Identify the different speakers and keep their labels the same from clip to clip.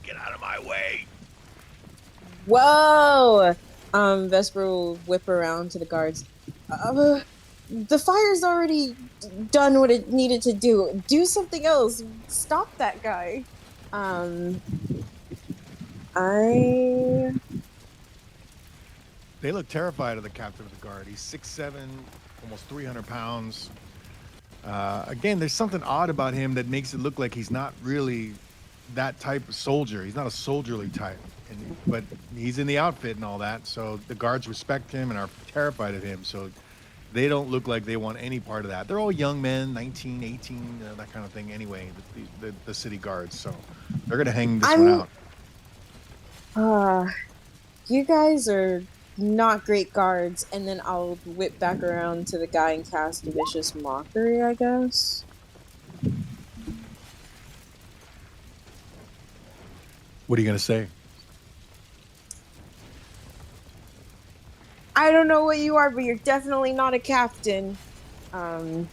Speaker 1: Get out of my way.
Speaker 2: Whoa! Vesper will whip around to the guards. The fire's already done what it needed to do. Do something else. Stop that guy. Um, I
Speaker 1: They look terrified of the captain of the guard. He's 6'7", almost 300 pounds. Again, there's something odd about him that makes it look like he's not really that type of soldier. He's not a soldierly type, but he's in the outfit and all that. So the guards respect him and are terrified of him. So they don't look like they want any part of that. They're all young men, 19, 18, that kind of thing anyway, the city guards. So they're going to hang this one
Speaker 2: I'm
Speaker 1: out.
Speaker 2: uh you guys are not great guards, and then I'll whip back around to the guy and cast vicious mockery, I guess.
Speaker 1: What are you going to say?
Speaker 2: I don't know what you are, but you're definitely not a captain. Um,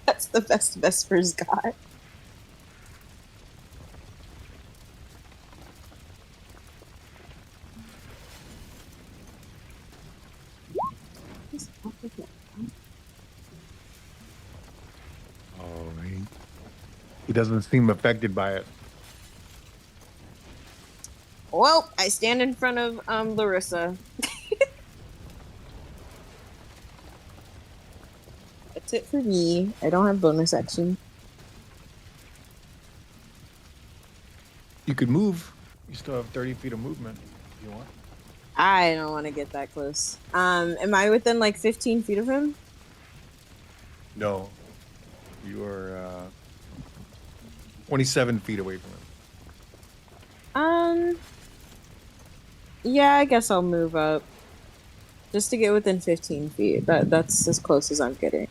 Speaker 2: that's the best Vesper's got.
Speaker 1: Oh, he doesn't seem affected by it.
Speaker 2: Well, I stand in front of Larissa. That's it for me. I don't have bonus action.
Speaker 1: You could move. You still have 30 feet of movement if you want.
Speaker 2: I don't want to get that close. Am I within like 15 feet of him?
Speaker 1: No, you are 27 feet away from him.
Speaker 2: Um, yeah, I guess I'll move up just to get within 15 feet. That's as close as I'm getting.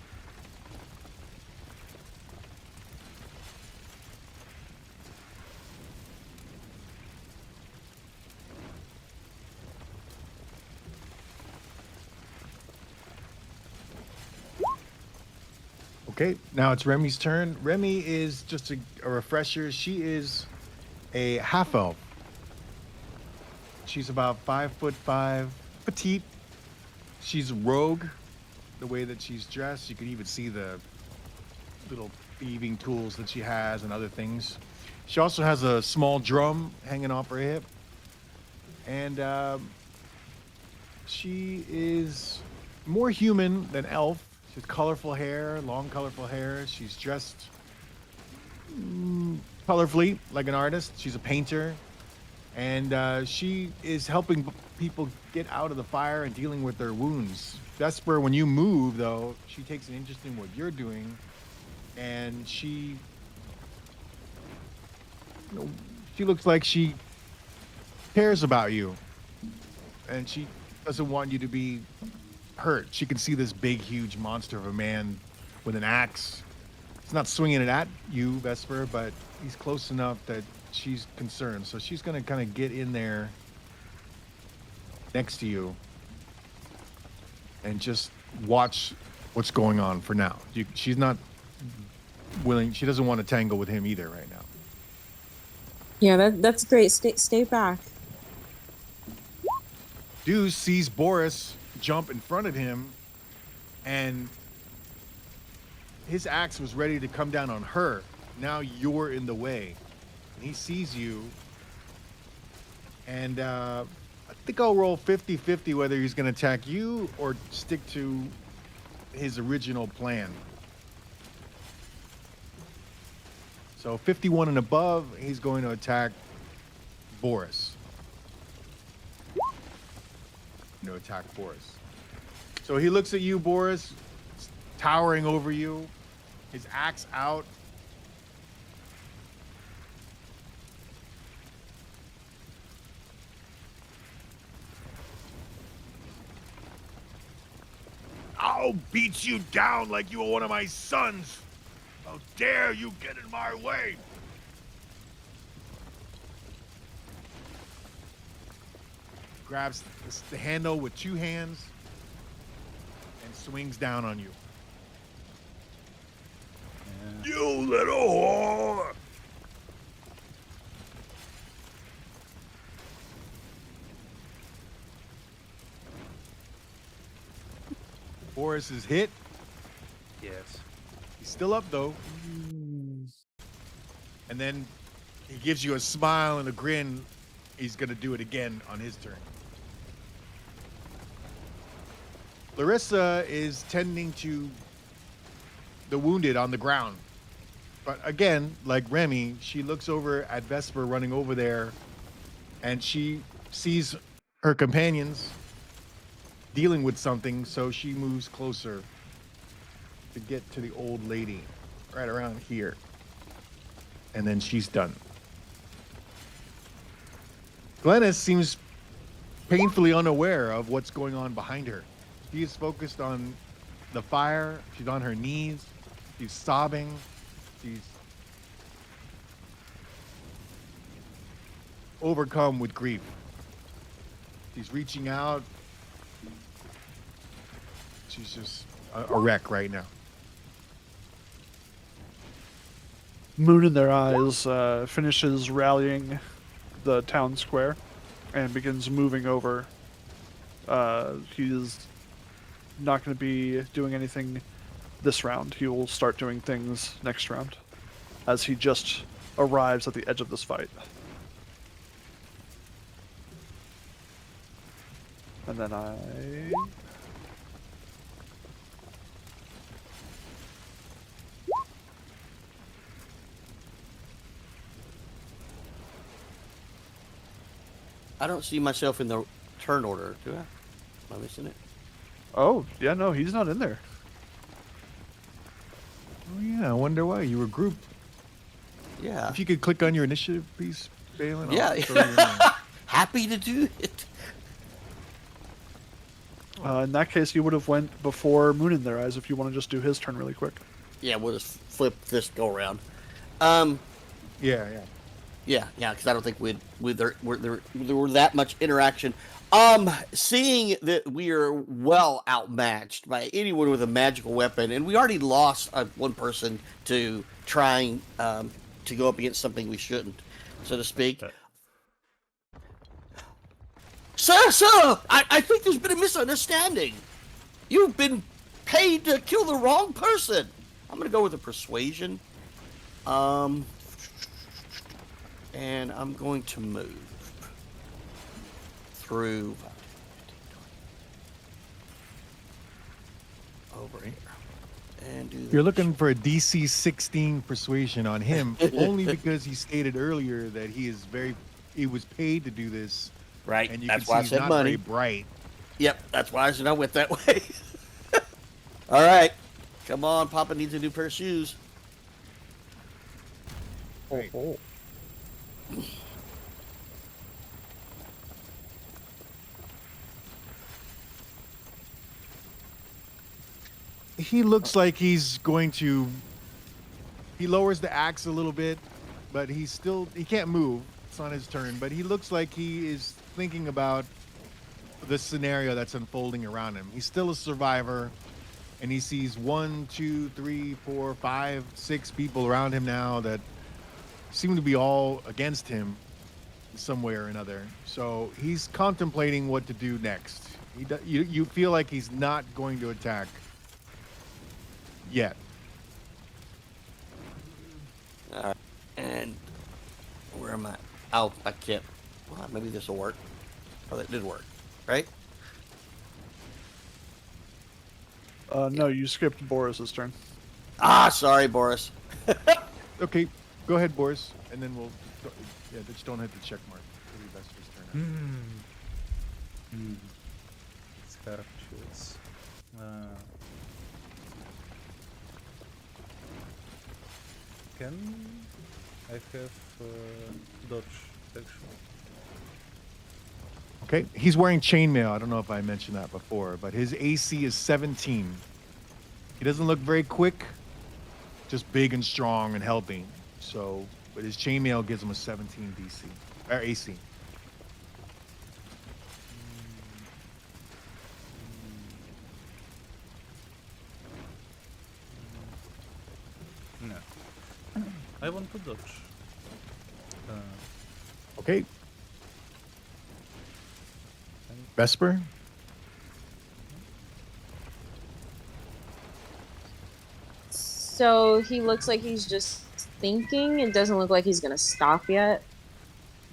Speaker 1: Okay, now it's Remy's turn. Remy is just a refresher. She is a half elf. She's about 5'5", petite. She's rogue. The way that she's dressed, you can even see the little thieving tools that she has and other things. She also has a small drum hanging off her hip, and she is more human than elf. She has colorful hair, long colorful hair. She's dressed colorfully like an artist. She's a painter, and she is helping people get out of the fire and dealing with their wounds. Vesper, when you move, though, she takes an interest in what you're doing, and you know, she looks like she cares about you, and she doesn't want you to be hurt. She can see this big, huge monster of a man with an axe. It's not swinging it at you, Vesper, but he's close enough that she's concerned. So she's going to kind of get in there next to you and just watch what's going on for now. She's not willing. She doesn't want to tangle with him either right now.
Speaker 2: Yeah, that's great. Stay back.
Speaker 1: Deuce sees Boris jump in front of him, and his axe was ready to come down on her. Now you're in the way. And he sees you, and I think I'll roll 50-50 whether he's going to attack you or stick to his original plan. So 51 and above, he's going to attack Boris. Attack Boris. So he looks at you, Boris, towering over you, his axe out. I'll beat you down like you were one of my sons. How dare you get in my way? Grabs the handle with two hands and swings down on you. Yeah. You little whore! Boris is hit.
Speaker 3: Yes.
Speaker 1: He's still up though. And then he gives you a smile and a grin. He's gonna do it again on his turn. Larissa is tending to the wounded on the ground. But again, like Remy, she looks over at Vesper running over there, and she sees her companions dealing with something, so she moves closer to get to the old lady right around here. And then she's done. Glennis seems painfully unaware of what's going on behind her. She is focused on the fire. She's on her knees. She's sobbing. She's overcome with grief. She's reaching out. She's just a wreck right now.
Speaker 4: Moon in their eyes finishes rallying the town square and begins moving over. He is not going to be doing anything this round. He will start doing things next round as he just arrives at the edge of this fight. And then
Speaker 5: I don't see myself in the turn order, do I? Am I missing it?
Speaker 4: Oh, yeah, no, he's not in there.
Speaker 1: Oh yeah, I wonder why you were grouped.
Speaker 5: Yeah.
Speaker 1: If you could click on your initiative piece, Balin.
Speaker 5: Yeah.
Speaker 1: I'll throw your name.
Speaker 5: Happy to do it.
Speaker 4: In that case, you would have went before Moon in their eyes if you want to just do his turn really quick.
Speaker 5: Yeah, we'll just flip this go around.
Speaker 1: Yeah.
Speaker 5: Yeah, because I don't think there were that much interaction. Seeing that we are well outmatched by anyone with a magical weapon, and we already lost one person to trying to go up against something we shouldn't, so to speak. Sir, I think there's been a misunderstanding. You've been paid to kill the wrong person. I'm gonna go with a persuasion. And I'm going to move through over here and do.
Speaker 1: You're looking for a DC 16 persuasion on him only because he stated earlier that he was paid to do this.
Speaker 5: Right,
Speaker 1: And you
Speaker 5: that's
Speaker 1: can
Speaker 5: why I
Speaker 1: see he's
Speaker 5: said
Speaker 1: not
Speaker 5: money.
Speaker 1: very bright.
Speaker 5: Yep, that's why I said I went that way. All right, come on, Papa needs a new pair of shoes.
Speaker 1: Right. He looks like he's going to. He lowers the axe a little bit, but he can't move. It's on his turn, but he looks like he is thinking about the scenario that's unfolding around him. He's still a survivor, and he sees 1, 2, 3, 4, 5, 6 people around him now that seem to be all against him in some way or another. So he's contemplating what to do next. You feel like he's not going to attack yet.
Speaker 5: All right, and where am I? Oh, I can't. Well, maybe this will work. Oh, that did work, right?
Speaker 4: No, you skipped Boris's turn.
Speaker 5: Ah, sorry, Boris.
Speaker 1: Okay, go ahead, Boris, and then we'll. Yeah, just don't hit the check mark. It'll be Vesper's turn now.
Speaker 3: It's hard to choose. Can I have dodge action?
Speaker 1: Okay, he's wearing chainmail. I don't know if I mentioned that before, but his AC is 17. He doesn't look very quick, just big and strong and healthy. So, but his chainmail gives him a 17 DC or AC.
Speaker 3: No. I want to dodge.
Speaker 1: Okay. Vesper.
Speaker 2: So he looks like he's just thinking. It doesn't look like he's gonna stop yet.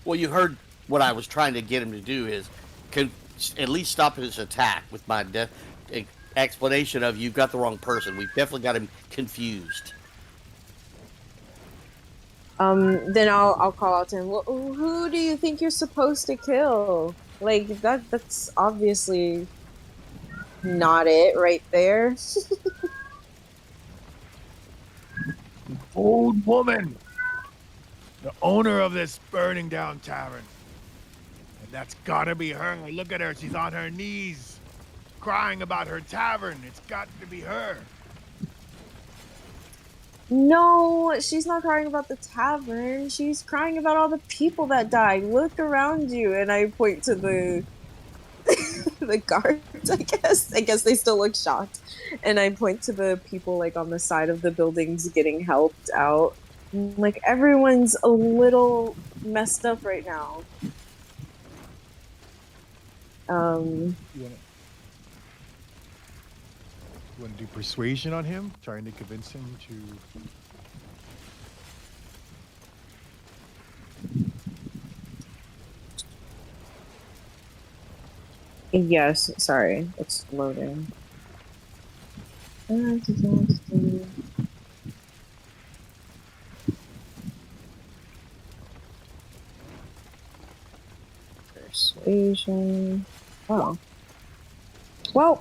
Speaker 5: Well, you heard what I was trying to get him to do is at least stop his attack with my explanation of you've got the wrong person. We've definitely got him confused.
Speaker 2: Then I'll call out to him. Well, who do you think you're supposed to kill? Like that's obviously not it right there.
Speaker 1: Old woman, the owner of this burning down tavern. And that's gotta be her. Look at her. She's on her knees, crying about her tavern. It's got to be her.
Speaker 2: No, she's not crying about the tavern. She's crying about all the people that died. Look around you, and I point to the the guards. I guess they still look shocked, and I point to the people like on the side of the buildings getting helped out. Like everyone's a little messed up right now.
Speaker 1: You want to do persuasion on him, trying to convince him to.
Speaker 2: Yes, sorry, it's loading. Persuasion. Oh. Well.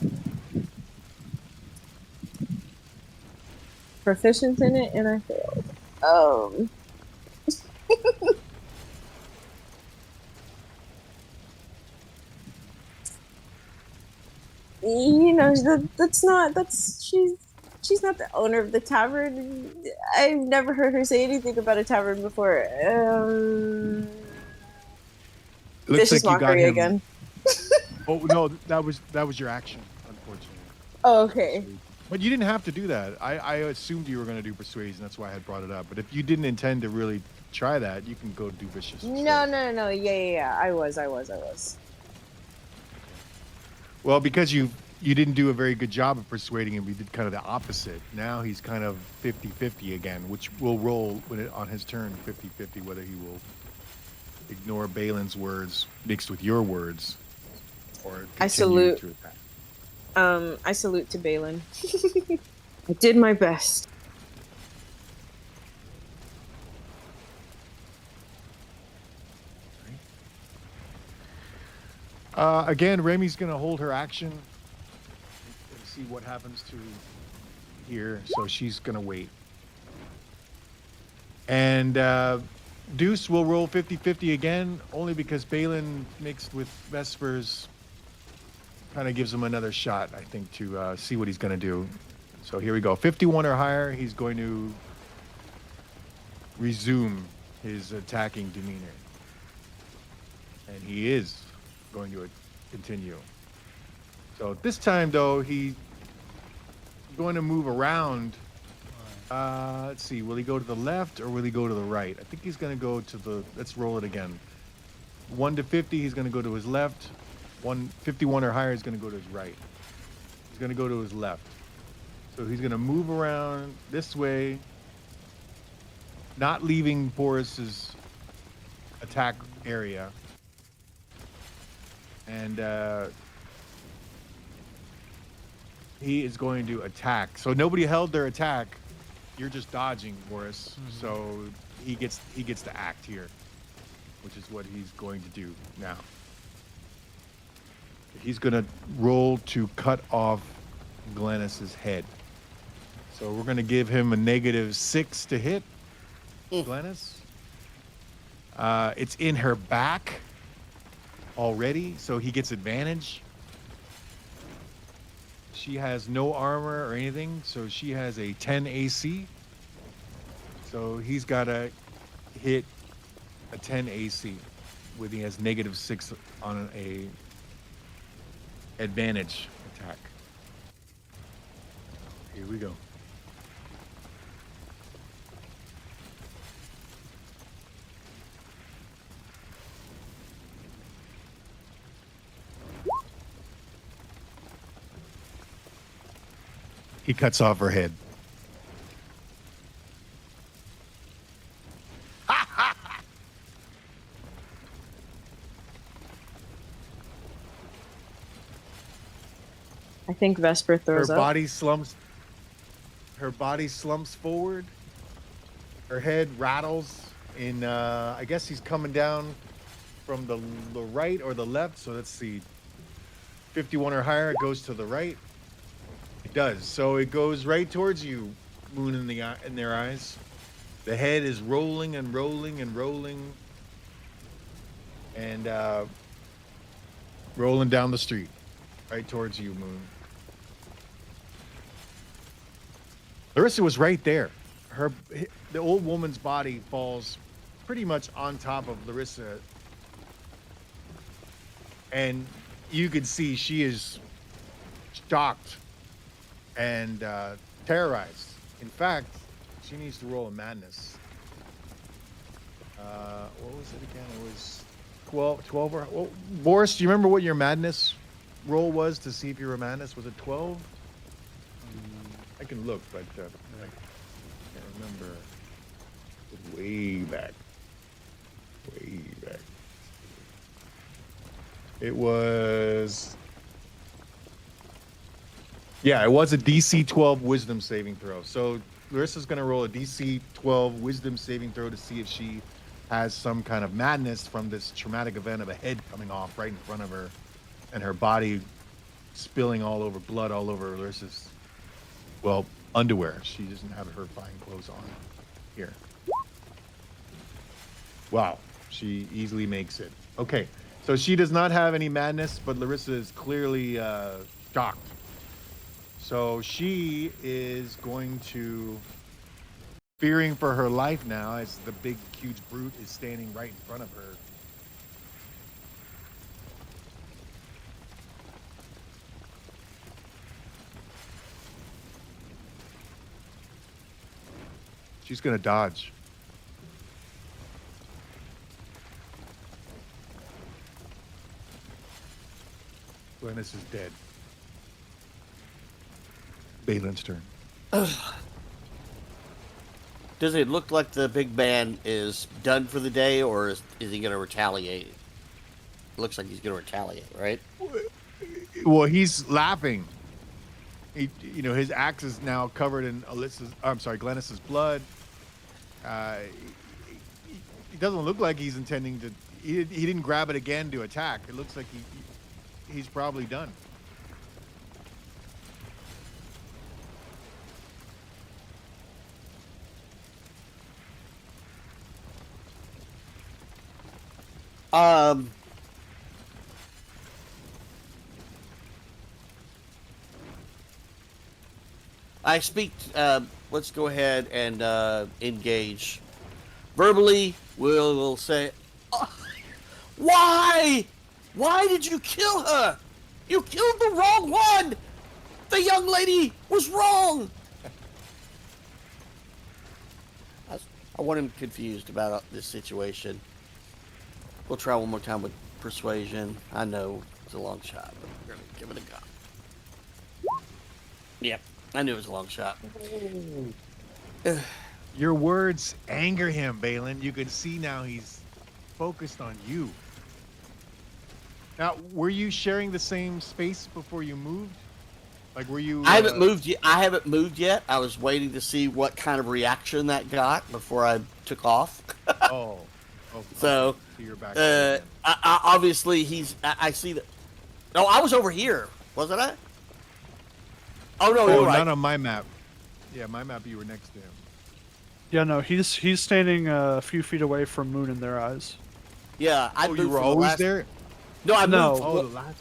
Speaker 2: Proficient in it, and I failed. You know, she's not the owner of the tavern. I've never heard her say anything about a tavern before.
Speaker 1: Looks
Speaker 2: Vicious
Speaker 1: like you got
Speaker 2: mockery
Speaker 1: him
Speaker 2: again.
Speaker 1: Oh no, that was your action, unfortunately.
Speaker 2: Oh, okay.
Speaker 1: But you didn't have to do that. I assumed you were going to do persuasion. That's why I had brought it up. But if you didn't intend to really try that, you can go do vicious.
Speaker 2: No. Yeah. I was.
Speaker 1: Well, because you didn't do a very good job of persuading him, you did kind of the opposite. Now he's kind of 50-50 again, which will roll on his turn 50-50 whether he will ignore Balin's words mixed with your words or continue to attack.
Speaker 2: I salute to Balin. I did my best.
Speaker 1: Again, Remy's gonna hold her action and see what happens to here. So she's gonna wait. And Deuce will roll 50-50 again, only because Balin mixed with Vespers kind of gives him another shot, I think, to see what he's gonna do. So here we go. 51 or higher, he's going to resume his attacking demeanor. And he is going to continue. So this time, though, he's going to move around. Let's see. Will he go to the left or will he go to the right? I think he's going to go to the... Let's roll it again. 1 to 50, he's going to go to his left. 51 or higher, he's going to go to his right. He's going to go to his left. So he's going to move around this way, not leaving Boris's attack area. And he is going to attack. So nobody held their attack. You're just dodging, Boris. Mm-hmm. So he gets to act here, which is what he's going to do now. He's going to roll to cut off Glennis's head. So we're going to give him a -6 to hit Glennis. It's in her back already, so he gets advantage. She has no armor or anything, so she has a 10 AC. So he's got to hit a 10 AC with he has -6 on a advantage attack. Here we go. He cuts off her head.
Speaker 2: I think Vesper
Speaker 1: Her
Speaker 2: throws up.
Speaker 1: body slumps. Her body slumps forward. Her head rattles. I guess he's coming down from the right or the left. So let's see. 51 or higher. It goes to the right. It does. So it goes right towards you, Moon in their eyes. The head is rolling and rolling and rolling, and rolling down the street, right towards you, Moon. Larissa was right there. The old woman's body falls pretty much on top of Larissa, and you could see she is shocked and terrorized. In fact, she needs to roll a madness. What was it again? It was 12 or... Well, Boris, do you remember what your madness roll was to see if you were a madness? Was it 12? I can look, but I can't remember. Way back. Way back. It was... Yeah, it was a DC 12 wisdom saving throw. So Larissa's going to roll a DC 12 wisdom saving throw to see if she has some kind of madness from this traumatic event of a head coming off right in front of her and her body spilling all over, blood all over Larissa's, well, underwear. She doesn't have her fine clothes on here. Wow, she easily makes it. Okay, so she does not have any madness, but Larissa is clearly shocked. So she is going to, fearing for her life now, as the big, huge brute is standing right in front of her. She's going to dodge. Glennis is dead. Balin's turn.
Speaker 5: Does it look like the big man is done for the day, or is he going to retaliate? It looks like he's going to retaliate, right?
Speaker 1: Well, he's laughing. His axe is now covered in Glennis's blood. He doesn't look like he's intending to. He didn't grab it again to attack. It looks like he's probably done.
Speaker 5: I speak. Let's go ahead and engage. Verbally, we'll say, "Oh, why? Why did you kill her? You killed the wrong one. The young lady was wrong." I want him confused about this situation. We'll try one more time with persuasion. I know it's a long shot, but we're gonna give it a go. Yep, I knew it was a long shot.
Speaker 1: Your words anger him, Balin. You can see now he's focused on you. Now, were you sharing the same space before you moved? Like, were you?
Speaker 5: I haven't moved yet. I haven't moved yet. I was waiting to see what kind of reaction that got before I took off.
Speaker 1: Oh.
Speaker 5: So,
Speaker 1: you're back.
Speaker 5: Obviously, I see that. No, I was over here, wasn't I? Oh no, you're right.
Speaker 1: Not on my map. Yeah, my map. You were next to him.
Speaker 4: Yeah, no, he's standing a few feet away from Moon in their eyes.
Speaker 5: Yeah, I moved
Speaker 1: you were
Speaker 5: from the
Speaker 1: always
Speaker 5: last...
Speaker 1: there.
Speaker 5: No, I
Speaker 4: No.
Speaker 5: moved.
Speaker 1: Oh, the last.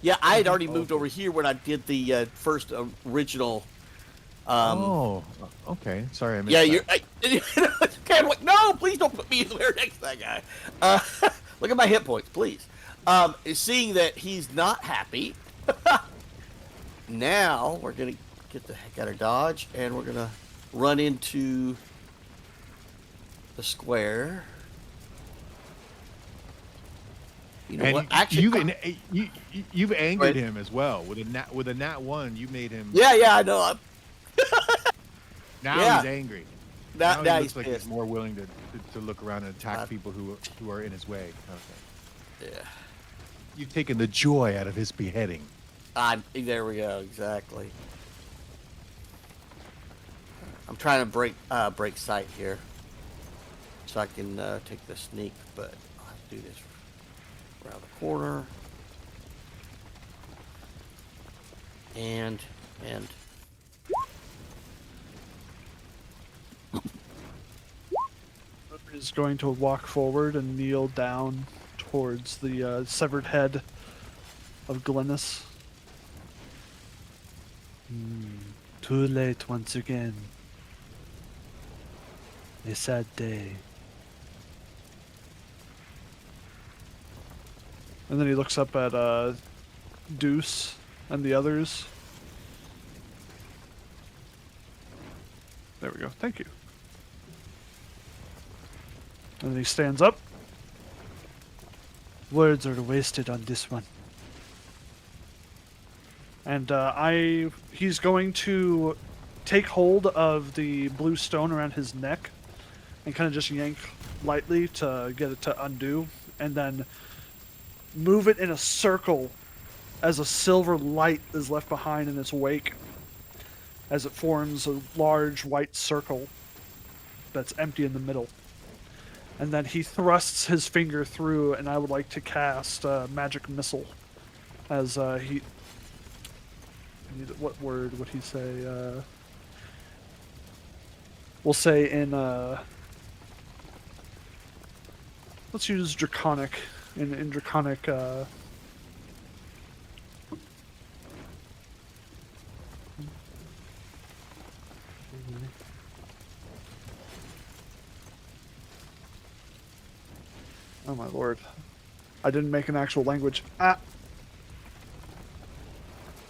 Speaker 5: Yeah, I had already moved over here when I did the first original.
Speaker 1: Okay. Sorry, I missed
Speaker 5: Yeah,
Speaker 1: that.
Speaker 5: you're. Okay, I'm like, no, please don't put me anywhere next to that guy. Look at my hit points, please. Seeing that he's not happy, now we're gonna get the heck out of Dodge, and we're gonna run into the square. You know
Speaker 1: And
Speaker 5: what? Actually,
Speaker 1: you've angered
Speaker 5: Right.
Speaker 1: him as well with a nat 1. You made him.
Speaker 5: yeah, I know.
Speaker 1: Now
Speaker 5: yeah.
Speaker 1: he's angry.
Speaker 5: Now
Speaker 1: he
Speaker 5: he's
Speaker 1: looks like
Speaker 5: pissed.
Speaker 1: he's more willing to look around and attack people who are in his way. Okay.
Speaker 5: Yeah.
Speaker 1: You've taken the joy out of his beheading.
Speaker 5: There we go. Exactly. I'm trying to break sight here, so I can take the sneak. But I'll have to do this around the corner. And
Speaker 4: Is going to walk forward and kneel down towards the severed head of Glennis. Too late once again. A sad day. And then he looks up at Deuce and the others. There we go. Thank you. And then he stands up. Words are wasted on this one. And he's going to take hold of the blue stone around his neck and kind of just yank lightly to get it to undo, and then move it in a circle as a silver light is left behind in its wake, as it forms a large white circle that's empty in the middle. And then he thrusts his finger through, and I would like to cast Magic Missile. As he... What word would he say? We'll say in... let's use Draconic. In Draconic... Oh my lord. I didn't make an actual language.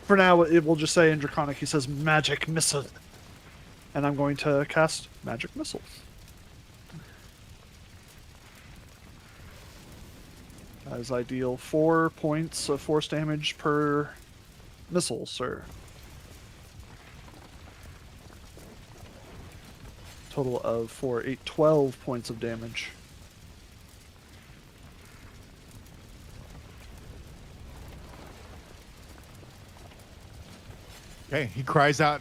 Speaker 4: For now, it will just say in Draconic, he says Magic Missile. And I'm going to cast Magic Missile. As I deal 4 points of force damage per missile, sir. Total of 4, 8, 12 points of damage.
Speaker 1: Okay, he cries out.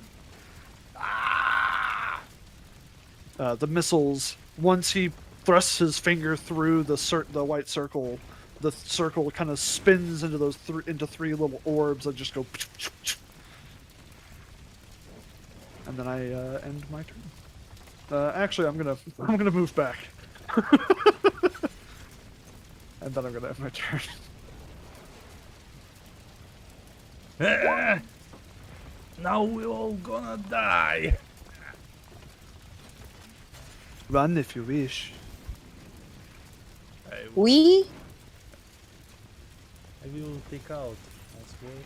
Speaker 4: The missiles, once he thrusts his finger through the white circle, the circle kind of spins into those into 3 little orbs that just go. And then I end my turn. Actually, I'm gonna move back, and then I'm gonna end my turn.
Speaker 3: Now we're all gonna die.
Speaker 4: Run if you wish.
Speaker 3: I will take out my sword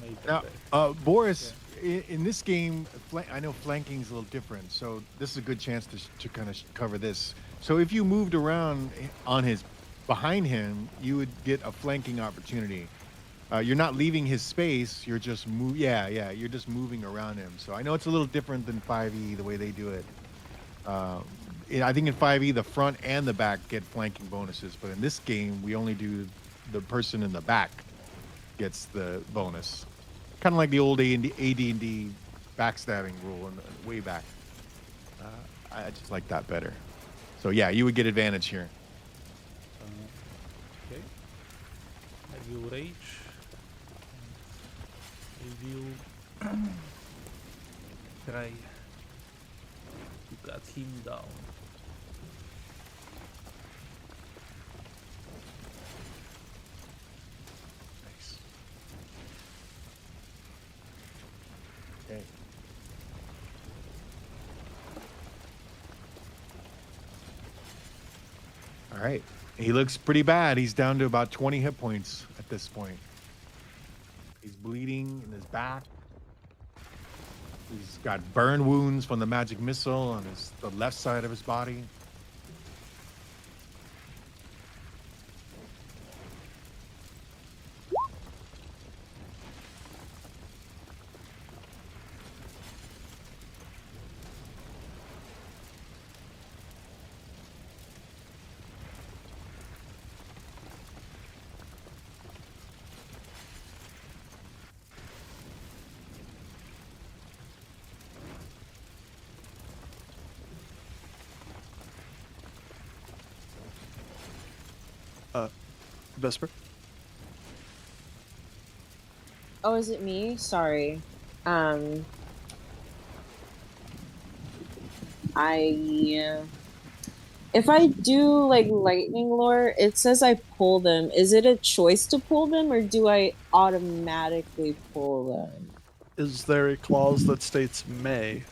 Speaker 3: and make
Speaker 1: Now,
Speaker 3: it
Speaker 1: Boris, in this game, I know flanking is a little different, so this is a good chance to kind of cover this. So if you moved around behind him, you would get a flanking opportunity. You're not leaving his space. You're just you're just moving around him. So I know it's a little different than 5e the way they do it. I think in 5e the front and the back get flanking bonuses, but in this game we only do the person in the back gets the bonus. Kind of like the old AD&D backstabbing rule in way back. I just like that better. So yeah, you would get advantage here.
Speaker 3: Okay. I will rage. I will try to cut him down.
Speaker 1: Nice. Okay. All right. He looks pretty bad. He's down to about 20 hit points at this point. He's bleeding in his back. He's got burn wounds from the magic missile on the left side of his body.
Speaker 4: Vesper.
Speaker 2: Oh, is it me? Sorry. Um, I if I do like lightning lore, it says I pull them. Is it a choice to pull them, or do I automatically pull them?
Speaker 4: Is there a clause that states may?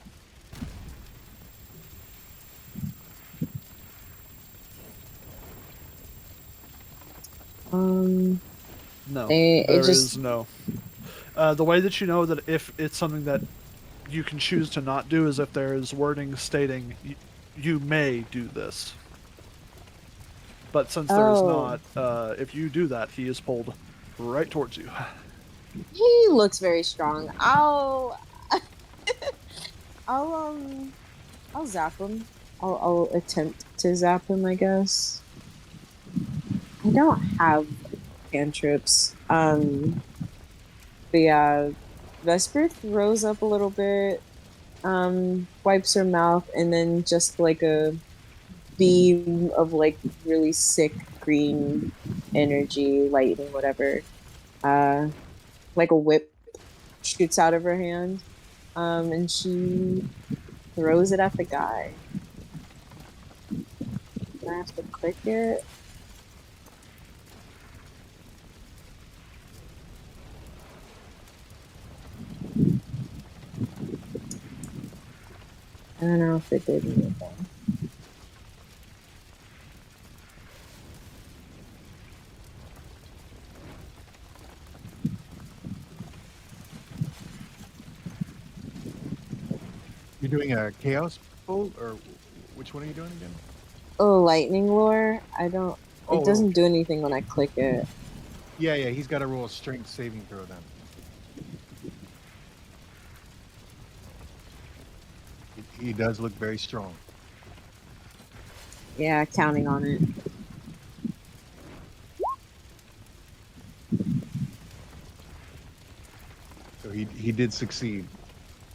Speaker 2: Um,
Speaker 4: No,
Speaker 2: it
Speaker 4: there
Speaker 2: just
Speaker 4: is no. The way that you know that if it's something that you can choose to not do is if there is wording stating you may do this. But since there is
Speaker 2: oh,
Speaker 4: not, if you do that, he is pulled right towards you.
Speaker 2: he looks very strong. I'll I'll zap him. I'll attempt to zap him, I guess. I don't have cantrips. But yeah, Vesper throws up a little bit, wipes her mouth, and then just like a beam of like really sick green energy, lightning, whatever. Uh, like a whip shoots out of her hand. And she throws it at the guy. I have to click it. I don't know if it did anything.
Speaker 1: You're doing a chaos pull, or which one are you doing again?
Speaker 2: Oh, lightning lore. I don't. It
Speaker 1: Oh,
Speaker 2: doesn't
Speaker 1: okay.
Speaker 2: do anything when I click it.
Speaker 1: Yeah, yeah. He's got to roll a strength saving throw then. He does look very strong.
Speaker 2: Yeah, counting on it.
Speaker 1: So he did succeed.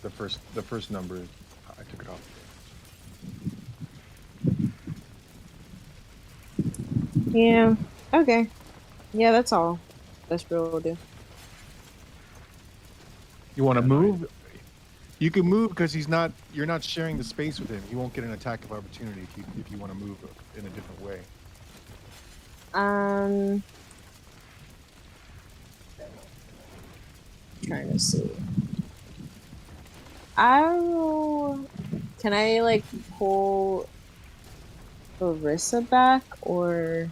Speaker 1: The first number, I took it off.
Speaker 2: Yeah. Okay. Yeah, that's all. That's what we'll do.
Speaker 1: You want to
Speaker 4: Yeah, no,
Speaker 1: move? You can move because he's not. You're not sharing the space with him. He won't get an attack of opportunity if you want to move in a different way.
Speaker 2: Um, trying to see. I can I like pull Larissa back, or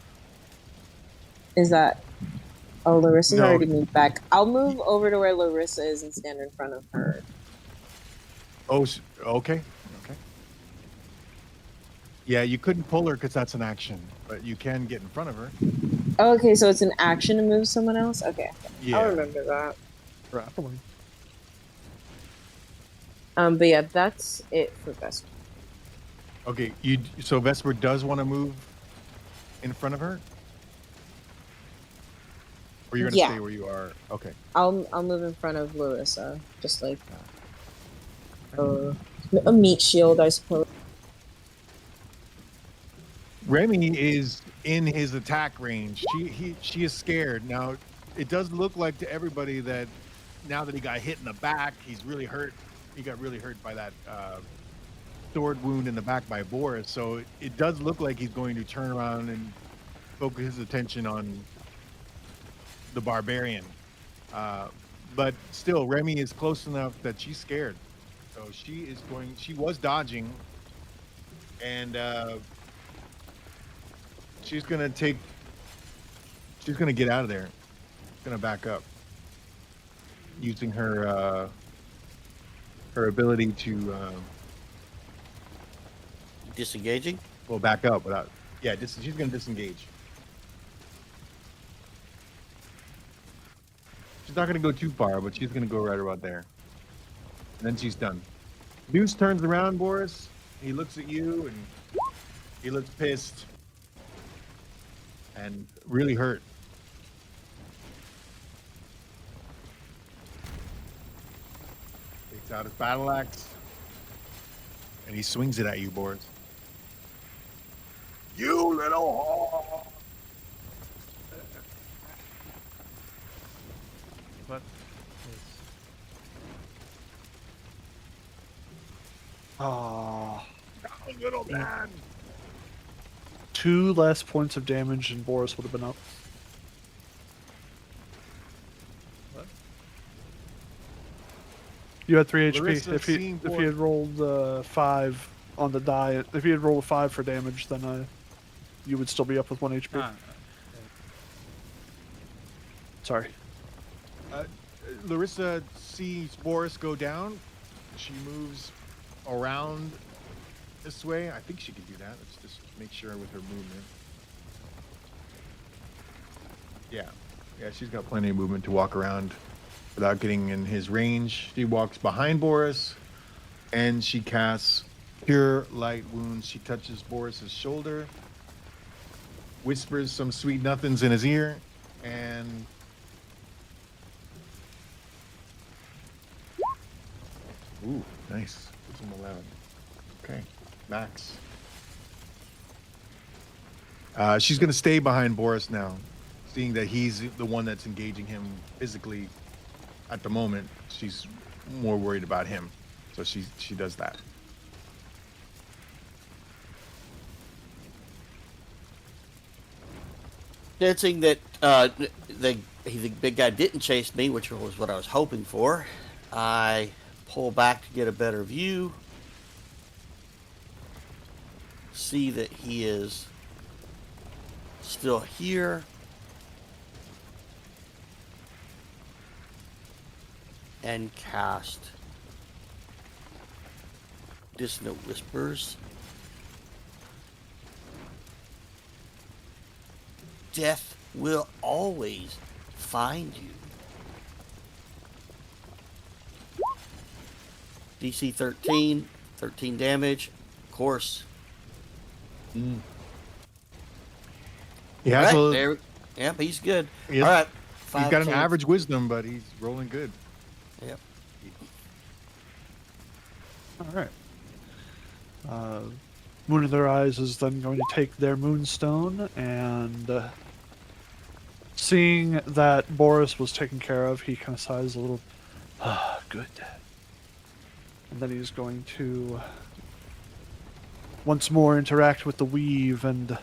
Speaker 2: is that oh Larissa's
Speaker 1: No.
Speaker 2: already moved back. I'll move over to where Larissa is and stand in front of her.
Speaker 1: Oh, okay. Okay. Yeah, you couldn't pull her because that's an action, but you can get in front of her.
Speaker 2: Okay, so it's an action to move someone else? Okay. I'll
Speaker 1: Yeah.
Speaker 2: remember that.
Speaker 4: grappling.
Speaker 2: But yeah, that's it for Vesper.
Speaker 1: Okay. So Vesper does want to move in front of her, or you're gonna
Speaker 2: Yeah,
Speaker 1: stay where you are. Okay.
Speaker 2: I'll move in front of Larissa, just like a meat shield, I suppose.
Speaker 1: Remy is in his attack range. She is scared now. It does look like to everybody that now that he got hit in the back, he's really hurt. He got really hurt by that sword wound in the back by Boris. So it does look like he's going to turn around and focus his attention on the barbarian. But still, Remy is close enough that she's scared. So she is going. She was dodging, and she's gonna take. She's gonna get out of there. She's gonna back up, using her ability to
Speaker 5: Disengaging.
Speaker 1: well back up without. Yeah, she's gonna disengage. She's not gonna go too far, but she's gonna go right about there. And then she's done. Deuce turns around, Boris. He looks at you and he looks pissed and really hurt. Takes out his battle axe and he swings it at you, Boris. You little whore!
Speaker 4: Oh,
Speaker 1: Little man.
Speaker 4: 2 less points of damage and Boris would have been up.
Speaker 3: What?
Speaker 4: You had 3 HP.
Speaker 1: Larissa
Speaker 4: If he
Speaker 1: seeing
Speaker 4: if he had rolled 5 on the die, if he had rolled a 5 for damage, then you would still be up with 1 HP.
Speaker 3: Ah,
Speaker 4: Sorry.
Speaker 1: Larissa sees Boris go down. She moves around this way. I think she can do that. Let's just make sure with her movement. Yeah. Yeah, she's got plenty of movement to walk around without getting in his range. She walks behind Boris and she casts Cure Light Wounds. She touches Boris's shoulder, whispers some sweet nothings in his ear, and ooh, nice. It's an 11. Okay, max. She's going to stay behind Boris now, seeing that he's the one that's engaging him physically at the moment. She's more worried about him, so she does that.
Speaker 5: Sensing that the big guy didn't chase me, which was what I was hoping for, I pull back to get a better view. See that he is still here. And cast Dissonant Whispers. Death will always find you. DC 13, 13 damage. Of course.
Speaker 1: He has
Speaker 5: All right,
Speaker 1: a,
Speaker 5: there. Yep, he's good.
Speaker 1: Yes.
Speaker 5: All right.
Speaker 1: he's got an
Speaker 5: 5
Speaker 1: average wisdom, but he's rolling good.
Speaker 5: Yep.
Speaker 4: All right. Moon in their eyes is then going to take their moonstone and seeing that Boris was taken care of, he kind of sighs a little. Ah, good. And then he's going to once more interact with the weave and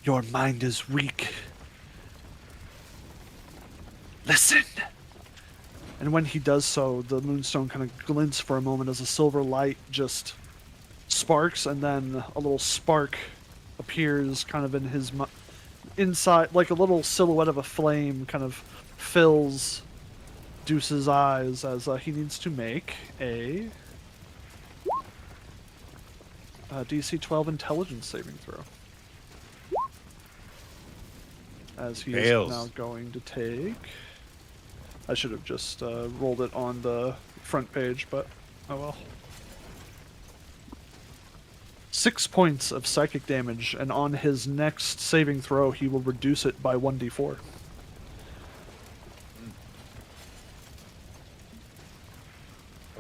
Speaker 4: your mind is weak. Listen. And when he does so, the moonstone kind of glints for a moment as a silver light just sparks, and then a little spark appears kind of in his inside, like a little silhouette of a flame kind of fills Deuce's eyes as he needs to make a DC 12 intelligence saving throw. As he
Speaker 1: Fails.
Speaker 4: is now going to take... I should have just rolled it on the front page, but oh well. 6 points of psychic damage, and on his next saving throw, he will reduce it by 1d4.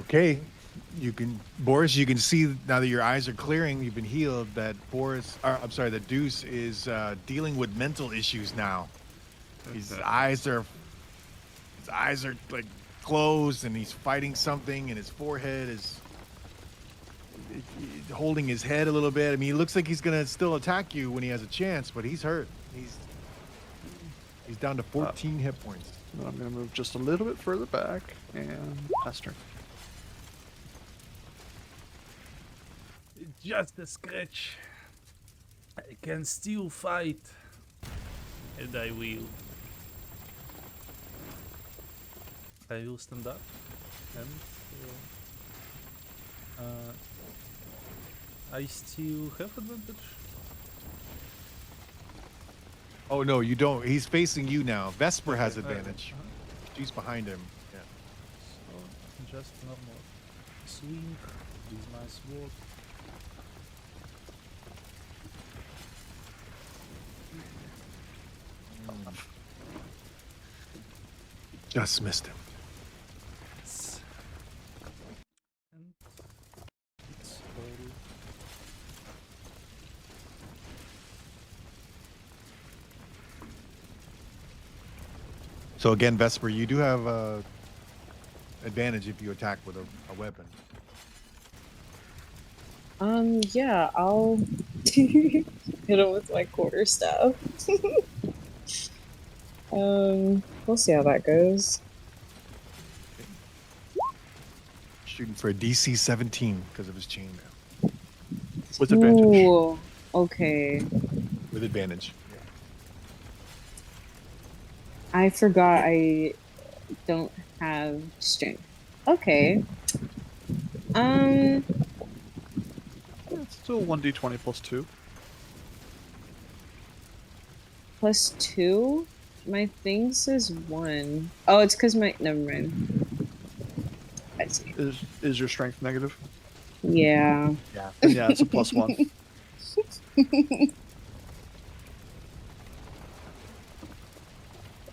Speaker 1: Okay, Boris, you can see now that your eyes are clearing, you've been healed, that that Deuce is dealing with mental issues now. His eyes are like closed, and he's fighting something, and his forehead is holding his head a little bit. I mean, he looks like he's gonna still attack you when he has a chance, but he's hurt. He's down to 14 hit points.
Speaker 4: Then I'm going to move just a little bit further back, and pass turn.
Speaker 3: just a scratch. I can still fight. And I will. I will stand up and I still have advantage.
Speaker 1: Oh no, you don't. He's facing you now. Vesper has
Speaker 3: Okay,
Speaker 1: advantage. She's behind him. Yeah.
Speaker 3: So just normal swing with my sword.
Speaker 1: Just missed him.
Speaker 3: Yes. And it's all.
Speaker 1: So again, Vesper, you do have advantage if you attack with a weapon.
Speaker 2: Yeah, I'll hit him with my quarterstaff. We'll see how that goes.
Speaker 1: Shooting for a DC 17 because of his chainmail.
Speaker 4: With advantage.
Speaker 2: Ooh, okay.
Speaker 1: With advantage. Yeah.
Speaker 2: I forgot I don't have strength. Okay. Um,
Speaker 4: It's still 1d20 plus 2.
Speaker 2: +2. My thing says 1. Oh, it's because my. Never mind. I see.
Speaker 4: Is your strength negative?
Speaker 2: Yeah.
Speaker 1: Yeah.
Speaker 4: Then yeah, it's a +1.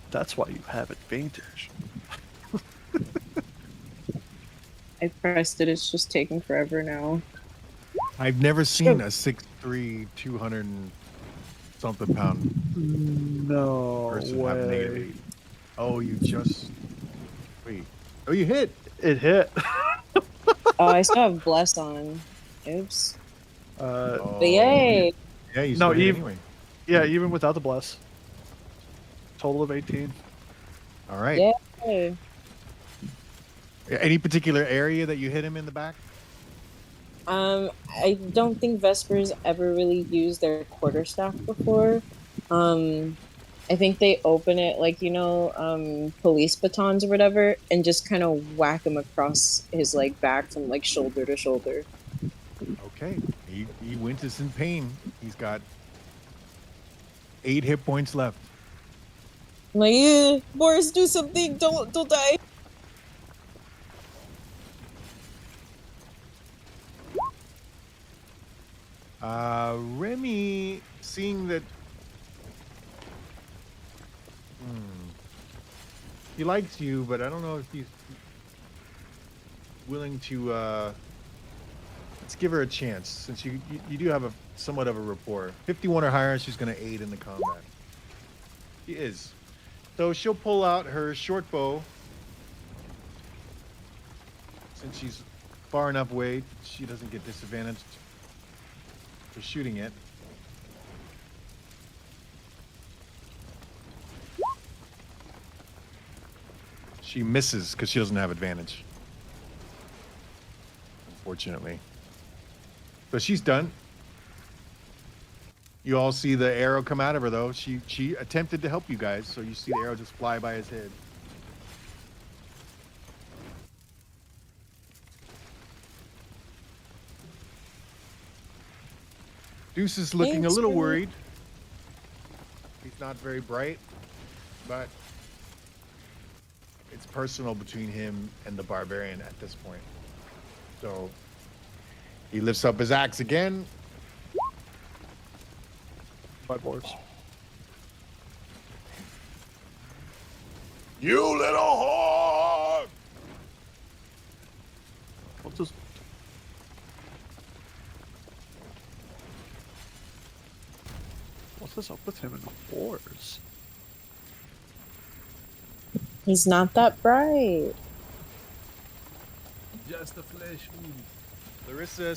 Speaker 4: That's why you have advantage.
Speaker 2: I pressed it. It's just taking forever now.
Speaker 1: I've never seen a 6'3", 200 and something pound
Speaker 4: No
Speaker 1: person have negative
Speaker 4: way.
Speaker 1: 8. Oh, you just wait. Oh, you hit.
Speaker 4: It hit.
Speaker 2: Oh, I still have bless on. Oops.
Speaker 1: Oh,
Speaker 2: But yay!
Speaker 1: yeah, you
Speaker 4: No,
Speaker 1: still hit
Speaker 4: Eve.
Speaker 1: anyway.
Speaker 4: Yeah, even without the bless. Total of 18.
Speaker 1: All right.
Speaker 2: Yay!
Speaker 1: Any particular area that you hit him in the back?
Speaker 2: I don't think Vespers ever really used their quarterstaff before. I think they open it like police batons or whatever, and just kind of whack him across his like back from like shoulder to shoulder.
Speaker 1: Okay. He winces in pain. He's got 8 hit points left.
Speaker 2: I'm like, Boris, do something! Don't die!
Speaker 1: Remy, seeing that he likes you, but I don't know if he's willing to. Let's give her a chance, since you do have a somewhat of a rapport. 51 or higher, she's going to aid in the combat. She is. So she'll pull out her short bow. Since she's far enough away, she doesn't get disadvantaged for shooting it. She misses because she doesn't have advantage. Unfortunately. So she's done. You all see the arrow come out of her, though. She attempted to help you guys, so you see the arrow just fly by his head. Deuce is looking a
Speaker 2: Thanks,
Speaker 1: little
Speaker 2: Remy.
Speaker 1: worried. He's not very bright, but it's personal between him and the barbarian at this point. So he lifts up his axe again.
Speaker 4: By Boris.
Speaker 1: You little whore!
Speaker 4: What's this? What's this up with him in the wars?
Speaker 2: He's not that bright.
Speaker 3: Just a flesh wound.
Speaker 1: Larissa,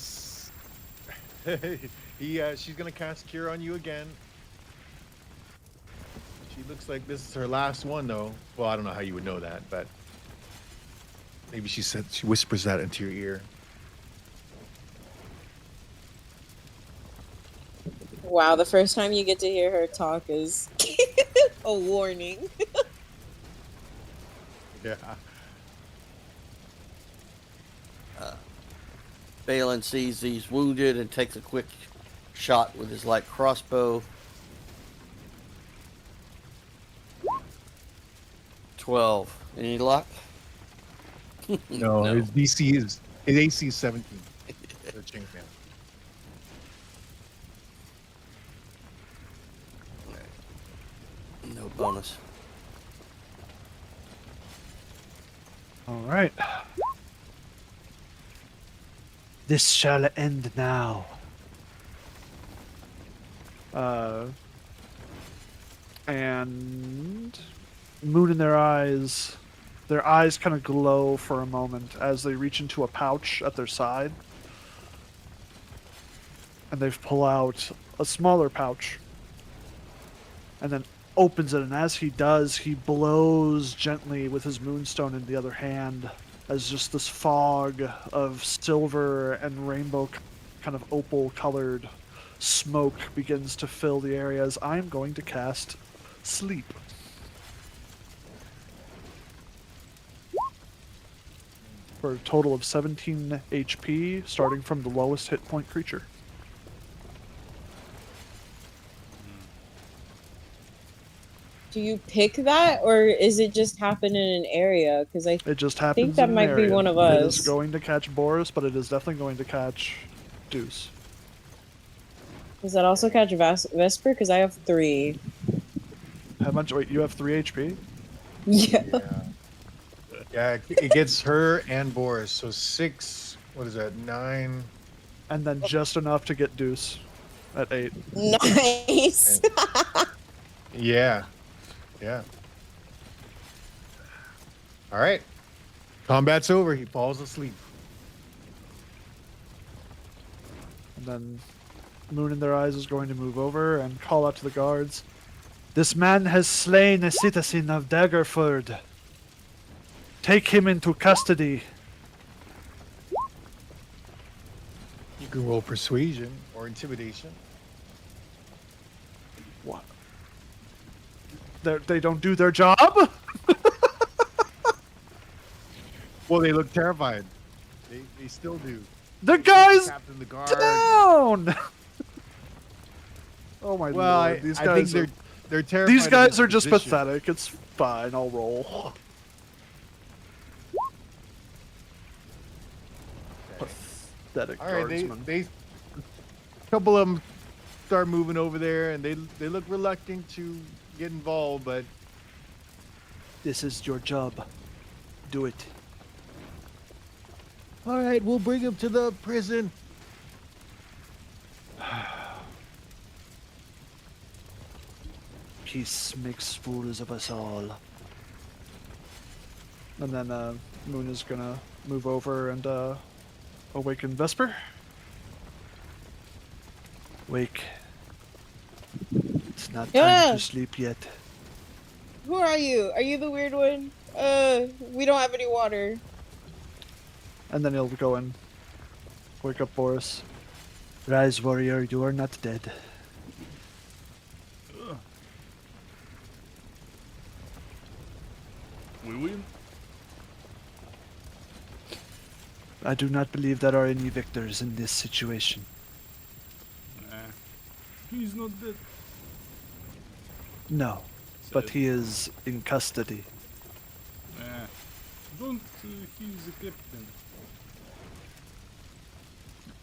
Speaker 1: she's gonna cast Cure on you again. She looks like this is her last one, though. Well, I don't know how you would know that, but maybe she whispers that into your ear.
Speaker 2: Wow, the first time you get to hear her talk is a warning.
Speaker 1: Yeah.
Speaker 5: Balin sees he's wounded and takes a quick shot with his light crossbow. 12. Any luck?
Speaker 1: No, his AC is 17. For a chainmail.
Speaker 5: No bonus.
Speaker 4: All right. This shall end now. And moon in their eyes, Their eyes kind of glow for a moment as they reach into a pouch at their side. And they pull out a smaller pouch. And then opens it. And as he does, he blows gently with his moonstone in the other hand as just this fog of silver and rainbow kind of opal colored smoke begins to fill the area as I'm going to cast Sleep. For a total of 17 HP, starting from the lowest hit point creature.
Speaker 2: Do you pick that, or is it just happen in an area? Because I
Speaker 4: It just happens
Speaker 2: think that
Speaker 4: in an
Speaker 2: might be
Speaker 4: area.
Speaker 2: one of
Speaker 4: It
Speaker 2: us.
Speaker 4: is going to catch Boris, but it is definitely going to catch Deuce.
Speaker 2: Does that also catch Vesper? Because I have 3.
Speaker 4: How much? Wait, you have 3 HP?
Speaker 2: Yeah.
Speaker 1: Yeah, it gets her and Boris. So 6, what is that, 9?
Speaker 4: And then just enough to get Deuce at 8.
Speaker 2: Nice.
Speaker 1: Yeah. Yeah. All right. Combat's over. He falls asleep.
Speaker 4: And then Moon in their eyes is going to move over and call out to the guards. This man has slain a citizen of Daggerfort. Take him into custody.
Speaker 1: You can roll persuasion or intimidation.
Speaker 4: What? They don't do their job?
Speaker 1: Well, they look terrified. They still do.
Speaker 4: The guy's
Speaker 1: Captain the guard.
Speaker 4: down! Oh my
Speaker 1: Well,
Speaker 4: lord. These
Speaker 1: I think
Speaker 4: guys
Speaker 1: they're terrified.
Speaker 4: these
Speaker 1: of
Speaker 4: guys
Speaker 1: his
Speaker 4: are just
Speaker 1: position.
Speaker 4: pathetic. It's fine. I'll roll. Pathetic
Speaker 1: All right,
Speaker 4: guardsmen.
Speaker 1: they a couple of them start moving over there, and they look reluctant to get involved, but
Speaker 4: This is your job. Do it.
Speaker 1: all right, we'll bring him to the prison.
Speaker 4: Peace makes fools of us all. And then Moon is gonna move over and awaken Vesper. Wake. It's not time
Speaker 2: Yeah.
Speaker 4: to sleep yet.
Speaker 2: Who are you? Are you the weird one? We don't have any water.
Speaker 4: And then he'll go and wake up Boris. Rise, warrior, you are not dead.
Speaker 3: We win.
Speaker 4: I do not believe there are any victors in this situation.
Speaker 3: Nah. He's not dead.
Speaker 4: No, but
Speaker 3: Sad.
Speaker 4: he is in custody.
Speaker 3: Nah. Don't. He's a captain.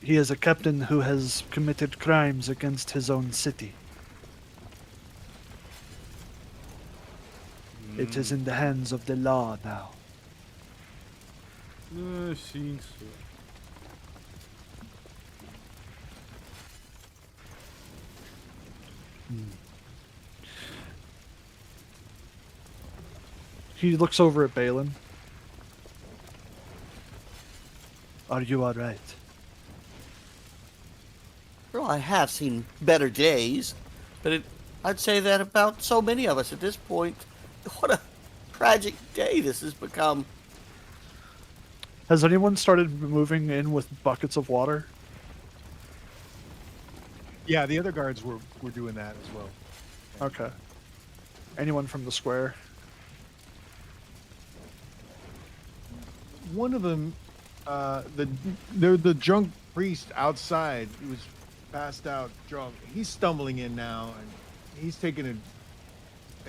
Speaker 4: He is a captain who has committed crimes against his own city. It is in the hands of the law now.
Speaker 3: I think so.
Speaker 4: He looks over at Balin. Are you alright?
Speaker 5: Well, I have seen better days, but I'd say that about so many of us at this point. What a tragic day this has become.
Speaker 4: Has anyone started moving in with buckets of water?
Speaker 1: Yeah, the other guards were doing that as well.
Speaker 4: Okay. Anyone from the square?
Speaker 1: One of them, the drunk priest outside, he was passed out drunk. He's stumbling in now, and he's taking an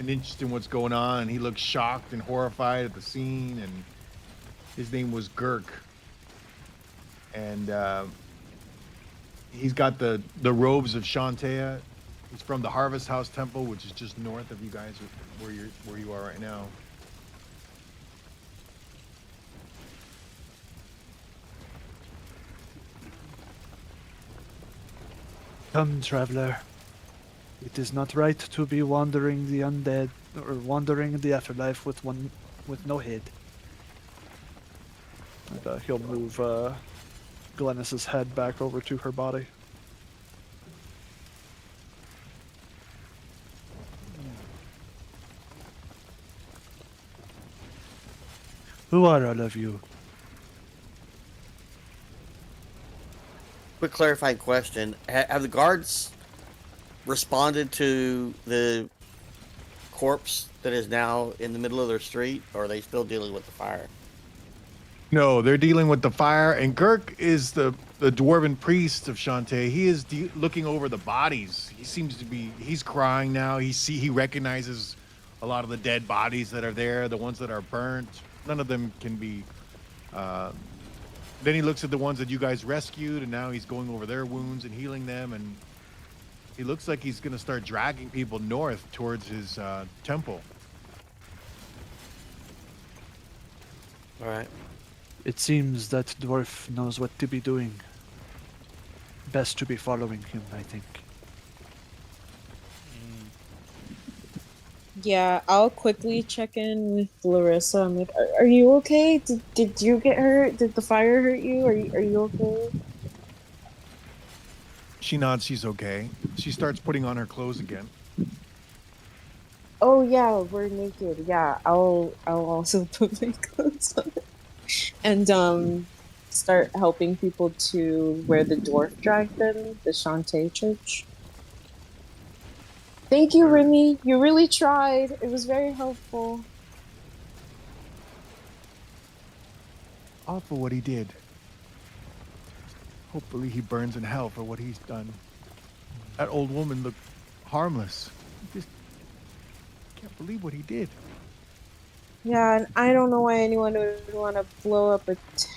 Speaker 1: interest in what's going on. He looks shocked and horrified at the scene, and his name was Girk. And he's got the robes of Shantea. He's from the Harvest House Temple, which is just north of you guys, where you are right now.
Speaker 4: Come, traveler. It is not right to be wandering the undead or wandering the afterlife with no head. he'll move Glennis's head back over to her body. Who are all of you?
Speaker 5: Quick clarifying question: have the guards responded to the corpse that is now in the middle of their street, or are they still dealing with the fire?
Speaker 1: No, they're dealing with the fire, and Girk is the dwarven priest of Shantae. He is looking over the bodies. He seems to be, he's crying now. He recognizes a lot of the dead bodies that are there, the ones that are burnt. None of them can be. Then he looks at the ones that you guys rescued, and now he's going over their wounds and healing them, and he looks like he's going to start dragging people north towards his temple.
Speaker 5: All right.
Speaker 4: It seems that dwarf knows what to be doing. Best to be following him, I think.
Speaker 2: Yeah, I'll quickly check in with Larissa. I'm like, are you okay? Did you get hurt? Did the fire hurt you? Are you okay?
Speaker 1: She nods, she's okay. She starts putting on her clothes again.
Speaker 2: Oh yeah, we're naked. Yeah, I'll also put my clothes on and start helping people to where the dwarf dragged them, the Shantae church. Thank you, Remy. You really tried. It was very helpful.
Speaker 1: All for what he did. Hopefully he burns in hell for what he's done. That old woman looked harmless. I just can't believe what he did.
Speaker 2: Yeah, and I don't know why anyone would want to blow up a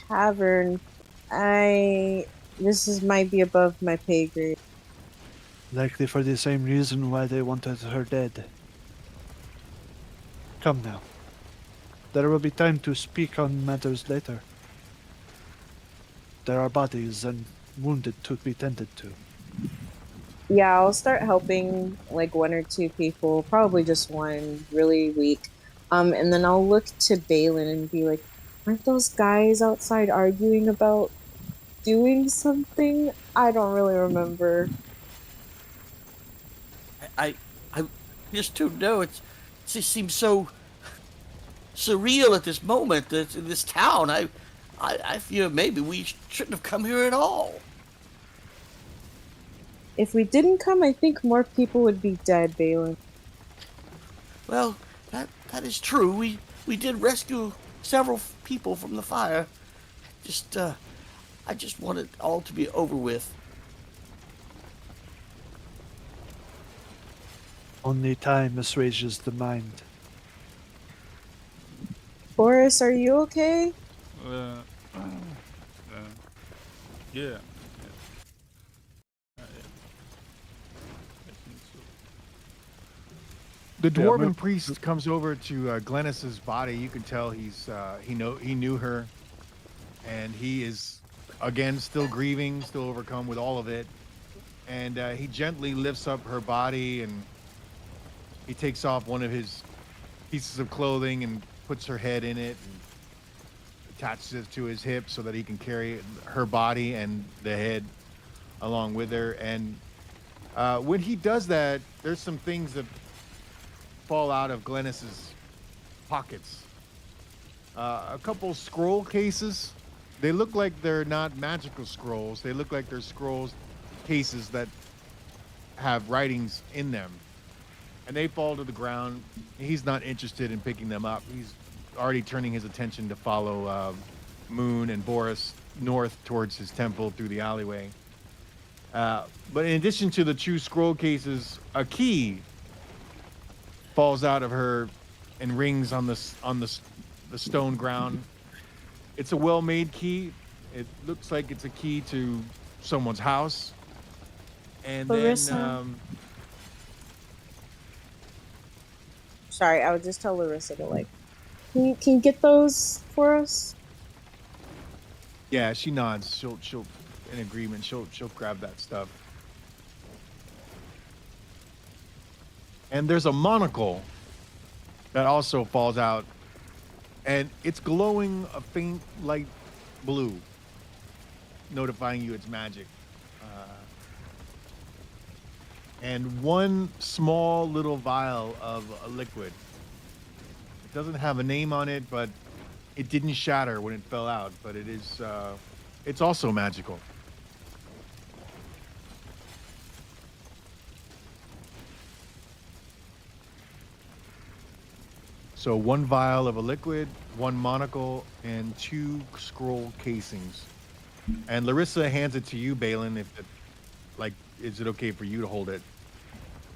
Speaker 2: tavern. This might be above my pay grade.
Speaker 4: Likely for the same reason why they wanted her dead. Come now. There will be time to speak on matters later. There are bodies and wounded to be tended to.
Speaker 2: Yeah, I'll start helping like one or two people, probably just one, really weak. And then I'll look to Balin and be like, aren't those guys outside arguing about doing something? I don't really remember.
Speaker 5: I just don't know. It just seems so surreal at this moment. In this town, I feel maybe we shouldn't have come here at all.
Speaker 2: If we didn't come, I think more people would be dead, Balin.
Speaker 5: Well, that is true. We did rescue several people from the fire. Just I just want it all to be over with.
Speaker 4: Only time assuages the mind.
Speaker 2: Boris, are you okay?
Speaker 3: Yeah. I think so.
Speaker 1: The
Speaker 4: Yeah,
Speaker 1: dwarven
Speaker 4: move-
Speaker 1: priest comes over to Glennis's body. You can tell he knew her, and he is again still grieving, still overcome with all of it. And he gently lifts up her body, and he takes off one of his pieces of clothing and puts her head in it and attaches it to his hip so that he can carry her body and the head along with her. And when he does that, there's some things that fall out of Glennis's pockets. A couple scroll cases. They look like they're not magical scrolls. They look like they're scrolls cases that have writings in them. And they fall to the ground. He's not interested in picking them up. He's already turning his attention to follow Moon and Boris north towards his temple through the alleyway. But in addition to the two scroll cases, a key falls out of her and rings on the stone ground. It's a well-made key. It looks like it's a key to someone's house. And
Speaker 2: Larissa?
Speaker 1: then
Speaker 2: Sorry, I would just tell Larissa to like, can you get those for us?
Speaker 1: yeah, she nods. She'll in agreement. She'll grab that stuff. And there's a monocle that also falls out, and it's glowing a faint light blue, notifying you it's magic. And one small little vial of a liquid. It doesn't have a name on it, but it didn't shatter when it fell out. But it is, it's also magical. So one vial of a liquid, one monocle, and 2 scroll casings. And Larissa hands it to you, Balin. If it, like, is it okay for you to hold it?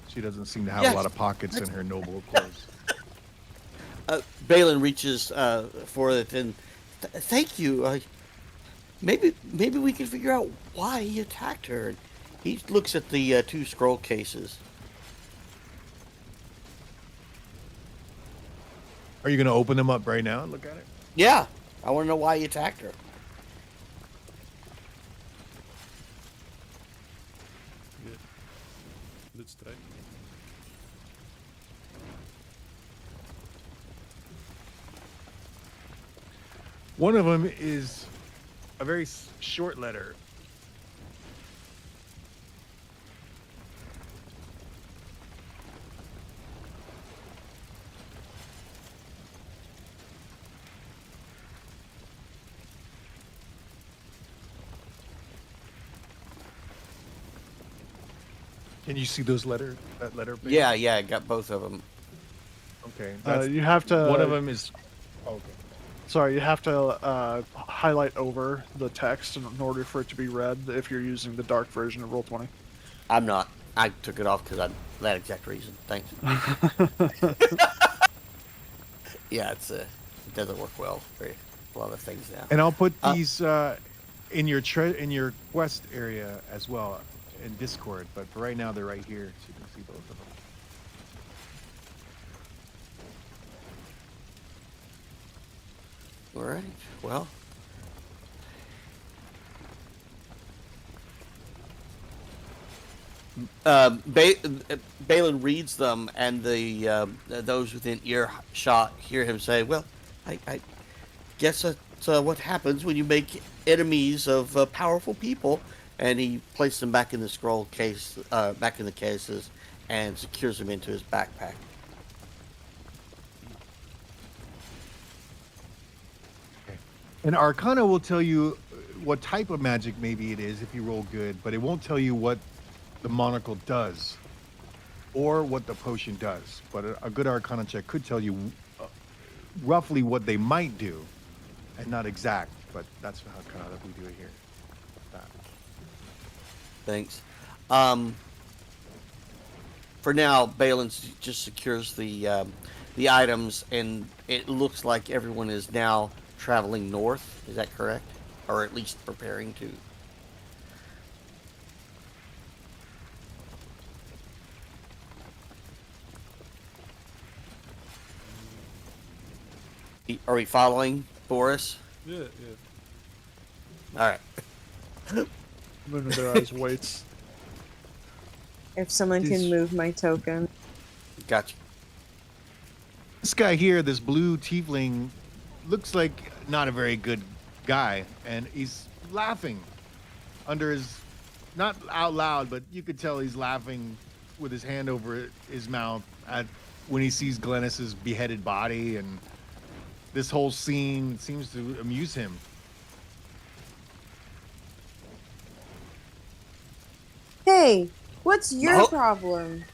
Speaker 1: She doesn't seem to have
Speaker 5: Yes.
Speaker 1: a lot of pockets in her noble clothes.
Speaker 5: Balin reaches for it and thank you. Maybe we can figure out why he attacked her. He looks at the 2 scroll cases.
Speaker 1: Are you going to open them up right now and look at it?
Speaker 5: Yeah, I want to know why he attacked her.
Speaker 3: Yeah. Let's try.
Speaker 1: One of them is a very short letter. Can you see those letter? That letter? Balin?
Speaker 5: Yeah, I got both of them.
Speaker 1: Okay. That's,
Speaker 4: You have to.
Speaker 1: one of them is. Okay.
Speaker 4: Sorry, you have to highlight over the text in order for it to be read if you're using the dark version of Roll20.
Speaker 5: I'm not. I took it off because that exact reason. Thanks. Yeah, it doesn't work well for a lot of things now.
Speaker 1: And I'll put these in your quest area as well in Discord. But for right now, they're right here, so you can see both of them.
Speaker 5: All right. Well. Balin reads them, and those within earshot hear him say, "Well, I guess that's what happens when you make enemies of powerful people." And he places them back in the scroll case, back in the cases, and secures them into his backpack.
Speaker 1: And Arcana will tell you what type of magic maybe it is if you roll good, but it won't tell you what the monocle does or what the potion does. But a good Arcana check could tell you roughly what they might do, and not exact. But that's how kind of we do it here.
Speaker 5: Thanks. For now, Balin just secures the items, and it looks like everyone is now traveling north. Is that correct? Or at least preparing to. Are we following Boris?
Speaker 3: Yeah.
Speaker 5: All right.
Speaker 4: Moon in their eyes waits.
Speaker 2: If someone can
Speaker 1: These-
Speaker 2: move my token.
Speaker 5: Gotcha.
Speaker 1: This guy here, this blue tiefling, looks like not a very good guy, and he's laughing under his, not out loud, but you could tell he's laughing with his hand over his mouth at when he sees Glennis's beheaded body, and this whole scene seems to amuse him.
Speaker 2: Hey, what's your
Speaker 5: No.
Speaker 2: problem?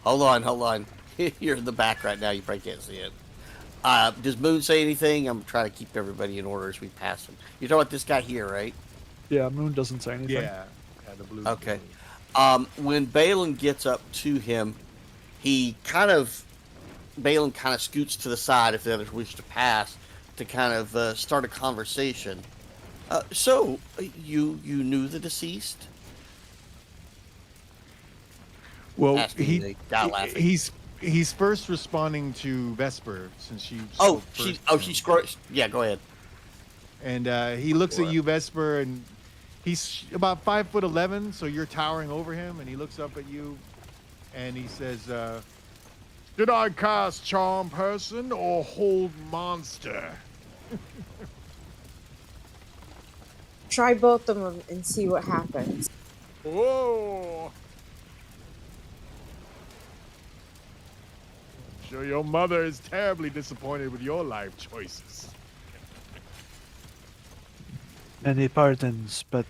Speaker 5: Hold on. You're in the back right now. You probably can't see it. Does Moon say anything? I'm trying to keep everybody in order as we pass him. You're talking about this guy here, right?
Speaker 4: Yeah, Moon doesn't say anything.
Speaker 1: Yeah, the blue.
Speaker 5: Okay. When Balin gets up to him, Balin kind of scoots to the side if the others wish to pass to kind of start a conversation. So, you knew the deceased?
Speaker 1: Well,
Speaker 5: Asking the guy laughing.
Speaker 1: he's first responding to Vesper since she.
Speaker 5: Oh,
Speaker 1: spoke first.
Speaker 5: she scrolls. Yeah, go ahead.
Speaker 1: And he looks at
Speaker 5: Sure.
Speaker 1: you, Vesper, and he's about 5'11", so you're towering over him, and he looks up at you, and he says, "Did I cast charm person or hold monster?"
Speaker 2: Try both of them and see what happens.
Speaker 1: Whoa! Sure, your mother is terribly disappointed with your life choices.
Speaker 4: Many pardons, but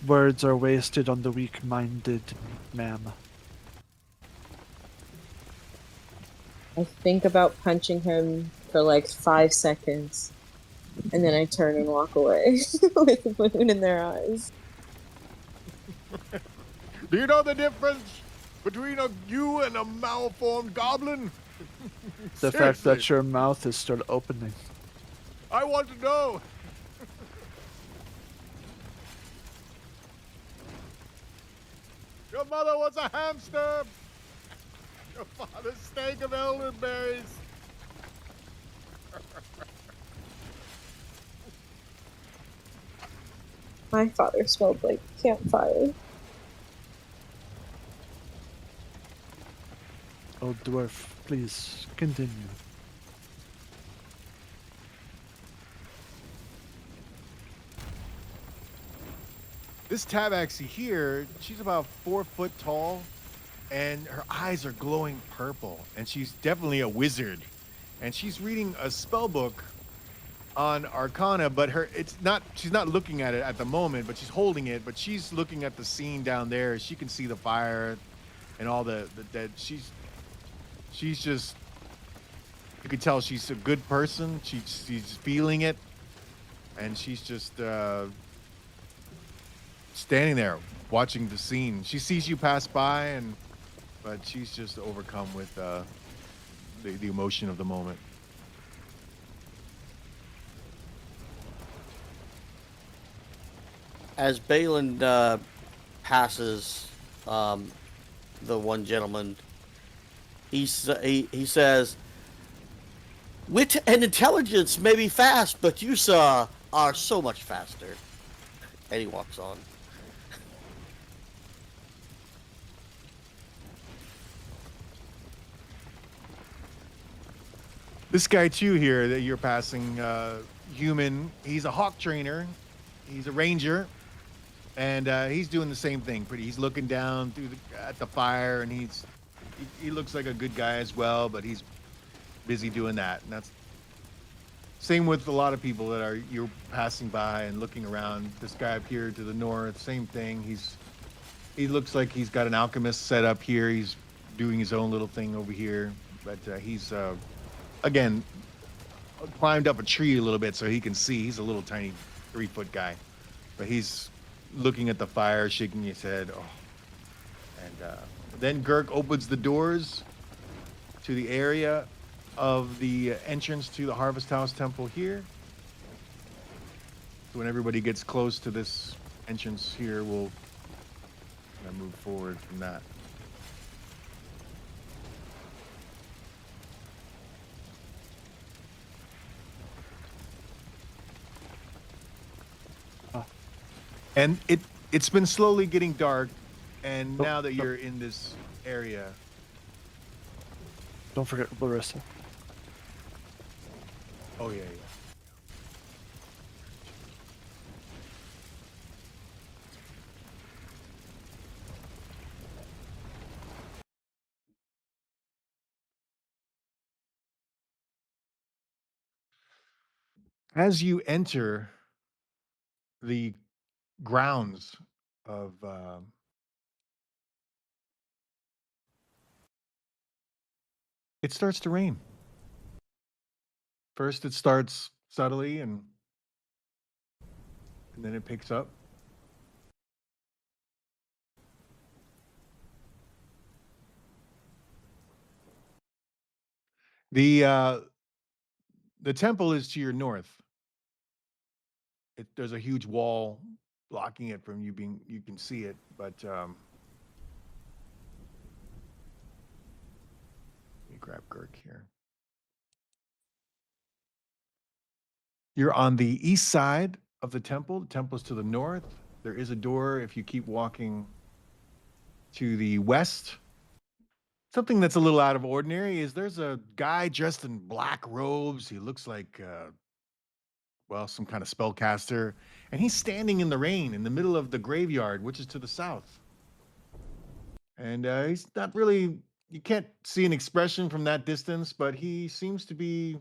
Speaker 4: words are wasted on the weak-minded, ma'am.
Speaker 2: I think about punching him for like 5 seconds, and then I turn and walk away with the moon in their eyes.
Speaker 1: Do you know the difference between you and a malformed goblin?
Speaker 4: The fact
Speaker 1: Seriously,
Speaker 4: that your mouth is still opening.
Speaker 1: I want to know. Your mother was a hamster. Your father's steak of elderberries.
Speaker 2: My father smelled like campfire.
Speaker 4: Old dwarf, please continue.
Speaker 1: This tabaxi here, she's about 4 foot tall, and her eyes are glowing purple, and she's definitely a wizard. And she's reading a spell book on Arcana, but she's not looking at it at the moment, but she's holding it, but she's looking at the scene down there. She can see the fire and all the dead. She's just, you can tell she's a good person. She's feeling it, and she's just standing there watching the scene. She sees you pass by, but she's just overcome with the emotion of the moment.
Speaker 5: As Balin passes the one gentleman, he says, "Wit and intelligence may be fast, but you, sir, are so much faster." And he walks on.
Speaker 1: This guy too here that you're passing, human, he's a hawk trainer. He's a ranger, and he's doing the same thing. He's looking down at the fire, and he looks like a good guy as well, but he's busy doing that. And that's same with a lot of people that you're passing by and looking around. This guy up here to the north, same thing. He looks like he's got an alchemist set up here. He's doing his own little thing over here, but he's again climbed up a tree a little bit so he can see. He's a little tiny 3-foot guy, but he's looking at the fire, shaking his head. Oh. And then Girk opens the doors to the area of the entrance to the Harvest House Temple here. So when everybody gets close to this entrance here, we'll move forward from that. And it's been slowly getting dark, and now that you're in this area.
Speaker 4: Don't forget Larissa.
Speaker 1: Oh yeah. As you enter the grounds of it starts to rain. First it starts subtly, and then it picks up. The temple is to your north. There's a huge wall blocking it from you can see it, but let me grab Girk here. You're on the east side of the temple. The temple's to the north. There is a door if you keep walking to the west. Something that's a little out of ordinary is there's a guy dressed in black robes. He looks like well, some kind of spellcaster, and he's standing in the rain in the middle of the graveyard, which is to the south. And he's not really, you can't see an expression from that distance, but he seems to be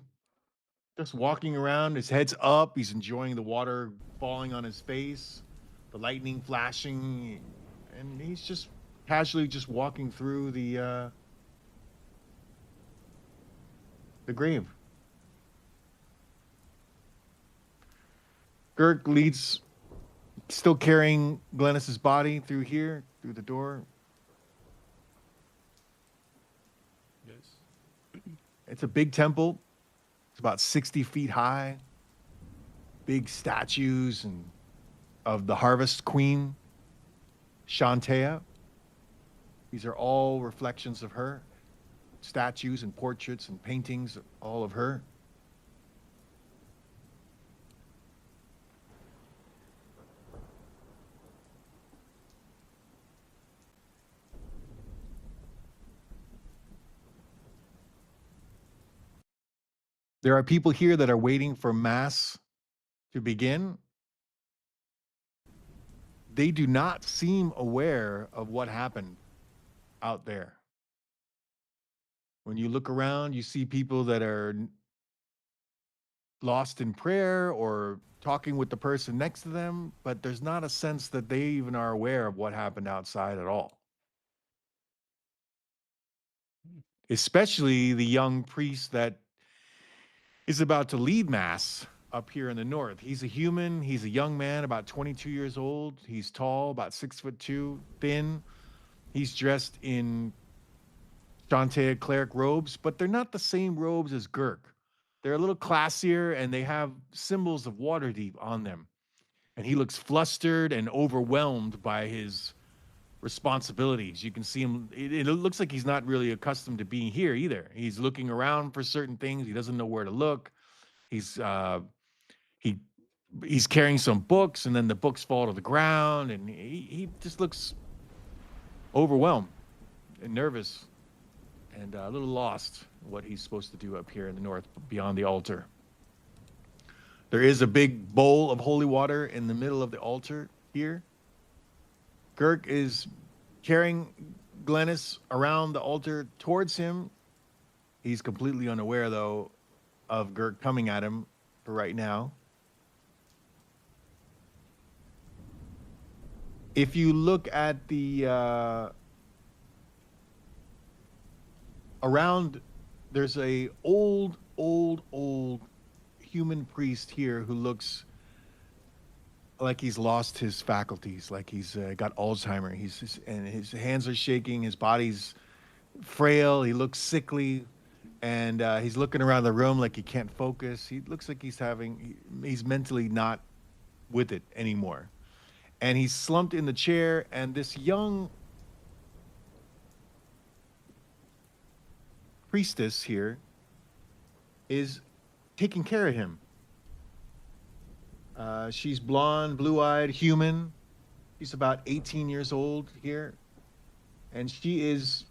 Speaker 1: just walking around. His head's up. He's enjoying the water falling on his face, the lightning flashing, and he's just casually just walking through the grave. Girk leads, still carrying Glennis's body through here, through the door.
Speaker 3: Yes.
Speaker 1: It's a big temple. It's about 60 feet high. Big statues and of the Harvest Queen, Shantea. These are all reflections of her. Statues and portraits and paintings, all of her. There are people here that are waiting for Mass to begin. They do not seem aware of what happened out there. When you look around, you see people that are lost in prayer or talking with the person next to them, but there's not a sense that they even are aware of what happened outside at all. Especially the young priest that is about to lead Mass up here in the north. He's a human. He's a young man, about 22 years old. He's tall, about 6'2", thin. He's dressed in Shantea cleric robes, but they're not the same robes as Girk. They're a little classier, and they have symbols of Waterdeep on them. And he looks flustered and overwhelmed by his responsibilities. You can see him. It looks like he's not really accustomed to being here either. He's looking around for certain things. He doesn't know where to look. He's he's carrying some books, and then the books fall to the ground, and he just looks overwhelmed and nervous and a little lost what he's supposed to do up here in the north beyond the altar. There is a big bowl of holy water in the middle of the altar here. Girk is carrying Glennis around the altar towards him. He's completely unaware, though, of Girk coming at him for right now. If you look at the around, there's a old human priest here who looks like he's lost his faculties, like he's got Alzheimer. And his hands are shaking, his body's frail, he looks sickly, and he's looking around the room like he can't focus. He looks like he's mentally not with it anymore. And he's slumped in the chair, and this young priestess here is taking care of him. She's blonde, blue-eyed, human. She's about 18 years old here. And she is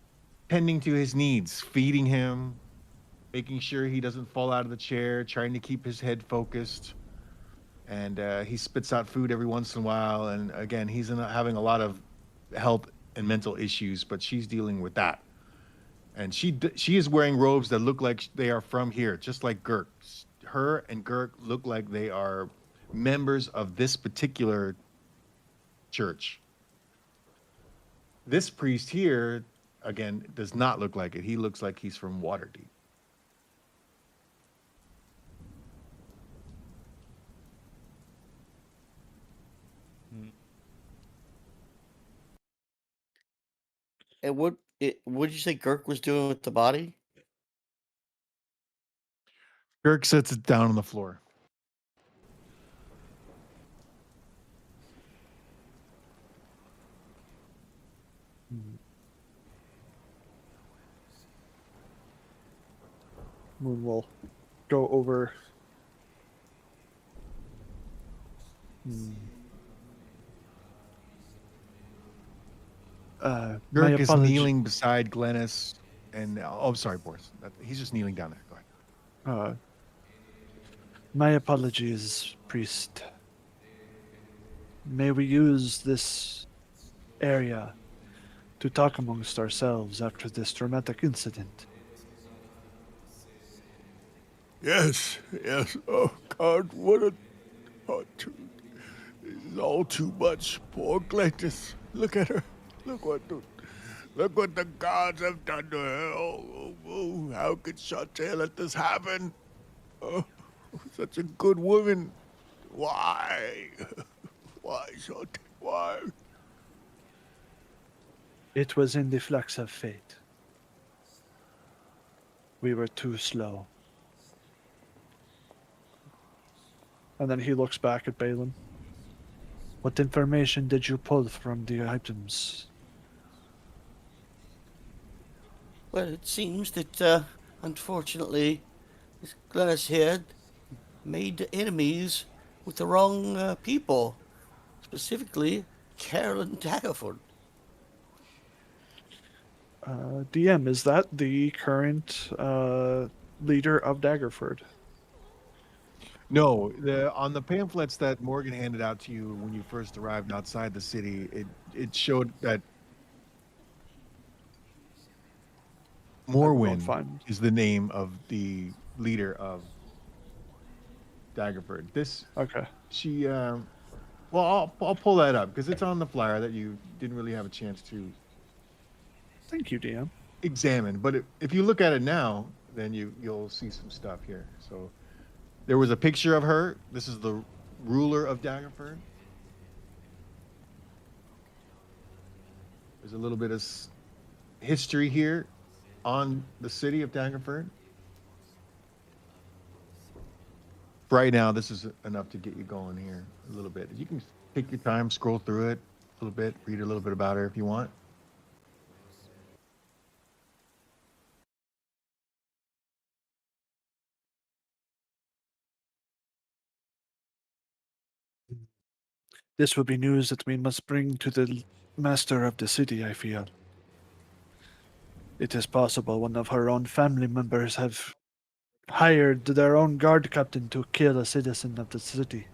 Speaker 1: tending to his needs, feeding him, making sure he doesn't fall out of the chair, trying to keep his head focused. And he spits out food every once in a while. And again, he's having a lot of health and mental issues, but she's dealing with that. And she is wearing robes that look like they are from here, just like Girk. Her and Girk look like they are members of this particular church. This priest here, again, does not look like it. He looks like he's from Waterdeep.
Speaker 5: And what did you say Girk was doing with the body?
Speaker 1: Girk sets it down on the floor.
Speaker 4: Moon will go over. My
Speaker 1: Girk is
Speaker 4: apology-
Speaker 1: kneeling beside Glennis, and I'm sorry, Boris. He's just kneeling down there. Go ahead.
Speaker 4: My apologies, priest. May we use this area to talk amongst ourselves after this traumatic incident?
Speaker 1: Yes, yes. Oh God, what a this is all too much. Poor Glentis. Look at her. Look what the gods have done to her. Oh, how could Chantel let this happen? Oh, such a good woman. Why? Why, Chantel? Why?
Speaker 4: It was in the flux of fate. We were too slow. And then he looks back at Balin. What information did you pull from the items?
Speaker 5: Well, it seems that, unfortunately, this Glennis here made enemies with the wrong people, specifically Carolyn Daggerford.
Speaker 4: DM, is that the current leader of Daggerford?
Speaker 1: No, on the pamphlets that Morgan handed out to you when you first arrived outside the city, it showed that
Speaker 4: I won't
Speaker 1: Morwen
Speaker 4: find.
Speaker 1: is the name of the leader of Daggerford. This
Speaker 4: Okay.
Speaker 1: she well, I'll pull that up because it's on the flyer that you didn't really have a chance to
Speaker 4: Thank you, DM.
Speaker 1: examine. But if you look at it now, then you'll see some stuff here. So there was a picture of her. This is the ruler of Daggerford. There's a little bit of history here on the city of Daggerford. Right now, this is enough to get you going here a little bit. You can take your time, scroll through it a little bit, read a little bit about her if you want.
Speaker 4: This will be news that we must bring to the master of the city, I feel. It is possible one of her own family members have hired their own guard captain to kill a citizen of the city.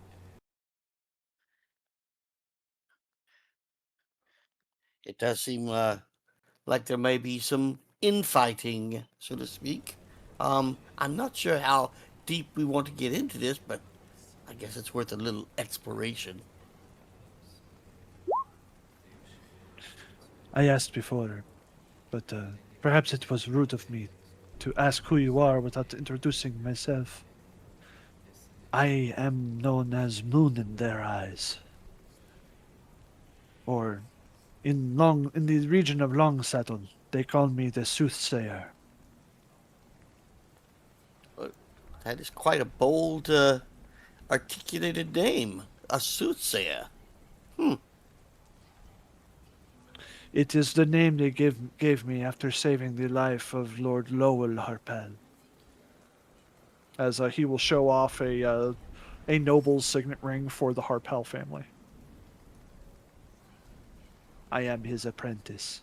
Speaker 5: It does seem like there may be some infighting, so to speak. I'm not sure how deep we want to get into this, but I guess it's worth a little exploration.
Speaker 4: I asked before, but perhaps it was rude of me to ask who you are without introducing myself. I am known as Moon in their eyes. Or in the region of Longsaddle, they call me the Soothsayer.
Speaker 5: That is quite a bold, articulated name. A soothsayer.
Speaker 4: It is the name they gave me after saving the life of Lord Lowell Harpel. As he will show off a noble's signet ring for the Harpel family. I am his apprentice.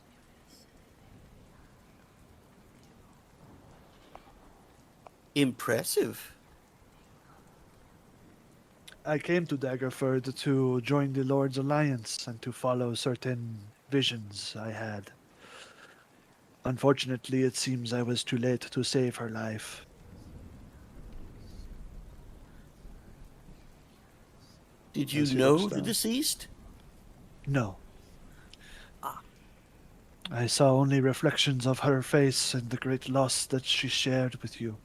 Speaker 5: Impressive.
Speaker 4: I came to Daggerford to join the Lord's Alliance and to follow certain visions I had. Unfortunately, it seems I was too late to save her life.
Speaker 5: Did you
Speaker 4: As he
Speaker 5: know
Speaker 4: looks
Speaker 5: the
Speaker 4: down.
Speaker 5: deceased?
Speaker 4: No.
Speaker 5: Ah.
Speaker 4: I saw only reflections of her face and the great loss that she shared with you.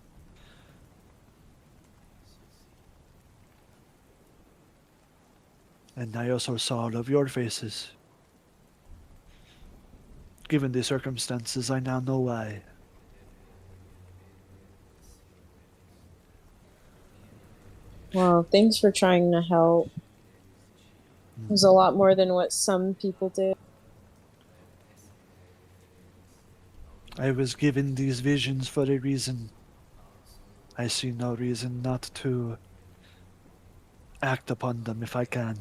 Speaker 4: And I also saw all of your faces. Given the circumstances, I now know why.
Speaker 2: Well, thanks for trying to help. It was a lot more than what some people did.
Speaker 4: I was given these visions for a reason. I see no reason not to act upon them if I can.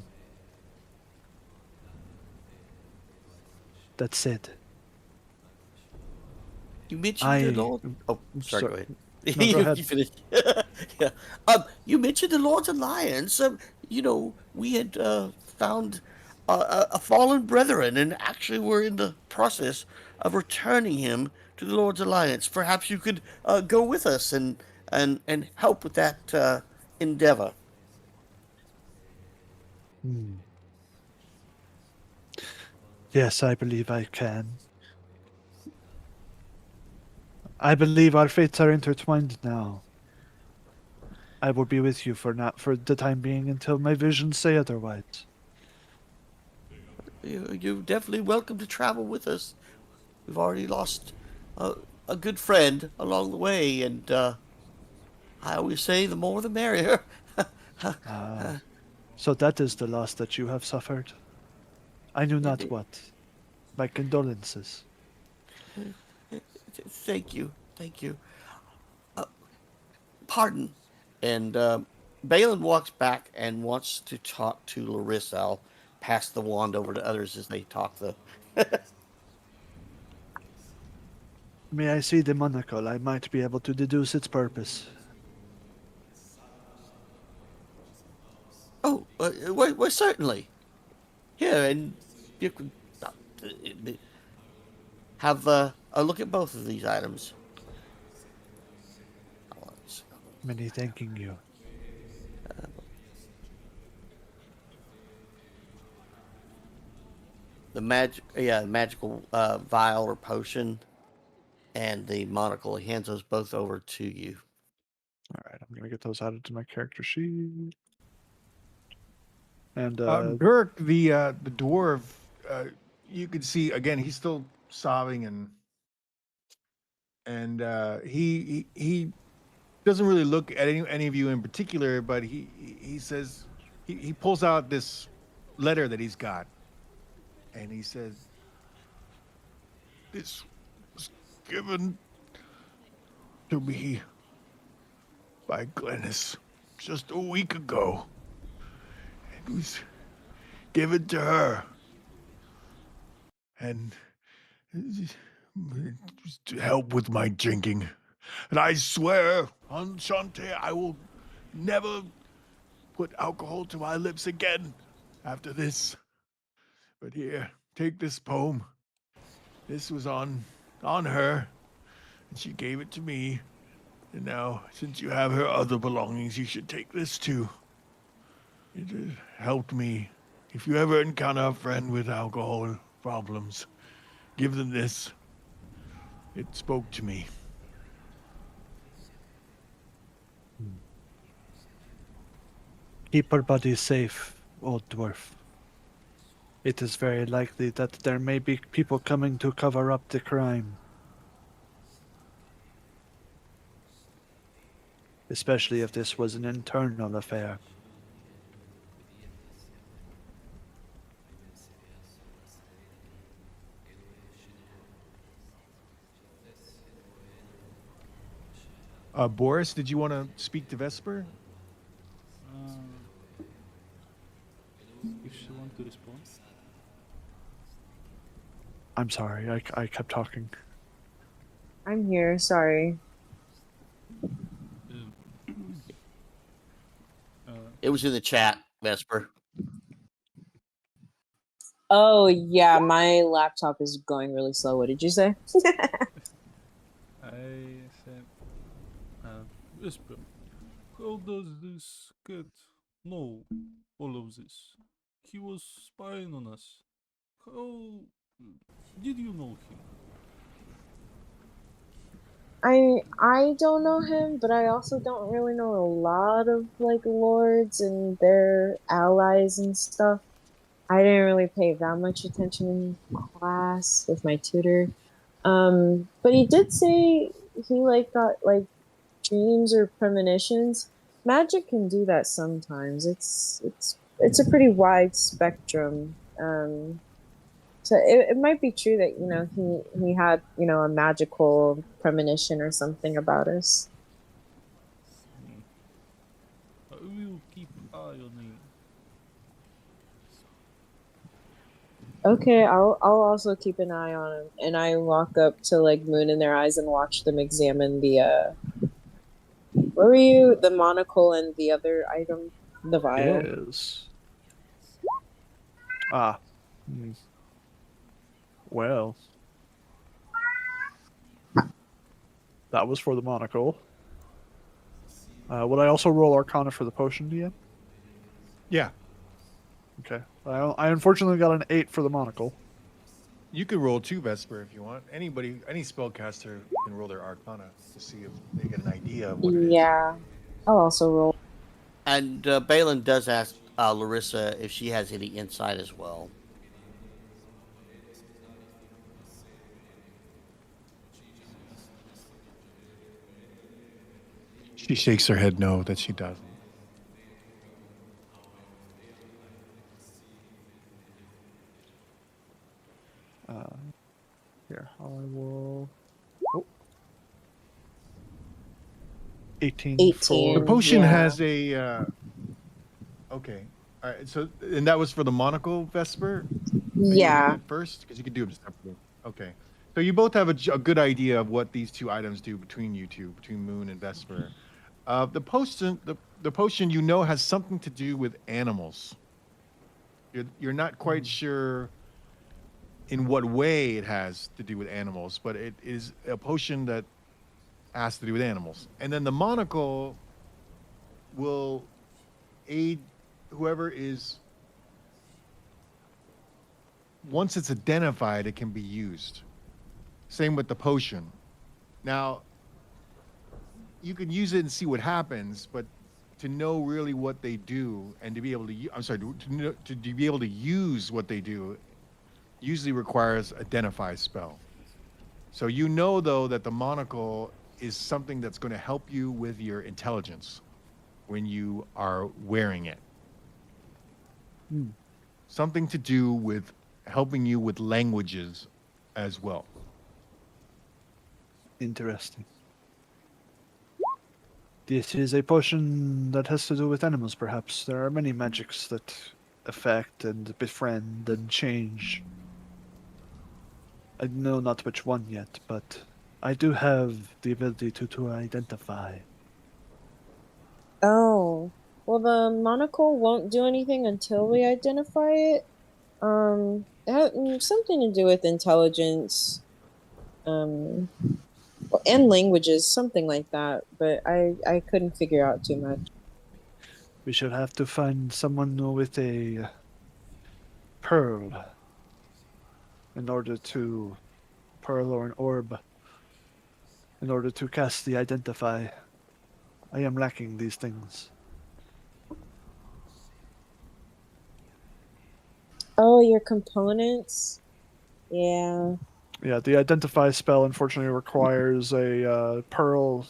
Speaker 4: That said,
Speaker 5: You mentioned the
Speaker 4: I...
Speaker 5: Lord. Oh, sorry,
Speaker 4: so-
Speaker 5: go ahead.
Speaker 4: No, go ahead.
Speaker 5: You finish. Yeah. You mentioned the Lord's Alliance. We had found a fallen brethren, and actually we're in the process of returning him to the Lord's Alliance. Perhaps you could go with us and help with that endeavor.
Speaker 4: Hmm. Yes, I believe I can. I believe our fates are intertwined now. I will be with you for the time being until my visions say otherwise.
Speaker 5: You're definitely welcome to travel with us. We've already lost a, a good friend along the way, and I always say the more the merrier.
Speaker 4: Ah, so that is the loss that you have suffered. I knew not
Speaker 5: Indeed.
Speaker 4: what. My condolences.
Speaker 5: Thank you, thank you. Pardon. And Balin walks back and wants to talk to Larissa. I'll pass the wand over to others as they talk, though.
Speaker 4: May I see the monocle? I might be able to deduce its purpose.
Speaker 5: Oh, well, certainly. Here, and you can have a look at both of these items.
Speaker 4: Many thanking you.
Speaker 5: Magical vial or potion, and the monocle. He hands those both over to you.
Speaker 4: All right, I'm gonna get those added to my character sheet. And
Speaker 1: Dirk, the dwarf, you could see again. He's still sobbing, and he doesn't really look at any of you in particular, but he says he pulls out this letter that he's got, and he says, "This was given to me by Glennis just a week ago. It was given to her, and it was to help with my drinking. And I swear on Shantae, I will never put alcohol to my lips again after this. But here, take this poem. This was on her, and she gave it to me. And now, since you have her other belongings, you should take this too. It has helped me. If you ever encounter a friend with alcohol problems, give them this. It spoke to me."
Speaker 4: keep our body safe, old dwarf. It is very likely that there may be people coming to cover up the crime. Especially if this was an internal affair.
Speaker 1: Boris, did you want to speak to Vesper?
Speaker 3: If she want to respond.
Speaker 4: I'm sorry, I kept talking.
Speaker 2: I'm here. Sorry.
Speaker 5: It was in the chat, Vesper.
Speaker 2: Oh yeah, my laptop is going really slow. What did you say?
Speaker 3: I said, Whisper, how does this cat know all of this? He was spying on us. How did you know him?
Speaker 2: I don't know him, but I also don't really know a lot of like lords and their allies and stuff. I didn't really pay that much attention in class with my tutor. But he did say he like got like dreams or premonitions. Magic can do that sometimes. It's a pretty wide spectrum. So it might be true that he had a magical premonition or something about us.
Speaker 3: I will keep eye on him.
Speaker 2: Okay, I'll also keep an eye on him, and I walk up to like Moon in their eyes and watch them examine What were you? The monocle and the other item, the vial.
Speaker 4: Yes. Ah. Hmm. Well, that was for the monocle. Would I also roll Arcana for the potion, DM?
Speaker 1: Yeah,
Speaker 4: Okay. I unfortunately got an 8 for the monocle.
Speaker 1: you could roll 2 Vesper if you want. Anybody, any spellcaster can roll their Arcana to see if they get an idea of what it is.
Speaker 2: Yeah. I'll also roll.
Speaker 5: And Balin does ask Larissa if she has any insight as well.
Speaker 1: She shakes her head no, that she doesn't.
Speaker 4: Here, I will. Oh. 18
Speaker 1: The
Speaker 2: 18.
Speaker 1: potion
Speaker 2: Yeah.
Speaker 1: has a. Okay. All right. So, and that was for the monocle Vesper that you
Speaker 2: Yeah.
Speaker 1: did first? Because you could do them separately. Okay. So you both have a good idea of what these 2 items do between you two, between Moon and Vesper. The potion you know has something to do with animals. You're not quite sure in what way it has to do with animals, but it is a potion that has to do with animals. And then the monocle will aid whoever is, once it's identified, it can be used. Same with the potion. Now, you can use it and see what happens, but to know really what they do and to be able to, to be able to use what they do usually requires identify spell. So you know though that the monocle is something that's going to help you with your intelligence when you are wearing it. Something to do with helping you with languages as well.
Speaker 4: Interesting. This is a potion that has to do with animals, perhaps. There are many magics that affect and befriend and change. I know not which one yet, but I do have the ability to identify.
Speaker 2: Oh. Well, the monocle won't do anything until we identify it. Something to do with intelligence. And languages, something like that. But I couldn't figure out too much.
Speaker 4: We should have to find someone with a pearl in order to pearl or an orb in order to cast the identify. I am lacking these things.
Speaker 2: Oh, your components? Yeah.
Speaker 4: Yeah, the identify spell unfortunately requires a pearl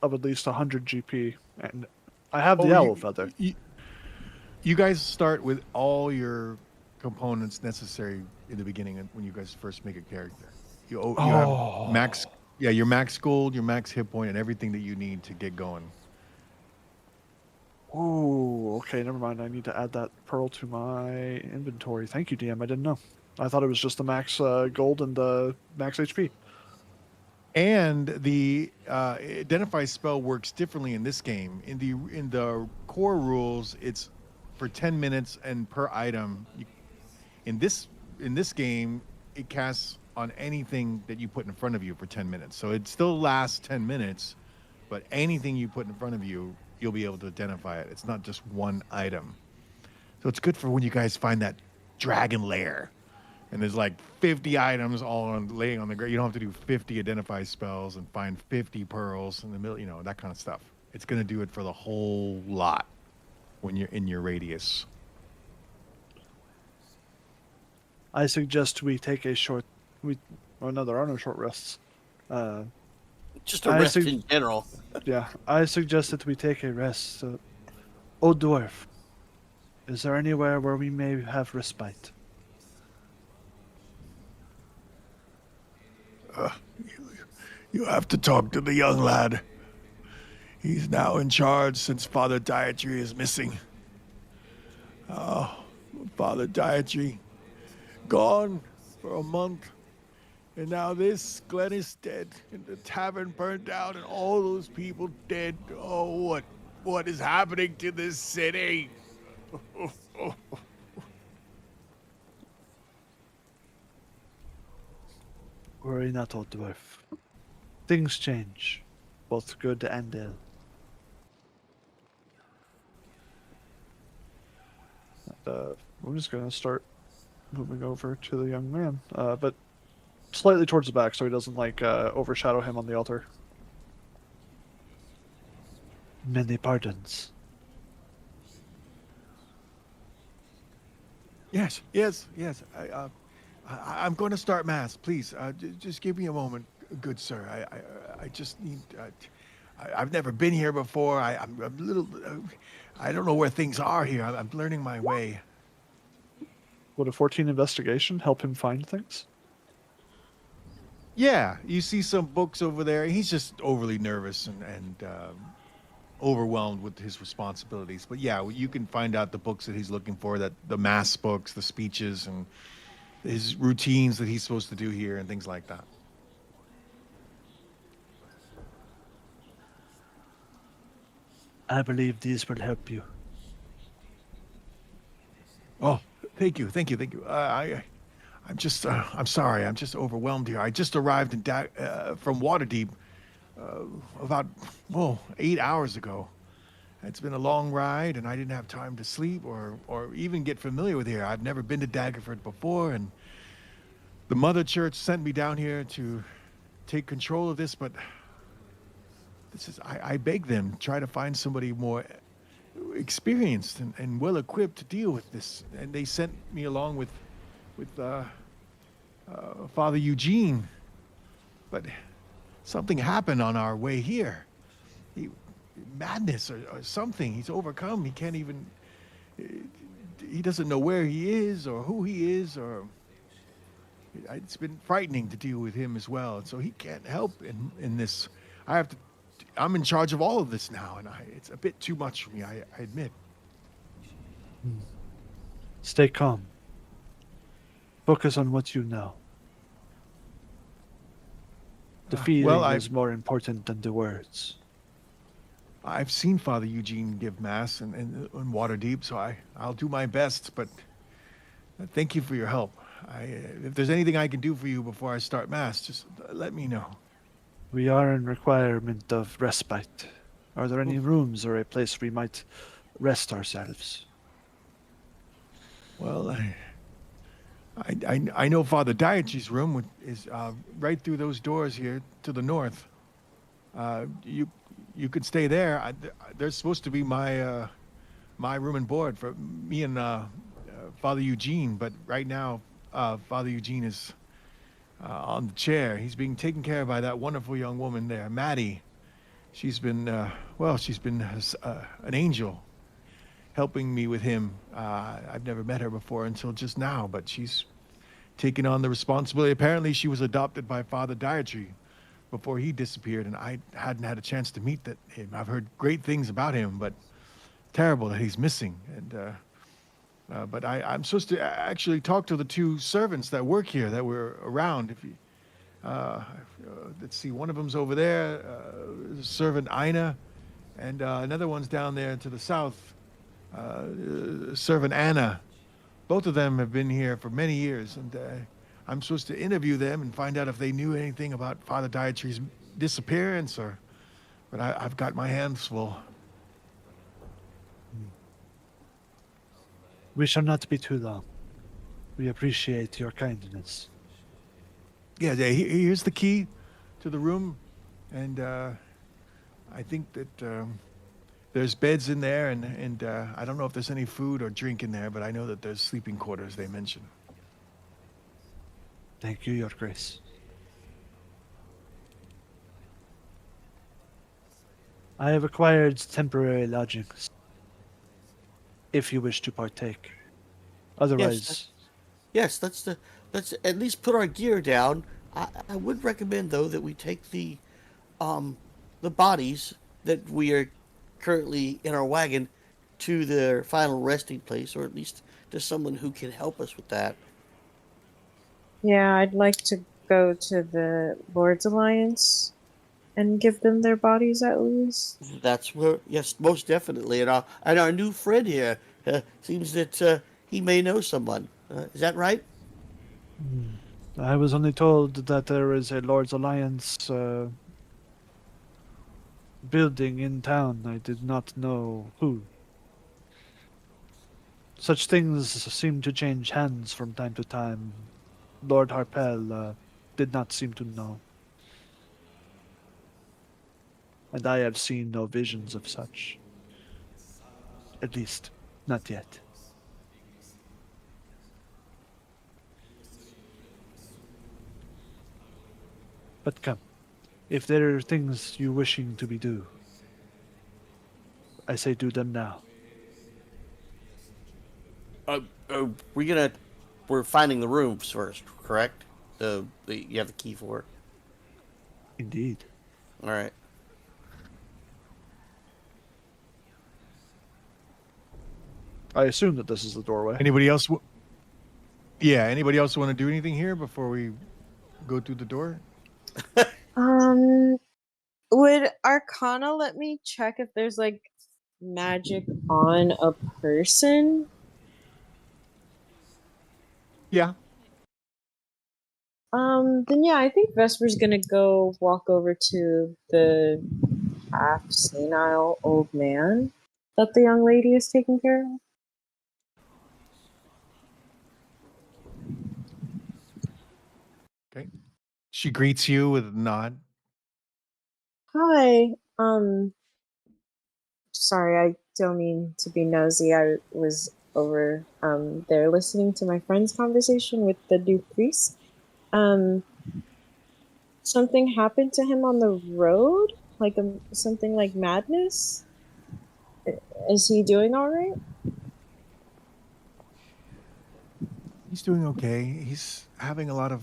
Speaker 4: of at least 100 GP, and I have the owl feather.
Speaker 1: You guys start with all your components necessary in the beginning when you guys first make a character. You have max, your max gold, your max hit point, and everything that you need to get going.
Speaker 4: Oh, okay, never mind. I need to add that pearl to my inventory. Thank you, DM. I didn't know. I thought it was just the max gold and the max HP.
Speaker 1: And the identify spell works differently in this game. In the core rules, it's for 10 minutes and per item. In this game, it casts on anything that you put in front of you for 10 minutes. So it still lasts 10 minutes, but anything you put in front of you, you'll be able to identify it. It's not just one item. So it's good for when you guys find that dragon lair and there's like 50 items all laying on the ground. You don't have to do 50 identify spells and find 50 pearls in the middle, that kind of stuff. It's going to do it for the whole lot when you're in your radius.
Speaker 4: I suggest we take a short. No, there are no short rests.
Speaker 5: Just a rest in general.
Speaker 4: Yeah, I suggest that we take a rest. Oh, dwarf, is there anywhere where we may have respite?
Speaker 1: You have to talk to the young lad. He's now in charge since Father Dietry is missing. Oh, Father Dietry, gone for a month. And now this, Glenn is dead, and the tavern burned down, and all those people dead. Oh, what is happening to this city?
Speaker 4: Worry not, old dwarf. Things change, both good and ill. I'm just gonna start moving over to the young man, but slightly towards the back so he doesn't like overshadow him on the altar. Many pardons.
Speaker 1: Yes, yes, yes. I'm going to start mass. Please, just give me a moment, good sir. I just need. I've never been here before. I'm a little. I don't know where things are here. I'm learning my way.
Speaker 4: Would a 14 investigation help him find things?
Speaker 1: Yeah, you see some books over there. He's just overly nervous and overwhelmed with his responsibilities. But yeah, you can find out the books that he's looking for, that the mass books, the speeches, and his routines that he's supposed to do here and things like that.
Speaker 4: I believe these will help you.
Speaker 1: Oh, thank you, thank you, thank you. I'm sorry. I'm just overwhelmed here. I just arrived from Waterdeep about 8 hours ago. It's been a long ride, and I didn't have time to sleep or even get familiar with here. I've never been to Daggerfort before, and the Mother Church sent me down here to take control of this. But I beg them, try to find somebody more experienced and well equipped to deal with this. And they sent me along with Father Eugene. But something happened on our way here. Madness or something. He's overcome. He can't even. He doesn't know where he is or who he is, or. It's been frightening to deal with him as well. So he can't help in this. I'm in charge of all of this now, and it's a bit too much for me, I admit.
Speaker 4: Stay calm. Focus on what you know. The feeling is more important than the words.
Speaker 1: I've seen Father Eugene give mass in Waterdeep, so I'll do my best. But thank you for your help. If there's anything I can do for you before I start mass, just let me know.
Speaker 4: We are in requirement of respite. Are there any rooms or a place we might rest ourselves?
Speaker 1: Well, I know Father Dietrich's room is right through those doors here to the north. You could stay there. There's supposed to be my room and board for me and Father Eugene, but right now Father Eugene is on the chair. He's being taken care of by that wonderful young woman there, Maddie. She's been an angel, helping me with him. I've never met her before until just now, but she's taken on the responsibility. Apparently, she was adopted by Father Dietrich before he disappeared, and I hadn't had a chance to meet him. I've heard great things about him, but terrible that he's missing. And but I'm supposed to actually talk to the two servants that work here that were around. If you, let's see, one of them's over there, servant Ina, and another one's down there to the south, servant Anna. Both of them have been here for many years, and I'm supposed to interview them and find out if they knew anything about Father Dietrich's disappearance, but I've got my hands full.
Speaker 4: We shall not be too long. We appreciate your kindness.
Speaker 1: Yeah, here's the key to the room, and I think that there's beds in there, and I don't know if there's any food or drink in there, but I know that there's sleeping quarters they mentioned.
Speaker 4: Thank you, Your Grace. I have acquired temporary lodgings, if you wish to partake. Otherwise...
Speaker 5: Yes, let's at least put our gear down. I would recommend, though, that we take the bodies that we are currently in our wagon to their final resting place, or at least to someone who can help us with that.
Speaker 2: Yeah, I'd like to go to the Lord's Alliance and give them their bodies at least?
Speaker 5: That's where, yes, most definitely. And our new friend here seems that he may know someone. Is that right?
Speaker 4: Hmm. I was only told that there is a Lord's Alliance building in town. I did not know who. Such things seem to change hands from time to time. Lord Harpel did not seem to know, and I have seen no visions of such. At least, not yet. But come, if there are things you wishing to be do, I say do them now.
Speaker 5: Uh, we're gonna we're finding the rooms first, correct? The you have the key for it.
Speaker 4: Indeed.
Speaker 5: All right.
Speaker 4: I assume that this is the doorway.
Speaker 1: Anybody else? Yeah. Anybody else want to do anything here before we go through the door?
Speaker 2: Um, would Arcana let me check if there's like magic on a person?
Speaker 1: Yeah.
Speaker 2: Then yeah, I think Vesper's gonna go walk over to the half senile old man that the young lady is taking care of.
Speaker 1: Okay. She greets you with a nod.
Speaker 2: Hi. Sorry, I don't mean to be nosy. I was over there listening to my friend's conversation with the new priest. Um, something happened to him on the road, like something like madness. Is he doing all right?
Speaker 1: He's doing okay. He's having a lot of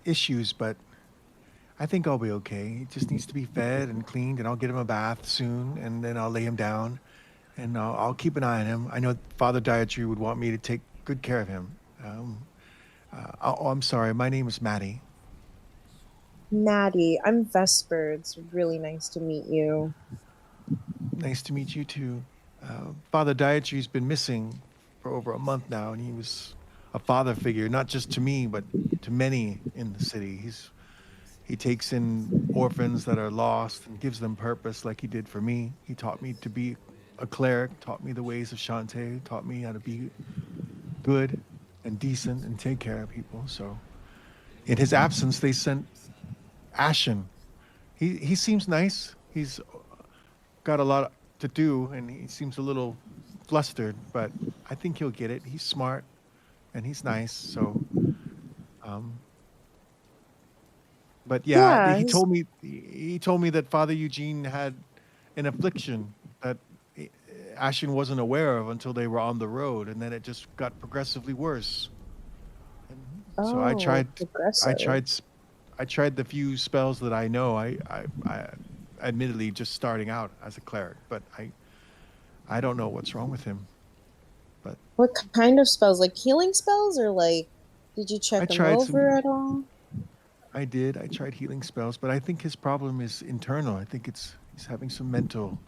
Speaker 1: issues, but I think I'll be okay. He just needs to be fed and cleaned, and I'll get him a bath soon, and then I'll lay him down, and I'll keep an eye on him. I know Father Dietary would want me to take good care of him. I'm sorry. My name is Maddie.
Speaker 2: Maddie, I'm Vesper. It's really nice to meet you.
Speaker 1: Nice to meet you too. Father Dietrich has been missing for over a month now, and he was a father figure, not just to me, but to many in the city. He takes in orphans that are lost and gives them purpose, like he did for me. He taught me to be a cleric, taught me the ways of Shantae, taught me how to be good and decent and take care of people. So, in his absence, they sent Ashen. He seems nice. He's got a lot to do, and he seems a little flustered, but I think he'll get it. He's smart and he's nice. So, um, but yeah,
Speaker 2: Yeah,
Speaker 1: he told me that Father Eugene had an affliction that Ashen wasn't aware of until they were on the road, and then it just got progressively worse. And so
Speaker 2: oh,
Speaker 1: I
Speaker 2: progressive.
Speaker 1: tried, s- I tried the few spells that I know. I admittedly just starting out as a cleric, but I don't know what's wrong with him. But
Speaker 2: What kind of spells? Like healing spells, or like, did you
Speaker 1: I
Speaker 2: check him
Speaker 1: tried
Speaker 2: over
Speaker 1: some.
Speaker 2: at all?
Speaker 1: I did. I tried healing spells, but I think his problem is internal. I think he's having some mental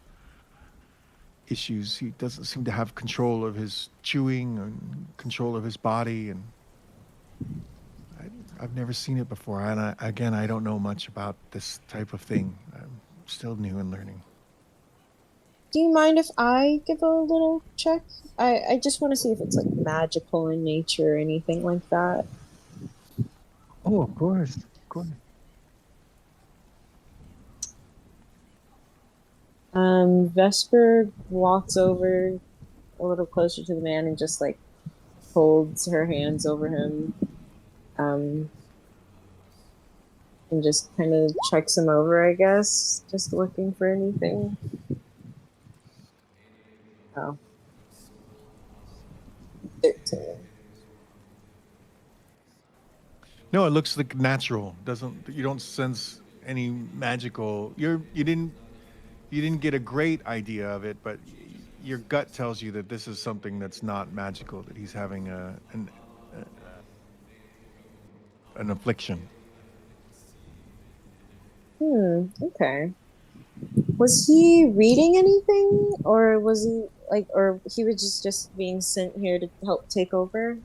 Speaker 1: issues. He doesn't seem to have control of his chewing and control of his body, and I've never seen it before. And again, I don't know much about this type of thing. I'm still new and learning.
Speaker 2: Do you mind if I give a little check? I just want to see if it's like magical in nature or anything like that.
Speaker 1: Oh, of course, of course.
Speaker 2: Vesper walks over a little closer to the man and just like holds her hands over him, um, and just kind of checks him over, I guess, just looking for anything. Oh, 13.
Speaker 1: No, it looks like natural. Doesn't you don't sense any magical. You didn't get a great idea of it, but your gut tells you that this is something that's not magical. That he's having an affliction.
Speaker 2: Okay. Was he reading anything, or was he like, or he was just being sent here to help take over?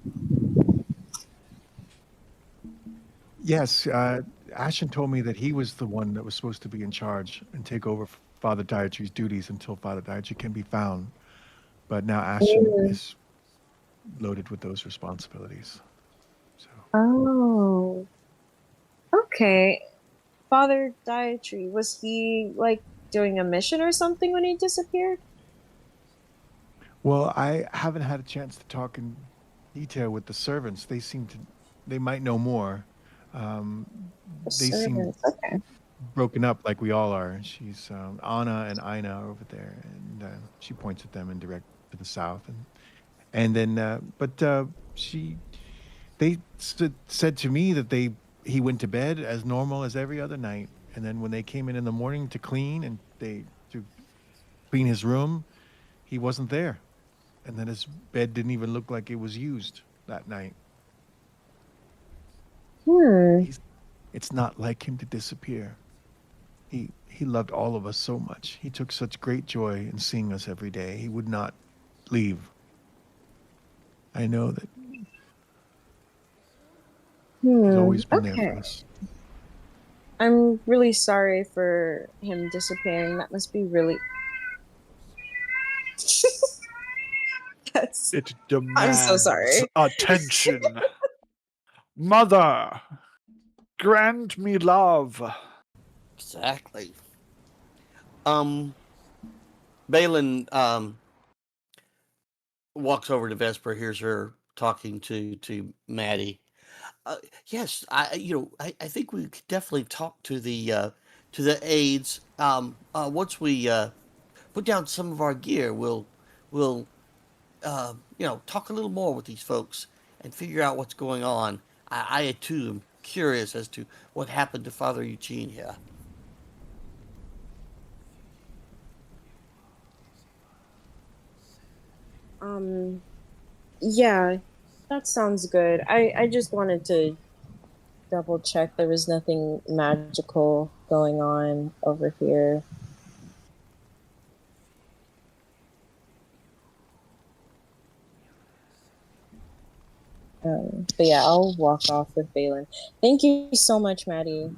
Speaker 1: Yes, Ashton told me that he was the one that was supposed to be in charge and take over Father Dietry's duties until Father Dietry can be found. But now Ashton
Speaker 2: Mm.
Speaker 1: is loaded with those responsibilities. So
Speaker 2: Oh, okay. Father Dietry, was he like doing a mission or something when he disappeared?
Speaker 1: well, I haven't had a chance to talk in detail with the servants. They might know more. Um,
Speaker 2: The
Speaker 1: they seem
Speaker 2: servants. Okay.
Speaker 1: broken up like we all are. She's Anna and Ina are over there, and she points at them and direct to the south, and then but she they said to me that he went to bed as normal as every other night, and then when they came in the morning to clean and they to clean his room, he wasn't there, and then his bed didn't even look like it was used that night.
Speaker 2: Hmm.
Speaker 1: He's It's not like him to disappear. He loved all of us so much. He took such great joy in seeing us every day. He would not leave. I know that he's always been there for
Speaker 2: Okay.
Speaker 1: us.
Speaker 2: I'm really sorry for him disappearing. That must be really. That's.
Speaker 4: It
Speaker 2: I'm so
Speaker 4: demands
Speaker 2: sorry.
Speaker 4: attention. Mother, grant me love.
Speaker 5: Exactly. Balin walks over to Vesper, hears her talking to Maddie. Yes, I think we could definitely talk to the aides. Once we put down some of our gear, we'll talk a little more with these folks and figure out what's going on. I too am curious as to what happened to Father Eugene here.
Speaker 2: Um. Yeah, that sounds good. I just wanted to double check there was nothing magical going on over here. But yeah, I'll walk off with Balin. Thank you so much, Maddie.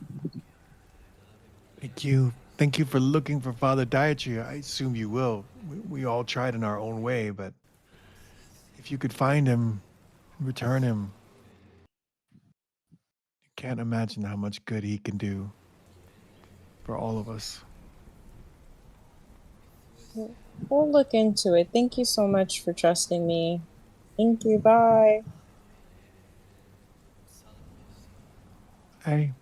Speaker 1: Thank you. Thank you for looking for Father Dietry. I assume you will. We all tried in our own way, but if you could find him, return him, can't imagine how much good he can do for all of us.
Speaker 2: We'll look into it. Thank you so much for trusting me. Thank you. Bye.
Speaker 1: Hey,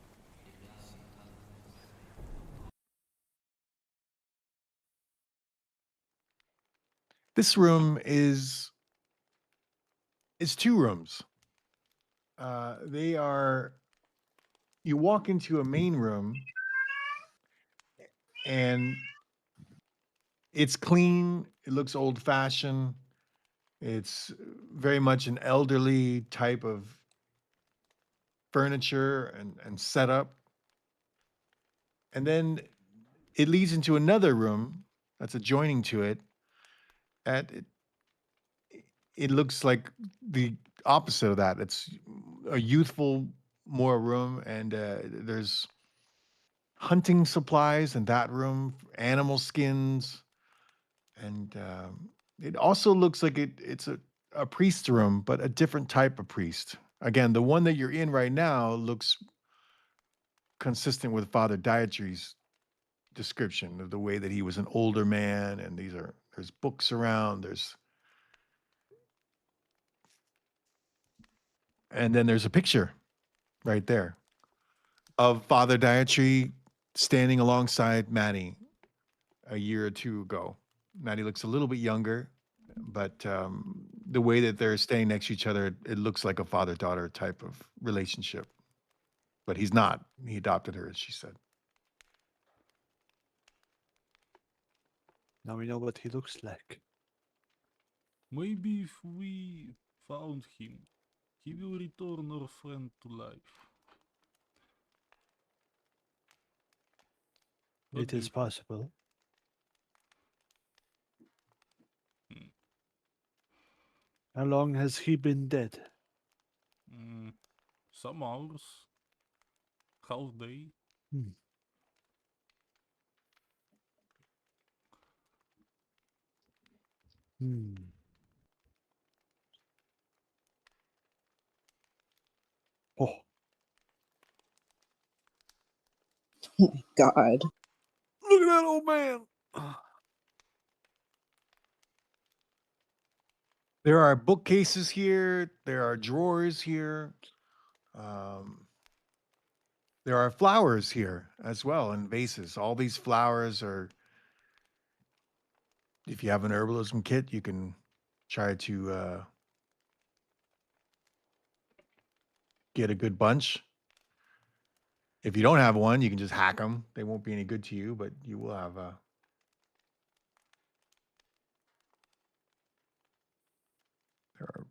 Speaker 1: this room is two rooms. They are you walk into a main room and it's clean, it looks old fashioned. It's very much an elderly type of furniture and setup. And then it leads into another room that's adjoining to it. At it looks like the opposite of that. It's a youthful more room, and there's hunting supplies in that room, animal skins, and it also looks like it's a priest room, but a different type of priest. Again, the one that you're in right now looks consistent with Father Dietry's description of the way that he was an older man, and there's books around, and then there's a picture right there of Father Dietry standing alongside Maddie a year or two ago. Maddie looks a little bit younger, but the way that they're staying next to each other, it looks like a father-daughter type of relationship. But he's not. He adopted her, as she said.
Speaker 4: Now we know what he looks like.
Speaker 3: Maybe if we found him, he will return our friend to life. What
Speaker 4: It
Speaker 3: do
Speaker 4: is
Speaker 3: you-
Speaker 4: possible.
Speaker 3: Hmm.
Speaker 4: How long has he been dead?
Speaker 3: Some hours. Half day.
Speaker 4: Hmm. Hmm. Oh,
Speaker 2: God.
Speaker 4: look at that old man.
Speaker 1: There are bookcases here. There are drawers here. There are flowers here as well in vases. All these flowers are, if you have an herbalism kit, you can try to get a good bunch. If you don't have one, you can just hack them. They won't be any good to you, but you will have there are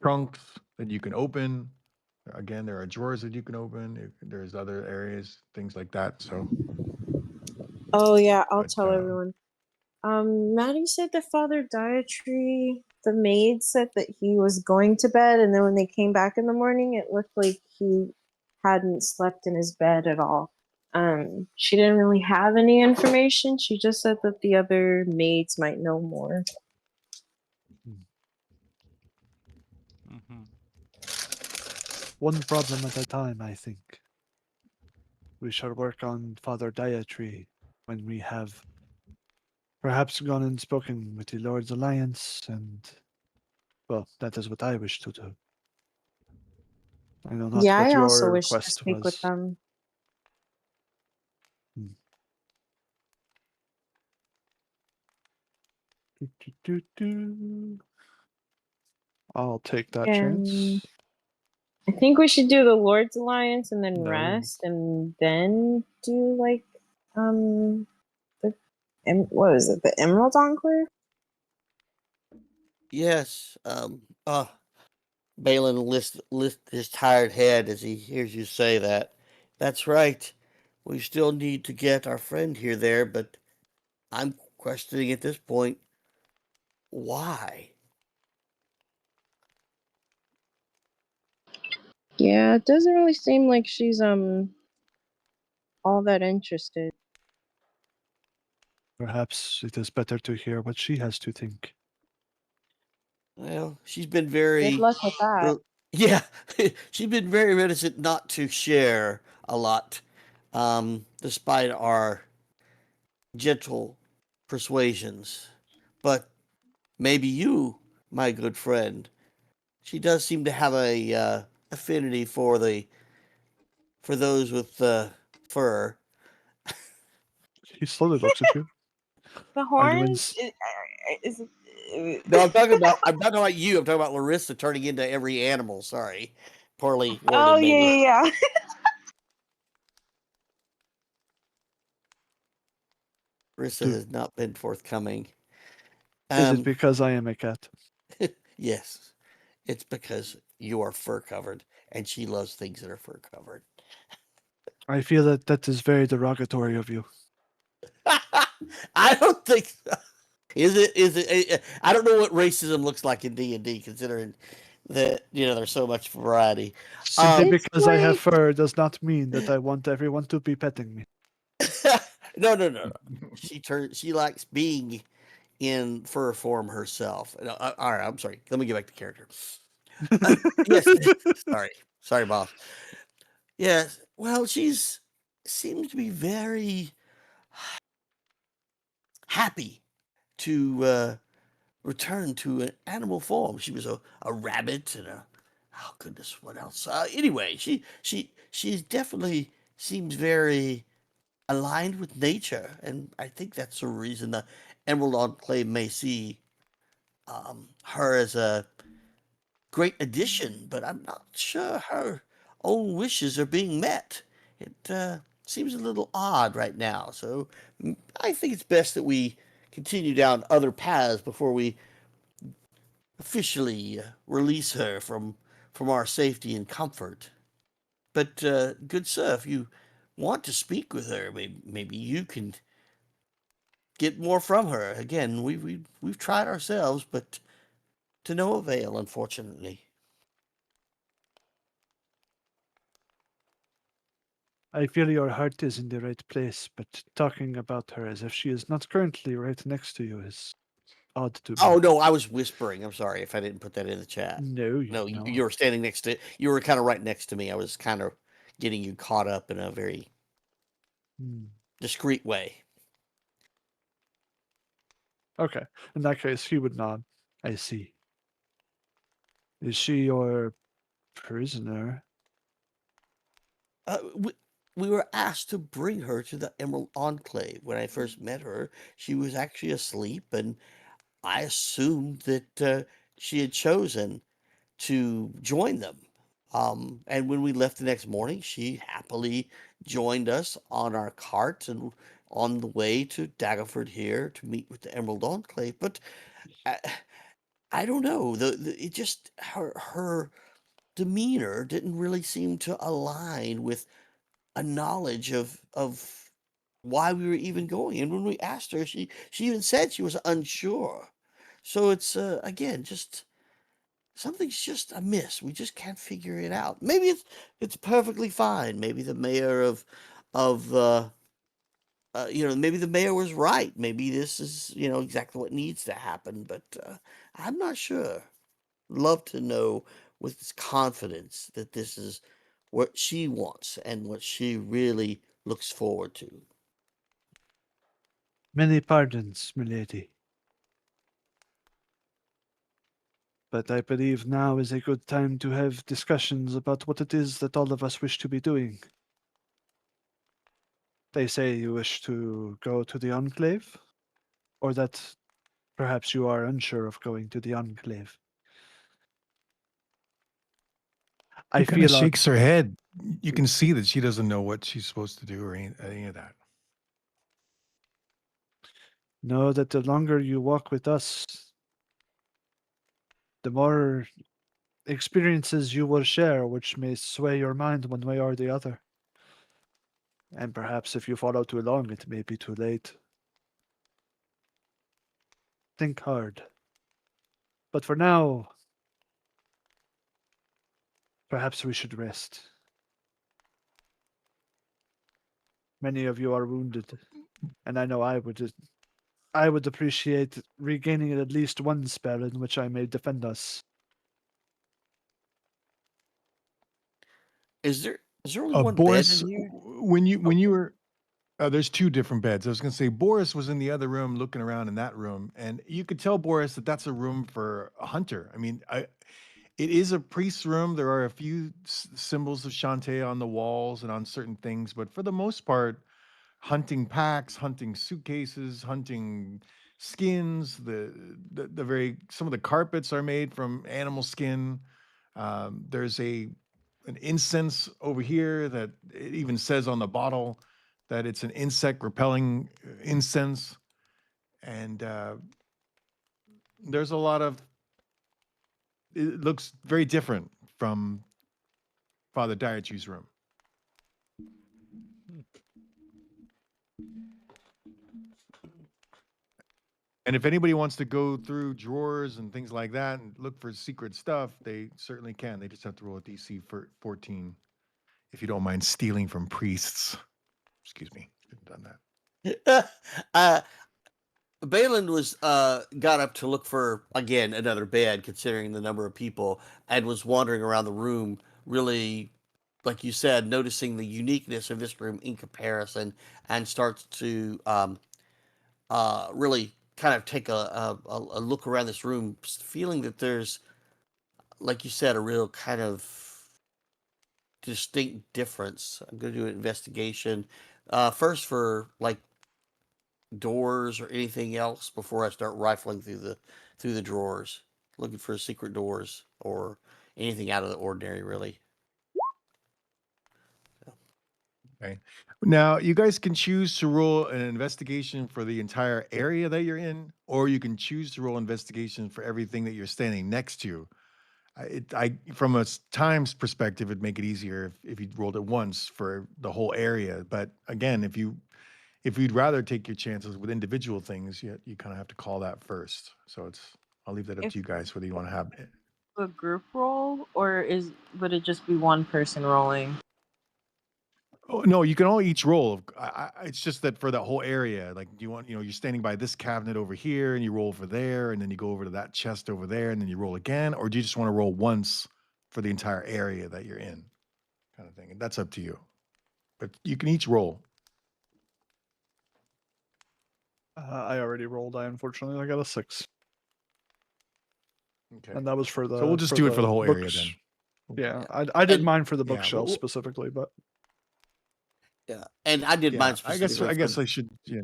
Speaker 1: trunks that you can open. Again, there are drawers that you can open. There's other areas, things like that. So,
Speaker 2: Oh yeah, I'll
Speaker 1: but
Speaker 2: tell everyone. Maddie said that Father Dietary, the maid said that he was going to bed, and then when they came back in the morning, it looked like he hadn't slept in his bed at all. She didn't really have any information. She just said that the other maids might know more.
Speaker 3: Mm-hmm.
Speaker 4: One problem at a time, I think. We shall work on Father Dietary when we have perhaps gone and spoken with the Lord's Alliance, and, well, that is what I wish to do. I know not
Speaker 2: Yeah,
Speaker 4: what
Speaker 2: I also
Speaker 4: your
Speaker 2: wish to
Speaker 4: request
Speaker 2: speak with
Speaker 4: was.
Speaker 2: them.
Speaker 4: I'll take that
Speaker 2: And
Speaker 4: chance.
Speaker 2: I think we should do the Lord's Alliance and then
Speaker 4: No.
Speaker 2: rest, and then do like the what is it? The Emerald Enclave?
Speaker 5: Yes. Balin lift his tired head as he hears you say that. That's right. We still need to get our friend here there, but I'm questioning at this point why.
Speaker 2: Yeah, it doesn't really seem like she's all that interested.
Speaker 4: Perhaps it is better to hear what she has to think.
Speaker 5: Well, she's been
Speaker 2: Good
Speaker 5: very,
Speaker 2: luck with that.
Speaker 5: yeah, she's been very reticent not to share a lot, despite our gentle persuasions. But maybe you, my good friend, she does seem to have a affinity for those with fur.
Speaker 4: He slowly looks at you.
Speaker 2: The
Speaker 4: Are you in?
Speaker 2: horns is
Speaker 5: No, I'm not talking about you. I'm talking about Larissa turning into every animal. Sorry, poorly
Speaker 2: Oh
Speaker 5: worded,
Speaker 2: yeah,
Speaker 5: maybe.
Speaker 2: yeah, yeah.
Speaker 5: Larissa
Speaker 4: Do,
Speaker 5: has not been forthcoming.
Speaker 4: is it
Speaker 5: Um,
Speaker 4: because I am a cat?
Speaker 5: yes, it's because you are fur covered, and she loves things that are fur covered.
Speaker 4: I feel that that is very derogatory of you.
Speaker 5: I don't think so. Is it? Is it? I don't know what racism looks like in D&D, considering that there's so much variety.
Speaker 4: Simply
Speaker 2: It's
Speaker 4: because I have
Speaker 2: like
Speaker 4: fur does not mean that I want everyone to be petting me.
Speaker 5: No. She likes being in fur form herself. No, all right, I'm sorry. Let me get back to character. Yes, sorry, boss. Yes, well, she's seems to be very happy to return to an animal form. She was a rabbit and a oh goodness, what else? Anyway, she's definitely seems very aligned with nature, and I think that's the reason the Emerald Enclave may see her as a great addition, but I'm not sure her own wishes are being met. It seems a little odd right now, so I think it's best that we continue down other paths before we officially release her from our safety and comfort. But good sir, if you want to speak with her. Maybe you can get more from her. Again, we've tried ourselves, but to no avail, unfortunately.
Speaker 4: I feel your heart is in the right place, but talking about her as if she is not currently right next to you is odd to
Speaker 5: Oh
Speaker 4: me.
Speaker 5: no, I was whispering. I'm sorry if I didn't put that in the chat.
Speaker 4: No,
Speaker 5: No,
Speaker 4: no.
Speaker 5: you were standing next to. You were kind of right next to me. I was kind of getting you caught up in a very
Speaker 4: Hmm.
Speaker 5: discreet way.
Speaker 4: Okay. In that case, he would nod. I see. Is she your prisoner?
Speaker 5: We were asked to bring her to the Emerald Enclave. When I first met her, she was actually asleep, and I assumed that she had chosen to join them. And when we left the next morning, she happily joined us on our cart and on the way to Daggerford here to meet with the Emerald Enclave. But I, I don't know. It just her demeanor didn't really seem to align with a knowledge of why we were even going. And when we asked her, she even said she was unsure. So it's again just something's just amiss. We just can't figure it out. Maybe it's perfectly fine. Maybe the mayor of maybe the mayor was right. Maybe this is exactly what needs to happen. But I'm not sure. Love to know with confidence that this is what she wants and what she really looks forward to.
Speaker 4: Many pardons, milady. But I believe now is a good time to have discussions about what it is that all of us wish to be doing. They say you wish to go to the Enclave, or that perhaps you are unsure of going to the Enclave. I
Speaker 1: She kind of
Speaker 4: feel
Speaker 1: shakes her head. You can see that she doesn't know what she's supposed to do or any of that.
Speaker 4: know that the longer you walk with us, the more experiences you will share, which may sway your mind one way or the other. And perhaps if you follow too long, it may be too late. Think hard. But for now, perhaps we should rest. Many of you are wounded, and I know I would appreciate regaining at least one spell in which I may defend us.
Speaker 5: Is there only one bed
Speaker 1: Boris,
Speaker 5: in here?
Speaker 1: when you were there's two different beds. I was going to say Boris was in the other room looking around in that room, and you could tell Boris that that's a room for a hunter. I mean, it is a priest's room. There are a few symbols of Shantae on the walls and on certain things, but for the most part, hunting packs, hunting suitcases, hunting skins. The very some of the carpets are made from animal skin. There's an incense over here that it even says on the bottle that it's an insect repelling incense, and there's a lot of. It looks very different from Father Daiichi's room. And if anybody wants to go through drawers and things like that and look for secret stuff, they certainly can. They just have to roll a DC for 14 if you don't mind stealing from priests. Excuse me, shouldn't have done that.
Speaker 5: uh, Balin was got up to look for again another bed, considering the number of people, and was wandering around the room, really, like you said, noticing the uniqueness of this room in comparison, and starts to really kind of take a look around this room, feeling that there's, like you said, a real kind of distinct difference. I'm going to do an investigation first for like doors or anything else before I start rifling through the drawers, looking for secret doors or anything out of the ordinary, really.
Speaker 1: Okay. Now, you guys can choose to roll an investigation for the entire area that you're in, or you can choose to roll investigation for everything that you're standing next to. I from a times perspective, it'd make it easier if you rolled it once for the whole area. But again, if you'd rather take your chances with individual things, you kind of have to call that first. So I'll leave that up
Speaker 2: If
Speaker 1: to you guys whether you want to have it.
Speaker 2: a group roll, or would it just be one person rolling?
Speaker 1: Oh, no, you can all each roll. It's just that for that whole area, like you're standing by this cabinet over here and you roll for there, and then you go over to that chest over there, and then you roll again, or do you just want to roll once for the entire area that you're in, kind of thing? And that's up to you. But you can each roll.
Speaker 4: I already rolled. I got a 6,
Speaker 1: Okay.
Speaker 4: and that was for the.
Speaker 1: So we'll just do it for the whole area
Speaker 4: books.
Speaker 1: then.
Speaker 4: Yeah, I did
Speaker 5: And-
Speaker 4: mine for the
Speaker 1: yeah,
Speaker 4: bookshelf
Speaker 1: well-
Speaker 4: specifically, but
Speaker 5: Yeah, and I did
Speaker 1: Yeah,
Speaker 5: mine
Speaker 1: I
Speaker 5: specifically.
Speaker 1: guess I should. Yeah.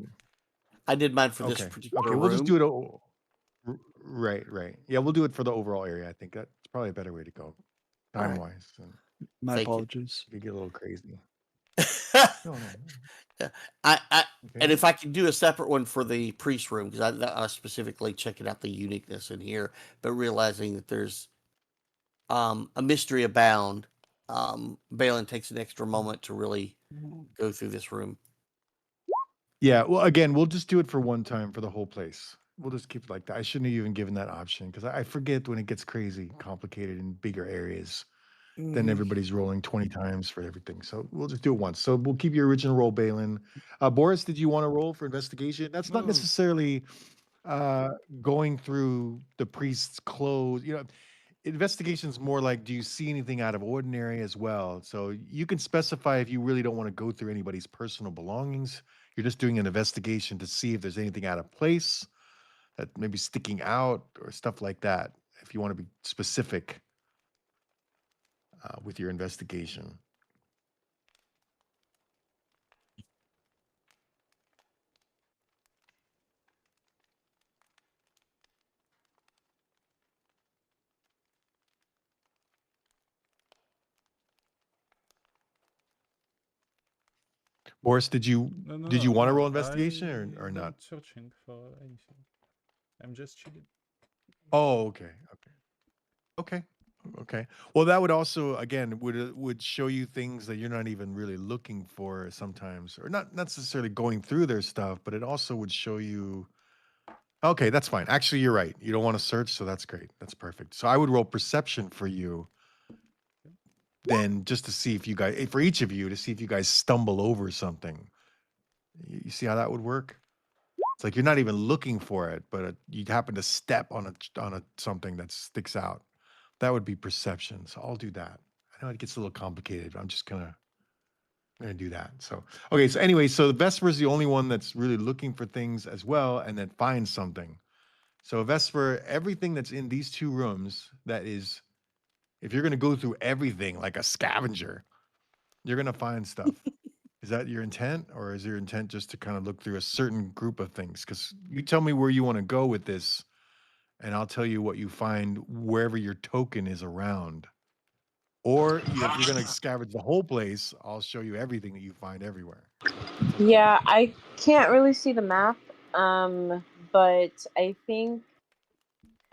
Speaker 5: I did mine for this
Speaker 1: Okay.
Speaker 5: particular
Speaker 1: Okay.
Speaker 5: room.
Speaker 1: We'll just do it. Right. Yeah, we'll do it for the overall area. I think that's probably a better way to go,
Speaker 5: All right.
Speaker 1: time wise. And
Speaker 4: my
Speaker 5: Thank you.
Speaker 4: apologies.
Speaker 1: you could get a little crazy. No.
Speaker 5: I
Speaker 1: Okay.
Speaker 5: and if I could do a separate one for the priest room, because I was specifically checking out the uniqueness in here, but realizing that there's a mystery abound, Balin takes an extra moment to really go through this room.
Speaker 1: Yeah. Well, again, we'll just do it for one time for the whole place. We'll just keep it like that. I shouldn't have even given that option because I forget when it gets crazy, complicated in bigger areas. Then everybody's rolling 20 times for everything. So we'll just do it once. So we'll keep your original roll, Balin. Boris, did you want to roll for investigation? That's not
Speaker 3: No.
Speaker 1: necessarily going through the priest's clothes. Investigation's more like, do you see anything out of ordinary as well? So you can specify if you really don't want to go through anybody's personal belongings. You're just doing an investigation to see if there's anything out of place that maybe sticking out or stuff like that. If you want to be specific with your investigation. Boris, did you
Speaker 3: No,
Speaker 1: want to
Speaker 3: no,
Speaker 1: roll investigation or
Speaker 3: I'm
Speaker 1: not?
Speaker 3: searching for anything. I'm just chilling.
Speaker 1: Oh, okay. Well, that would also again would show you things that you're not even really looking for sometimes, or not necessarily going through their stuff, but it also would show you. Okay, that's fine. Actually, you're right. You don't want to search, so that's great. That's perfect. So I would roll perception for you, then just to see if you guys, for each of you, to see if you guys stumble over something. You see how that would work? It's like you're not even looking for it, but you happen to step on a something that sticks out. That would be perception. So I'll do that. I know it gets a little complicated, but I'm just gonna do that. So okay. So anyway, so the Vesper is the only one that's really looking for things as well, and then finds something. So Vesper, everything that's in these two rooms, that is, if you're gonna go through everything like a scavenger, you're gonna find stuff. Is that your intent, or is your intent just to kind of look through a certain group of things? Because you tell me where you want to go with this, and I'll tell you what you find wherever your token is around. Or if you're going to scavenge the whole place, I'll show you everything that you find everywhere.
Speaker 2: Yeah, I can't really see the map, but I think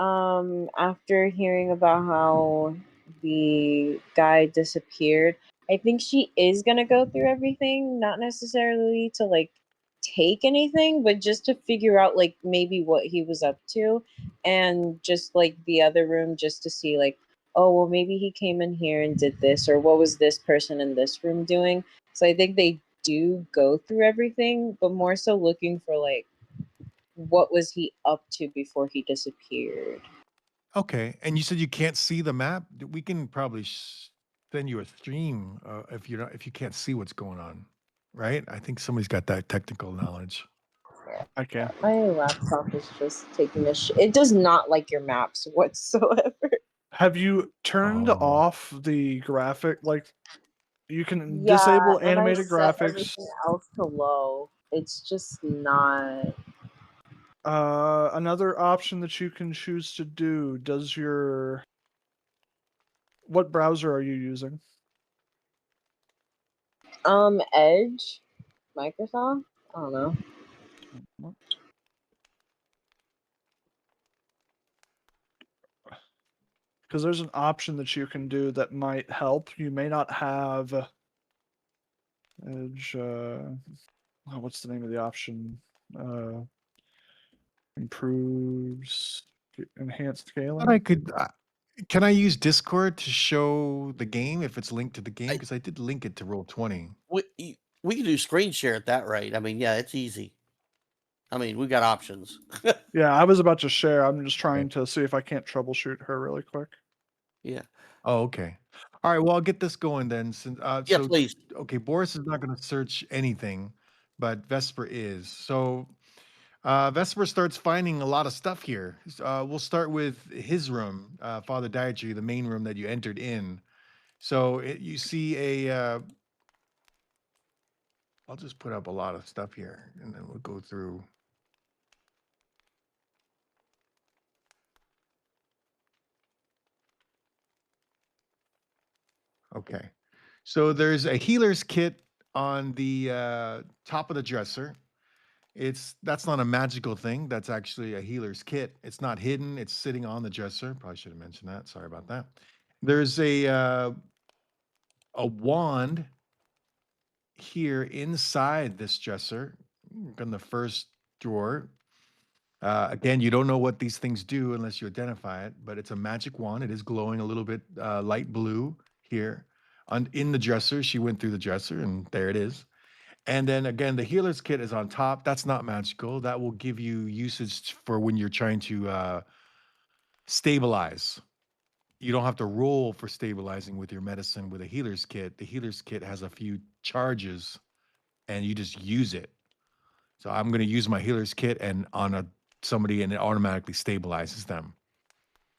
Speaker 2: after hearing about how the guy disappeared, I think she is gonna go through everything, not necessarily to like take anything, but just to figure out like maybe what he was up to, and just like the other room just to see like, oh well, maybe he came in here and did this, or what was this person in this room doing. So I think they do go through everything, but more so looking for like what was he up to before he disappeared.
Speaker 1: Okay. And you said you can't see the map. We can probably send you a stream if you can't see what's going on, right? I think somebody's got that technical knowledge.
Speaker 4: I can.
Speaker 2: My laptop is just taking a it does not like your maps whatsoever.
Speaker 4: Have you turned
Speaker 1: Oh.
Speaker 4: off the graphic? Like, you can
Speaker 2: Yeah,
Speaker 4: disable
Speaker 2: and I
Speaker 4: animated
Speaker 2: set
Speaker 4: graphics.
Speaker 2: everything else to low. It's just not.
Speaker 4: Another option that you can choose to do. What browser are you using?
Speaker 2: Edge, Microsoft. I don't know.
Speaker 4: because there's an option that you can do that might help. You may not have edge. What's the name of the option? Improves enhanced
Speaker 1: But I
Speaker 4: scaling.
Speaker 1: could. Can I use Discord to show the game if it's linked to the game? Because I did link it to Roll20.
Speaker 5: We can do screen share at that rate. I mean, yeah, it's easy. I mean, we got options.
Speaker 4: Yeah, I was about to share. I'm just trying to see if I can't troubleshoot her really quick.
Speaker 5: Yeah.
Speaker 1: Oh, okay. All right. Well, I'll get this going then. Since
Speaker 5: Yeah, please.
Speaker 1: okay, Boris is not going to search anything, but Vesper is. So Vesper starts finding a lot of stuff here. We'll start with his room, Father Dietary, the main room that you entered in. So you see I'll just put up a lot of stuff here, and then we'll go through. Okay. So there's a healer's kit on the top of the dresser. That's not a magical thing. That's actually a healer's kit. It's not hidden. It's sitting on the dresser. Probably should have mentioned that. Sorry about that. There's a wand here inside this dresser in the first drawer. Again, you don't know what these things do unless you identify it, but it's a magic wand. It is glowing a little bit light blue here. In the dresser, she went through the dresser, and there it is. And then again, the healer's kit is on top. That's not magical. That will give you usage for when you're trying to stabilize. You don't have to roll for stabilizing with your medicine with a healer's kit. The healer's kit has a few charges, and you just use it. So I'm going to use my healer's kit and on somebody, and it automatically stabilizes them.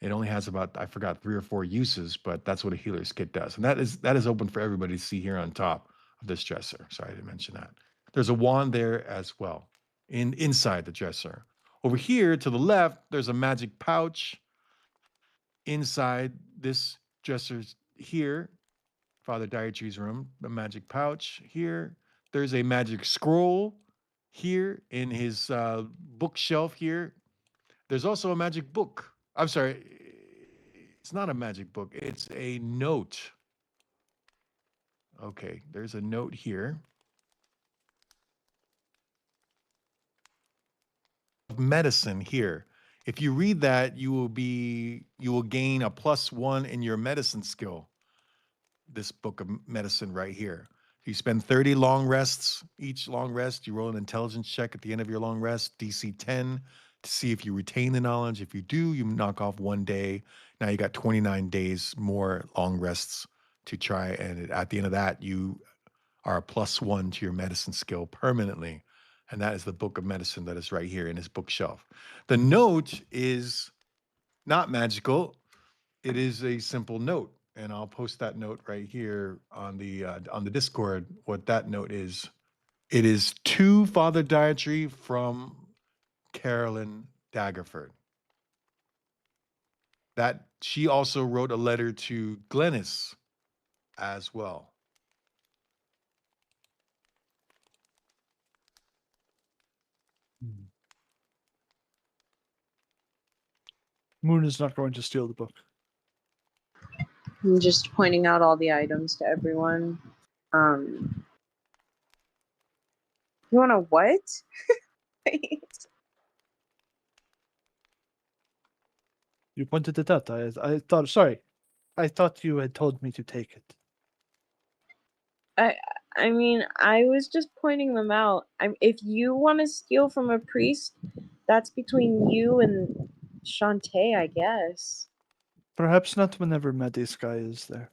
Speaker 1: It only has about, I forgot, 3 or 4 uses, but that's what a healer's kit does. And that is open for everybody to see here on top of this dresser. Sorry, I didn't mention that. There's a wand there as well inside the dresser. Over here to the left, there's a magic pouch inside this dresser here. Father Dietary's room, a magic pouch here. There's a magic scroll here in his bookshelf here. There's also a magic book. I'm sorry, it's not a magic book. It's a note. Okay, there's a note here. Medicine here. If you read that, you will gain a +1 in your medicine skill. This book of medicine right here. You spend 30 long rests. Each long rest, you roll an intelligence check at the end of your long rest, DC 10, to see if you retain the knowledge. If you do, you knock off 1 day. Now you got 29 days more long rests to try. And at the end of that, you are a +1 to your medicine skill permanently. And that is the book of medicine that is right here in his bookshelf. The note is not magical. It is a simple note, and I'll post that note right here on the Discord. What that note is, it is to Father Dietary from Carolyn Daggerfort. That she also wrote a letter to Glennis as well.
Speaker 4: Moon is not going to steal the book.
Speaker 2: I'm just pointing out all the items to everyone. You want to what?
Speaker 4: You pointed it out. I thought. Sorry, I thought you had told me to take it.
Speaker 2: I mean, I was just pointing them out. If you want to steal from a priest, that's between you and Shantae, I guess.
Speaker 4: Perhaps not whenever Mediska is there.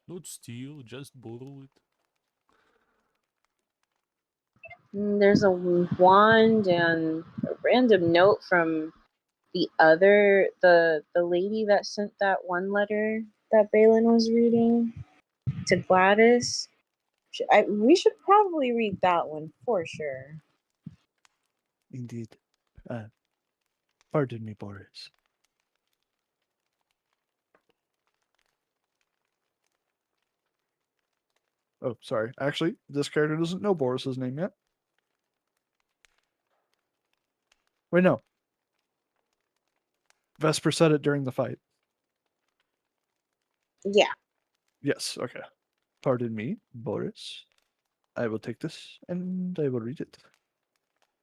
Speaker 3: Not steal, just borrow it.
Speaker 2: There's a wand and a random note from the lady that sent that one letter that Balin was reading to Gladys. We should probably read that one for sure.
Speaker 4: Indeed. Pardon me, Boris. Oh, sorry. Actually, this character doesn't know Boris's name yet. Wait, no. Vesper said it during the fight.
Speaker 2: Yeah.
Speaker 4: Yes, okay. Pardon me, Boris. I will take this and I will read it.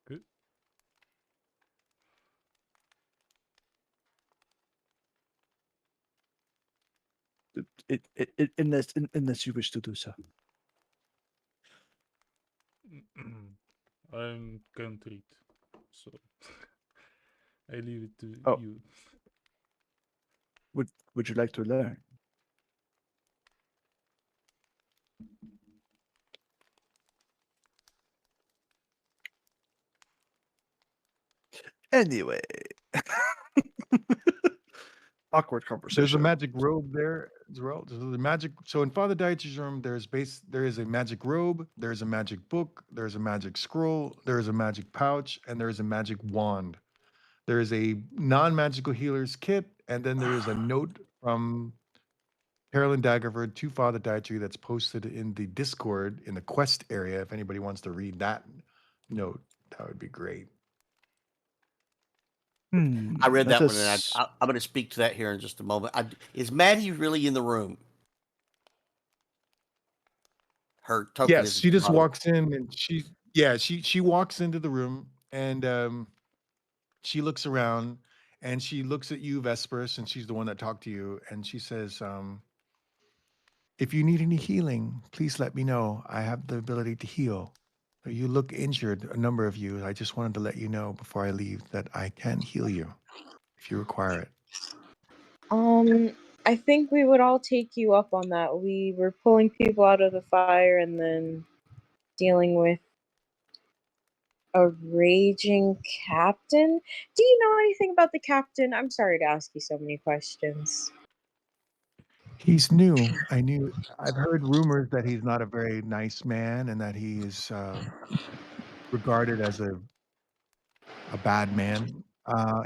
Speaker 3: Good.
Speaker 4: Unless you wish to do so.
Speaker 3: I'm can't read, so I leave it to
Speaker 4: Oh.
Speaker 3: you.
Speaker 4: Would you like to learn? Anyway. Awkward conversation.
Speaker 1: There's a magic robe there as well. There's a magic. So in Father Dietrich's room, there is a magic robe. There's a magic book. There's a magic scroll. There is a magic pouch, and there is a magic wand. There is a non-magical healer's kit, and then there is a note from Carolyn Daggerford to Father Dietrich that's posted in the Discord in the quest area. If anybody wants to read that note, that would be great.
Speaker 5: I read
Speaker 4: Let
Speaker 5: that one, and
Speaker 4: us-
Speaker 5: I'm going to speak to that here in just a moment. Is Maddie really in the room? Her token
Speaker 1: Yes,
Speaker 5: is at
Speaker 1: she
Speaker 5: the
Speaker 1: just
Speaker 5: bottom.
Speaker 1: walks in and she walks into the room and she looks around and she looks at you, Vesper, since she's the one that talked to you, and she says, if you need any healing, please let me know. I have the ability to heal. You look injured, a number of you. I just wanted to let you know before I leave that I can heal you if you require it.
Speaker 2: I think we would all take you up on that. We were pulling people out of the fire and then dealing with a raging captain. Do you know anything about the captain? I'm sorry to ask you so many questions.
Speaker 1: He's new. I've heard rumors that he's not a very nice man and that he is regarded as a bad man.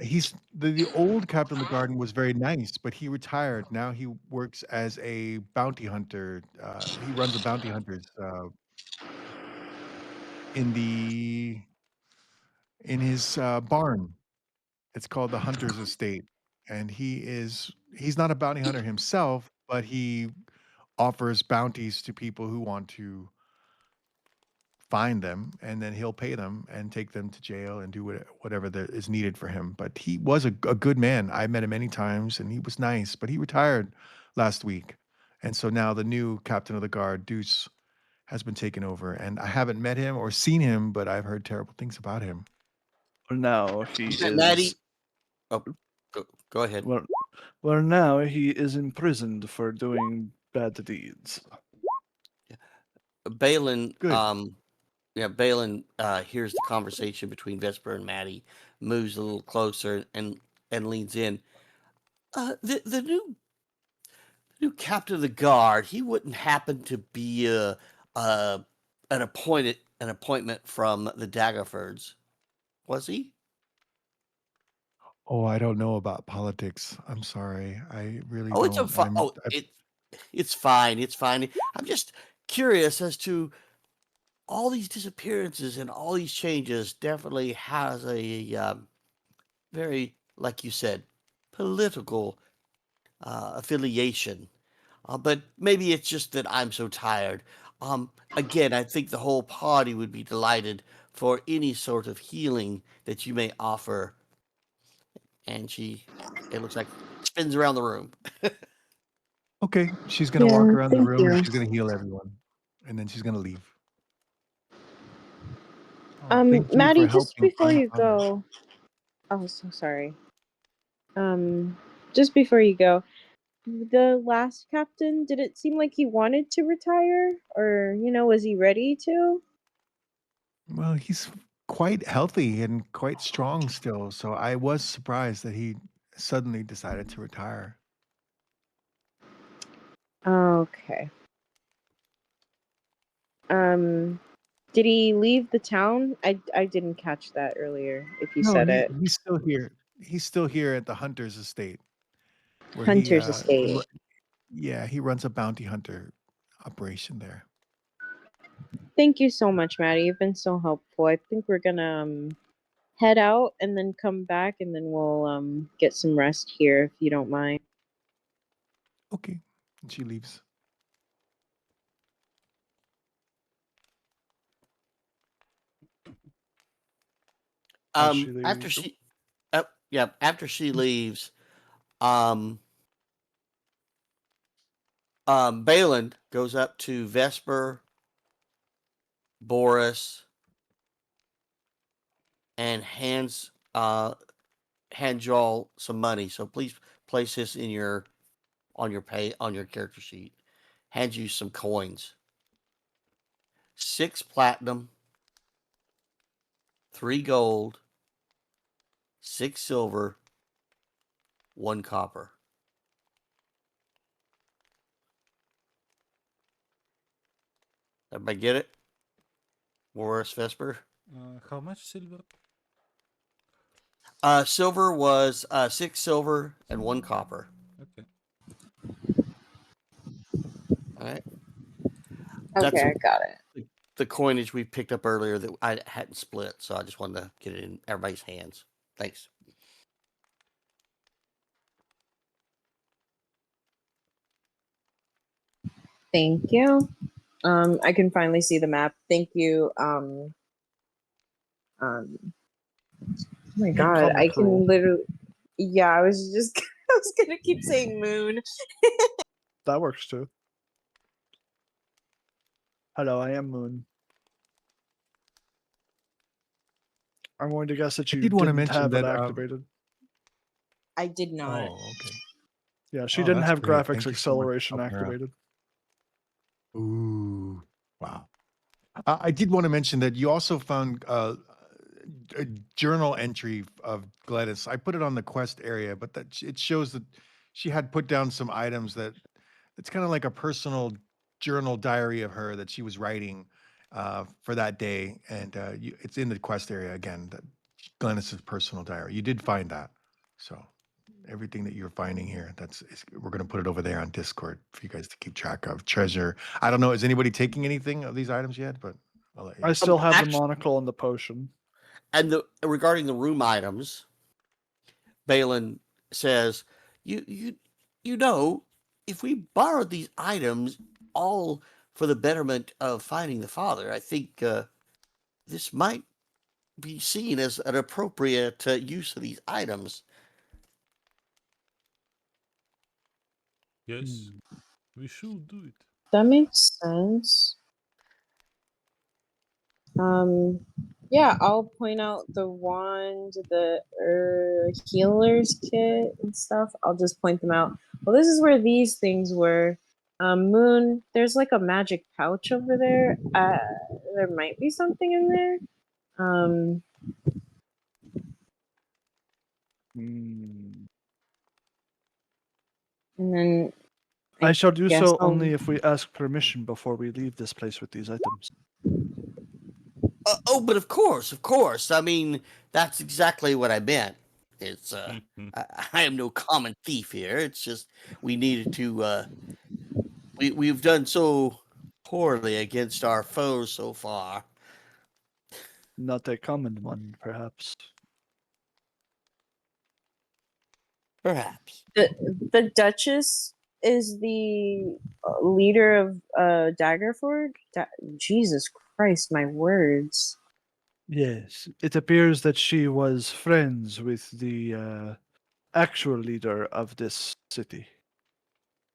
Speaker 1: He's the old captain of the garden was very nice, but he retired. Now he works as a bounty hunter. He runs a bounty hunters in the in his barn. It's called the Hunter's Estate, and he's not a bounty hunter himself, but he offers bounties to people who want to find them, and then he'll pay them and take them to jail and do whatever that is needed for him. But he was a good man. I met him many times, and he was nice. But he retired last week, and so now the new captain of the guard, Deuce, has been taken over. And I haven't met him or seen him, but I've heard terrible things about him.
Speaker 4: Now he is.
Speaker 5: Maddie. Oh, go ahead.
Speaker 4: Well, now he is imprisoned for doing bad deeds.
Speaker 5: Balin.
Speaker 1: Good.
Speaker 5: Balin hears the conversation between Vesper and Maddie, moves a little closer, and leans in. The new captain of the guard. He wouldn't happen to be an appointment from the Daggerfords, was he?
Speaker 1: Oh, I don't know about politics. I'm sorry. I really
Speaker 5: Oh, it's a
Speaker 1: don't.
Speaker 5: it's fine. It's fine. I'm just curious as to all these disappearances and all these changes. Definitely has a very, like you said, political affiliation. But maybe it's just that I'm so tired. Again, I think the whole party would be delighted for any sort of healing that you may offer. And it looks like, spins around the room.
Speaker 1: Okay, she's gonna walk around the
Speaker 2: thank
Speaker 1: room and
Speaker 2: you.
Speaker 1: she's gonna heal everyone, and then she's gonna leave. Oh, thank you
Speaker 2: Maddie,
Speaker 1: for
Speaker 2: just
Speaker 1: helping.
Speaker 2: before you go. Oh, so sorry. Just before you go, the last captain, did it seem like he wanted to retire? Or, was he ready to?
Speaker 1: Well, he's quite healthy and quite strong still, so I was surprised that he suddenly decided to retire.
Speaker 2: Okay. Did he leave the town? I didn't catch that earlier, if you
Speaker 1: No,
Speaker 2: said it.
Speaker 1: he's still here. He's still here at the Hunter's Estate, where
Speaker 2: Hunter's Estate.
Speaker 1: he runs a bounty hunter operation there.
Speaker 2: Thank you so much, Maddie. You've been so helpful. I think we're gonna head out and then come back, and then we'll get some rest here if you don't mind.
Speaker 1: Okay. And she leaves.
Speaker 4: As she
Speaker 5: After
Speaker 4: leaves.
Speaker 5: she, yeah, after she leaves, um, Balin goes up to Vesper, Boris, and hands y'all some money. So please place this in your on your character sheet. Hands you some coins. 6 platinum, 3 gold, 6 silver, 1 copper. Everybody get it? Boris, Vesper.
Speaker 3: How much silver?
Speaker 5: Silver was 6 silver and 1 copper.
Speaker 3: Okay.
Speaker 5: All right.
Speaker 2: Okay,
Speaker 5: That's
Speaker 2: I got it.
Speaker 5: the coinage we picked up earlier that I hadn't split, so I just wanted to get it in everybody's hands. Thanks.
Speaker 2: Thank you. I can finally see the map. Thank you. Oh my
Speaker 4: You can
Speaker 2: god,
Speaker 4: call me
Speaker 2: I
Speaker 4: Cruel.
Speaker 2: can literally. Yeah, I was just. I was gonna keep saying moon.
Speaker 4: That works too. Hello, I am Moon. I'm going to guess that
Speaker 1: I
Speaker 4: you
Speaker 1: did want to
Speaker 4: didn't
Speaker 1: mention
Speaker 4: have it
Speaker 1: that.
Speaker 4: activated.
Speaker 2: I did not.
Speaker 1: Oh, okay.
Speaker 4: Yeah, she
Speaker 1: Oh,
Speaker 4: didn't
Speaker 1: that's
Speaker 4: have
Speaker 1: great.
Speaker 4: graphics
Speaker 1: Thank you so much for
Speaker 4: acceleration
Speaker 1: helping her out.
Speaker 4: activated.
Speaker 1: Ooh, wow. I did want to mention that you also found a journal entry of Gladys. I put it on the quest area, but that it shows that she had put down some items that it's kind of like a personal journal diary of her that she was writing for that day, and it's in the quest area again. That Gladys's personal diary. You did find that, so everything that you're finding here, we're going to put it over there on Discord for you guys to keep track of. Treasure. I don't know. Is anybody taking anything of these items yet? But I'll let you.
Speaker 4: I still have the
Speaker 5: Actually,
Speaker 4: monocle and the potion.
Speaker 5: and regarding the room items, Balin says, "You know, if we borrowed these items all for the betterment of finding the father, I think this might be seen as an appropriate use of these items."
Speaker 3: Yes,
Speaker 4: Hmm.
Speaker 3: we should do it.
Speaker 2: That makes sense. Yeah, I'll point out the wand, the healer's kit and stuff. I'll just point them out. Well, this is where these things were. Moon, there's like a magic pouch over there. There might be something in there. Um,
Speaker 4: Hmm.
Speaker 2: and then
Speaker 4: I shall do
Speaker 2: guess
Speaker 4: so
Speaker 2: I'll.
Speaker 4: only if we ask permission before we leave this place with these items.
Speaker 5: Oh, but of course. I mean, that's exactly what I meant. It's I am no common thief here. It's just we needed to. We've done so poorly against our foes so far.
Speaker 4: Not a common one, perhaps.
Speaker 5: Perhaps.
Speaker 2: The Duchess is the leader of Daggerfort. Jesus Christ, my words.
Speaker 4: Yes, it appears that she was friends with the actual leader of this city.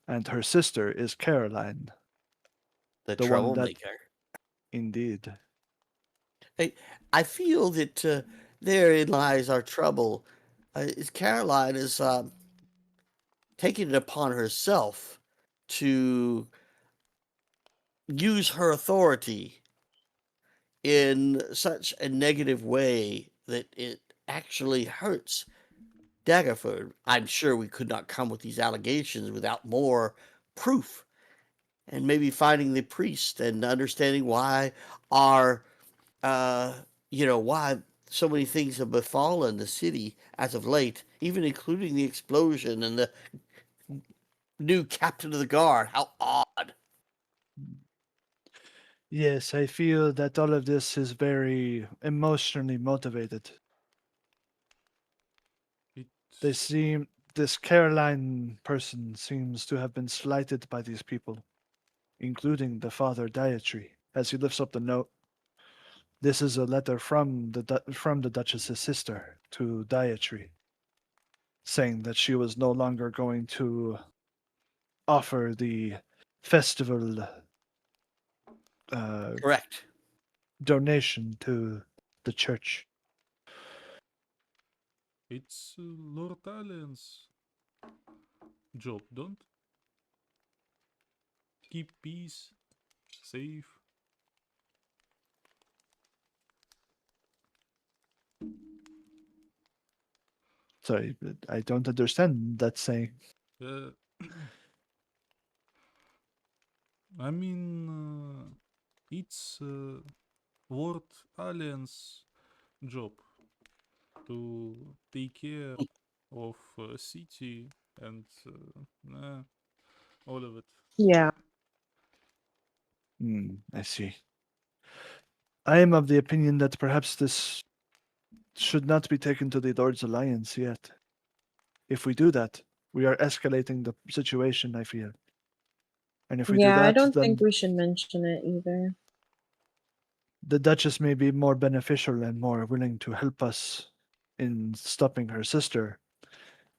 Speaker 4: And her sister is Caroline,
Speaker 5: The
Speaker 4: the one that
Speaker 5: troublemaker.
Speaker 4: indeed.
Speaker 5: I feel that therein lies our trouble. Is Caroline is taking it upon herself to use her authority in such a negative way that it actually hurts Daggerford. I'm sure we could not come with these allegations without more proof, and maybe finding the priest and understanding why our, uh, why so many things have befallen the city as of late, even including the explosion and the new captain of the guard. How odd!
Speaker 4: Yes, I feel that all of this is very emotionally motivated. This Caroline person seems to have been slighted by these people, including the Father Dietary. As he lifts up the note, this is a letter from the Duchess's sister to Dietary, saying that she was no longer going to offer the festival
Speaker 5: Correct.
Speaker 4: donation to the church.
Speaker 3: It's Lord Allen's job, don't keep peace, safe.
Speaker 4: Sorry, but I don't understand that saying.
Speaker 3: Uh, I mean, it's Lord Allen's job to take care of city and all of it.
Speaker 2: Yeah.
Speaker 4: I see. I am of the opinion that perhaps this should not be taken to the Lord's Alliance yet. If we do that, we are escalating the situation, I feel. And if we do
Speaker 2: Yeah, I
Speaker 4: that,
Speaker 2: don't think
Speaker 4: then
Speaker 2: we should mention it either.
Speaker 4: the Duchess may be more beneficial and more willing to help us in stopping her sister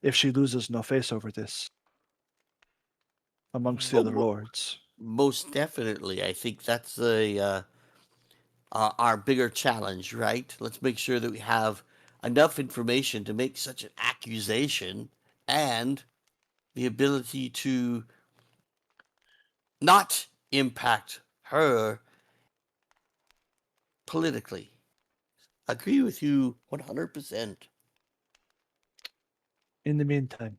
Speaker 4: if she loses no face over this amongst the
Speaker 5: Oh,
Speaker 4: other lords.
Speaker 5: most definitely. I think that's our bigger challenge, right? Let's make sure that we have enough information to make such an accusation and the ability to not impact her politically. Agree with you 100%.
Speaker 4: In the meantime,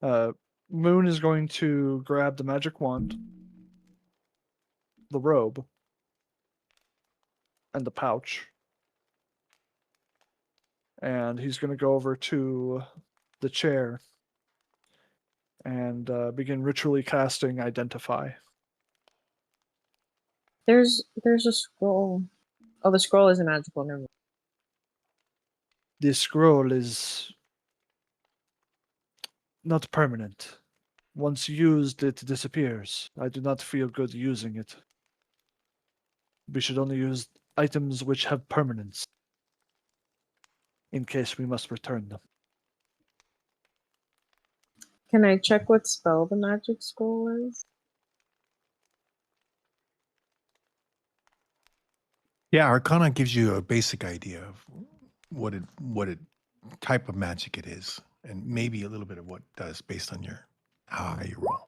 Speaker 4: uh, Moon is going to grab the magic wand, the robe, and the pouch, and he's going to go over to the chair and begin ritually casting Identify.
Speaker 2: There's a scroll. Oh, the scroll isn't magical. Never mind.
Speaker 4: This scroll is not permanent. Once used, it disappears. I do not feel good using it. We should only use items which have permanence, in case we must return them.
Speaker 2: Can I check what spell the magic scroll is?
Speaker 1: Yeah, Arcana gives you a basic idea of what it type of magic it is, and maybe a little bit of what it does based on your how high you roll.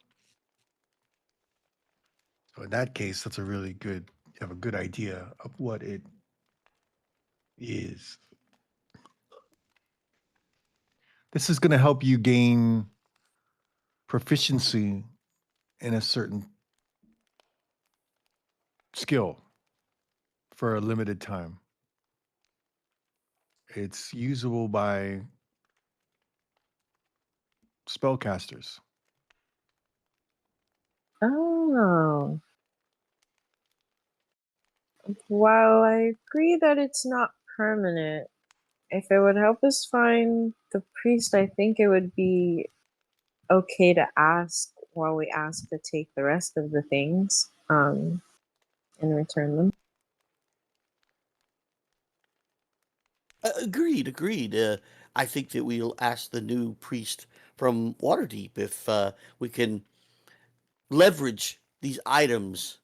Speaker 1: So in that case, that's a really good. You have a good idea of what it is. This is going to help you gain proficiency in a certain skill for a limited time. It's usable by spellcasters.
Speaker 2: Oh. While I agree that it's not permanent, if it would help us find the priest, I think it would be okay to ask while we ask to take the rest of the things and return them.
Speaker 5: Agreed, agreed. I think that we'll ask the new priest from Waterdeep if we can leverage these items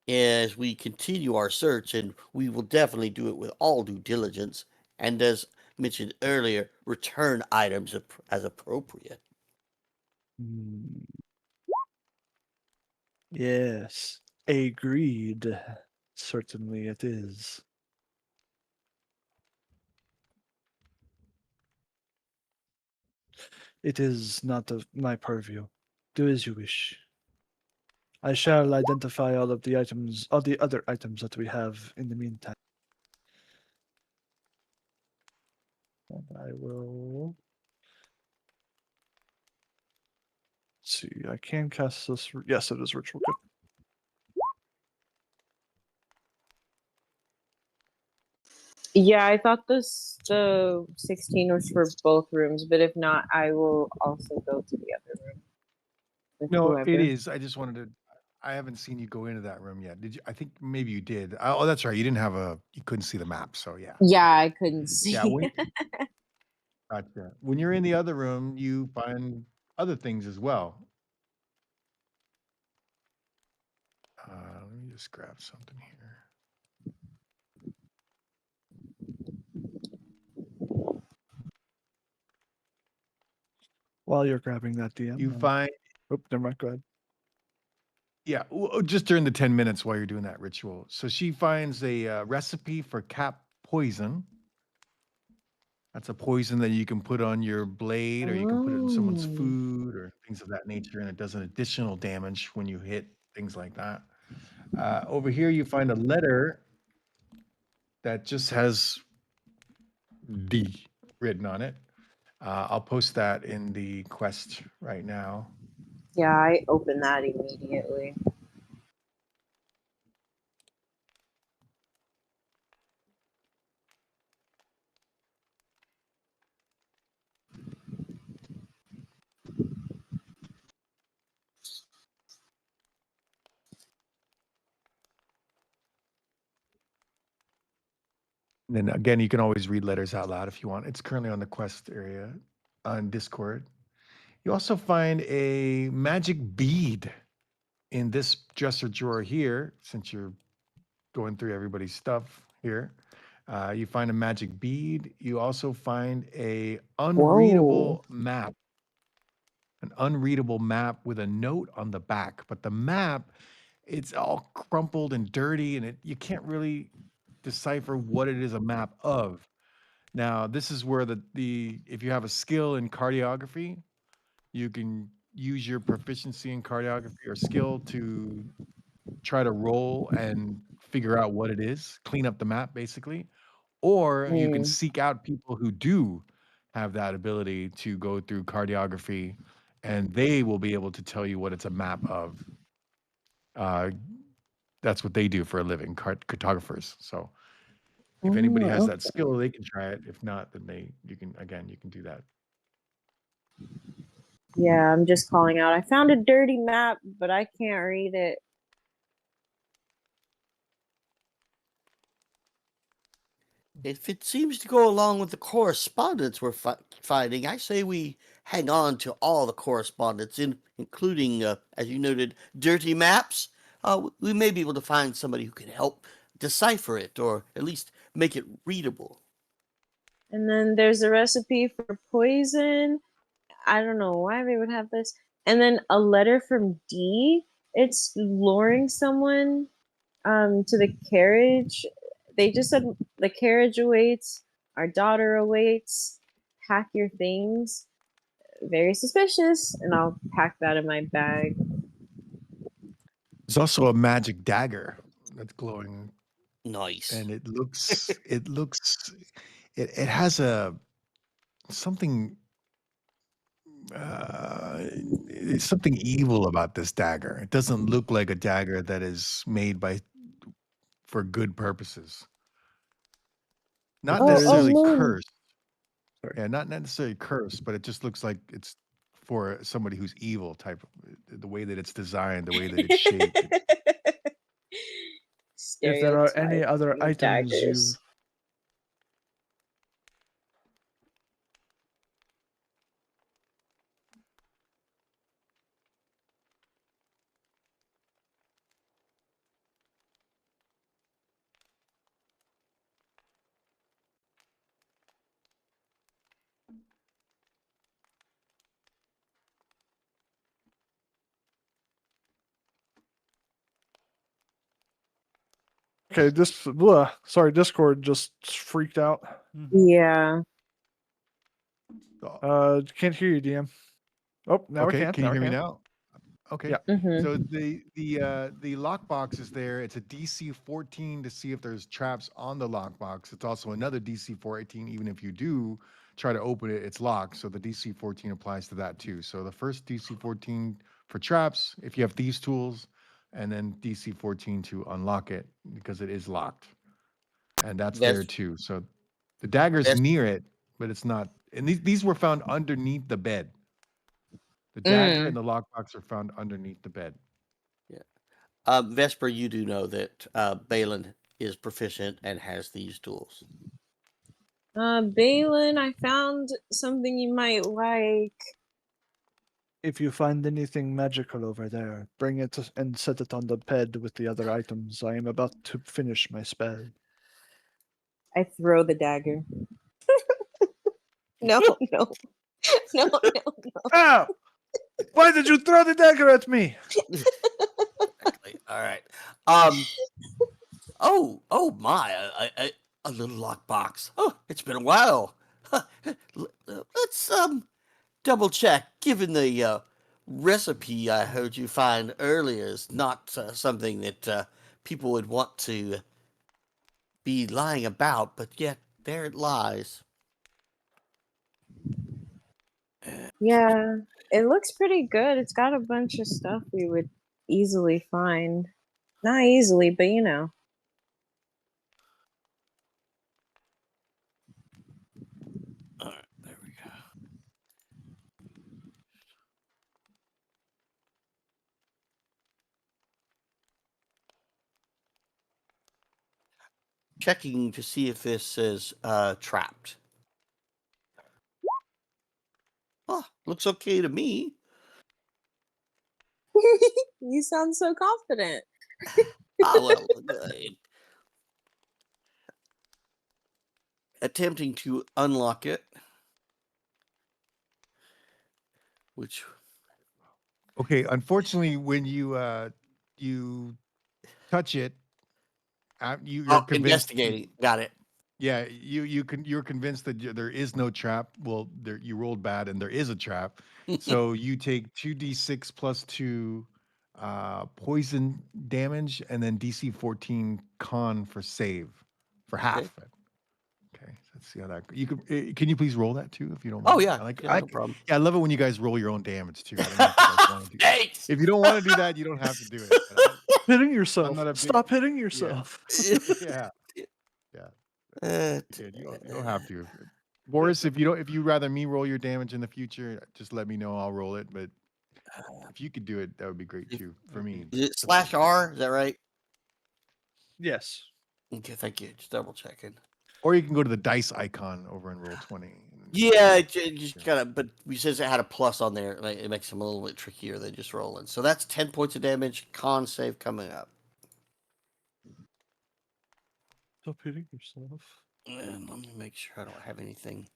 Speaker 5: as we continue our search, and we will definitely do it with all due diligence. And as mentioned earlier, return items as appropriate.
Speaker 4: Yes, agreed. Certainly it is. It is not of my purview. Do as you wish. I shall identify all the other items that we have in the meantime. And I will see. I can cast this. Yes, it is ritual. Good.
Speaker 2: Yeah, I thought the 16 was for both rooms, but if not, I will also go to the other room with
Speaker 1: No, it
Speaker 2: whoever.
Speaker 1: is. I just wanted to. I haven't seen you go into that room yet. Did you? I think maybe you did. Oh, that's right. You didn't have a. You couldn't see the map. So yeah.
Speaker 2: Yeah, I couldn't
Speaker 1: Yeah.
Speaker 2: see.
Speaker 1: Gotcha. When you're in the other room, you find other things as well. Let me just grab something here.
Speaker 4: While you're grabbing that DM,
Speaker 1: You find,
Speaker 4: oh, never mind. Go ahead.
Speaker 1: yeah, just during the 10 minutes while you're doing that ritual. So she finds a recipe for cap poison. That's a poison that you can put on your blade, or you can put it in someone's
Speaker 2: Oh.
Speaker 1: food, or things of that nature, and it does an additional damage when you hit things like that. Over here, you find a letter that just has D written on it. I'll post that in the quest right now.
Speaker 2: Yeah, I opened that immediately.
Speaker 1: And then again, you can always read letters out loud if you want. It's currently on the quest area on Discord. You also find a magic bead in this dresser drawer here, since you're going through everybody's stuff here. You find a magic bead. You also find a
Speaker 2: Whoa.
Speaker 1: unreadable map, an unreadable map with a note on the back. But the map, it's all crumpled and dirty, and you can't really decipher what it is a map of. Now, this is where the if you have a skill in cardiography, you can use your proficiency in cardiography or skill to try to roll and figure out what it is, clean up the map basically, or you can
Speaker 2: Mm.
Speaker 1: seek out people who do have that ability to go through cardiography, and they will be able to tell you what it's a map of. Uh, that's what they do for a living, cartographers. So if anybody has
Speaker 2: Oh,
Speaker 1: that skill, they can try it. If not, then you can do that.
Speaker 2: yeah, I'm just calling out. I found a dirty map, but I can't read it.
Speaker 5: If it seems to go along with the correspondence we're finding, I say we hang on to all the correspondence, including, as you noted, dirty maps. We may be able to find somebody who can help decipher it, or at least make it readable.
Speaker 2: And then there's a recipe for poison. I don't know why they would have this. And then a letter from D. It's luring someone to the carriage. They just said the carriage awaits, our daughter awaits, pack your things. Very suspicious, and I'll pack that in my bag.
Speaker 1: There's also a magic dagger that's glowing,
Speaker 5: Nice.
Speaker 1: and it has a something it's something evil about this dagger. It doesn't look like a dagger that is made for good purposes. Not
Speaker 4: There
Speaker 2: Oh,
Speaker 1: necessarily
Speaker 4: is.
Speaker 2: Moon.
Speaker 1: cursed.
Speaker 4: Sorry.
Speaker 1: Yeah, not necessarily cursed, but it just looks like it's for somebody who's evil type of the way that it's designed, the way that it's shaped.
Speaker 4: If there are any
Speaker 2: Stereotype
Speaker 4: other items you
Speaker 2: daggers.
Speaker 4: okay, sorry, Discord just freaked out.
Speaker 3: Mhm.
Speaker 2: Yeah.
Speaker 4: Can't hear you, DM. Oh, now we
Speaker 1: Okay,
Speaker 4: can.
Speaker 1: can
Speaker 4: Now
Speaker 1: you
Speaker 4: we
Speaker 1: hear me
Speaker 4: can.
Speaker 1: now? Okay.
Speaker 4: Yeah.
Speaker 1: So
Speaker 2: Mm-hmm.
Speaker 1: the lockbox is there. It's a DC 14 to see if there's traps on the lockbox. It's also another DC 418. Even if you do try to open it, it's locked. So the DC 14 applies to that too. So the first DC 14 for traps, if you have thieves tools, and then DC 14 to unlock it because it is locked. and that's
Speaker 5: That's-
Speaker 1: there too. So the dagger's
Speaker 5: That's-
Speaker 1: near it, but it's not. And these were found underneath the bed. The dagger and the lockbox are found underneath the bed.
Speaker 5: Vesper, you do know that Balin is proficient and has these tools.
Speaker 2: Balin, I found something you might like.
Speaker 4: If you find anything magical over there, bring it and set it on the bed with the other items. I am about to finish my spell.
Speaker 2: I throw the dagger. No, no, no, no.
Speaker 4: Ow! Why did you throw the dagger at me?
Speaker 5: Exactly. All right. Oh my! A little lockbox. Oh, it's been a while. Let's double check. Given the recipe I heard you find earlier is not something that people would want to be lying about, but yet there it lies.
Speaker 2: Yeah, it looks pretty good. It's got a bunch of stuff we would easily find. Not easily, but you know.
Speaker 5: All right, there we go. Checking to see if this is trapped. Oh, looks okay to me.
Speaker 2: You sound so confident.
Speaker 5: Well, attempting to unlock it, which
Speaker 1: Okay, unfortunately, when you touch it, you're convinced.
Speaker 5: investigating. Got it.
Speaker 1: Yeah, you're convinced that there is no trap. Well, there you rolled bad, and there is a trap. So you take 2d6 plus 2 poison damage, and then DC 14 con for save for half
Speaker 5: Okay.
Speaker 1: of it. Okay, so let's see how that. You can you please roll that too, if you don't
Speaker 5: Oh
Speaker 1: mind?
Speaker 5: yeah,
Speaker 1: I
Speaker 5: no problem.
Speaker 1: yeah, I love it when you guys roll your own damage too. I don't know if you guys wanna do that.
Speaker 5: Thanks.
Speaker 1: If you don't want to do that, you don't have to do it. But
Speaker 4: Hitting yourself.
Speaker 1: not a big-
Speaker 4: Stop hitting yourself.
Speaker 1: yeah,
Speaker 5: Uh,
Speaker 1: yeah, you don't have to. Boris, if you rather me roll your damage in the future, just let me know. I'll roll it. But if you could do it, that would be great too for me.
Speaker 5: Is it /R? Is that right?
Speaker 4: Yes.
Speaker 5: Okay, thank you. Just double checking.
Speaker 1: Or you can go to the dice icon over in roll 20.
Speaker 5: Yeah, it just gotta. But we says it had a plus on there. It makes them a little bit trickier than just rolling. So that's 10 points of damage. Con save coming up.
Speaker 4: Stop hitting yourself.
Speaker 5: And let me make sure I don't have anything.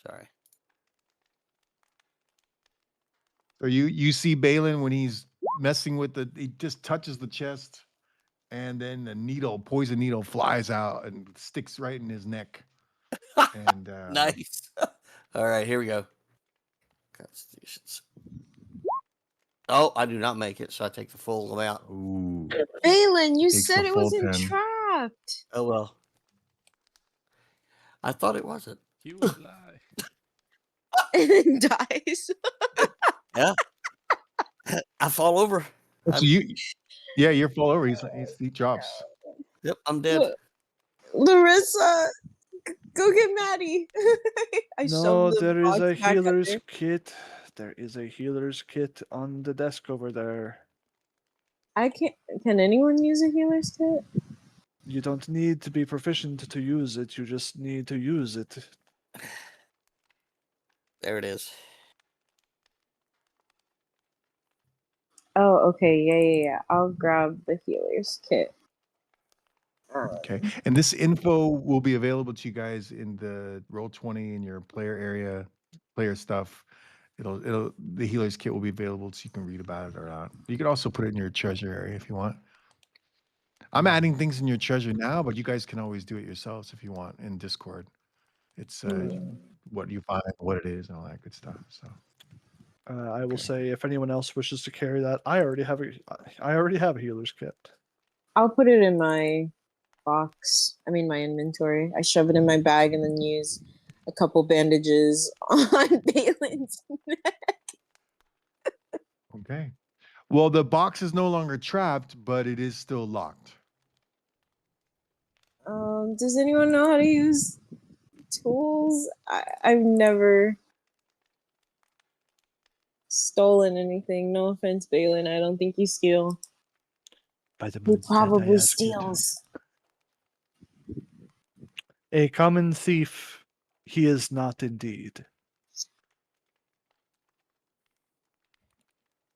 Speaker 5: Sorry.
Speaker 1: So you see Balin when he's messing with he just touches the chest, and then the poison needle flies out and sticks right in his neck. And
Speaker 5: Nice. All right, here we go. Constitutions. Oh, I do not make it, so I take the full amount.
Speaker 1: ooh,
Speaker 2: Balin, you
Speaker 1: Takes
Speaker 2: said
Speaker 1: the
Speaker 2: it
Speaker 1: full
Speaker 2: wasn't
Speaker 1: 10.
Speaker 2: trapped.
Speaker 5: Oh well. I thought it wasn't.
Speaker 3: He would lie.
Speaker 2: And it dies.
Speaker 5: Yeah. I fall over.
Speaker 1: so you're fall over. He drops.
Speaker 5: Yep, I'm dead.
Speaker 2: Look, Larissa, go get Maddie. I
Speaker 4: No,
Speaker 2: shoved the
Speaker 4: there is
Speaker 2: box
Speaker 4: a
Speaker 2: back up
Speaker 4: healer's
Speaker 2: there.
Speaker 4: kit. There is a healer's kit on the desk over there.
Speaker 2: I can't. Can anyone use a healer's kit?
Speaker 4: You don't need to be proficient to use it. You just need to use it.
Speaker 5: There it is.
Speaker 2: Oh, okay. Yeah. I'll grab the healer's kit.
Speaker 1: Okay. And this info will be available to you guys in the roll 20 in your player area, player stuff. The healer's kit will be available so you can read about it or not. You can also put it in your treasure area if you want. I'm adding things in your treasure now, but you guys can always do it yourselves if you want in Discord. It's what you find, what it is, and all that good stuff. So
Speaker 4: I will
Speaker 1: Okay.
Speaker 4: say, if anyone else wishes to carry that, I already have a healer's kit.
Speaker 2: I'll put it in my box. I mean, my inventory. I shove it in my bag and then use a couple bandages on Balin's neck.
Speaker 1: Okay. Well, the box is no longer trapped, but it is still locked.
Speaker 2: Does anyone know how to use tools? I've never stolen anything. No offense, Balin. I don't think you steal.
Speaker 4: By the
Speaker 2: He
Speaker 4: moon's dead, I
Speaker 2: probably
Speaker 4: ask it.
Speaker 2: steals.
Speaker 4: A common thief, he is not indeed.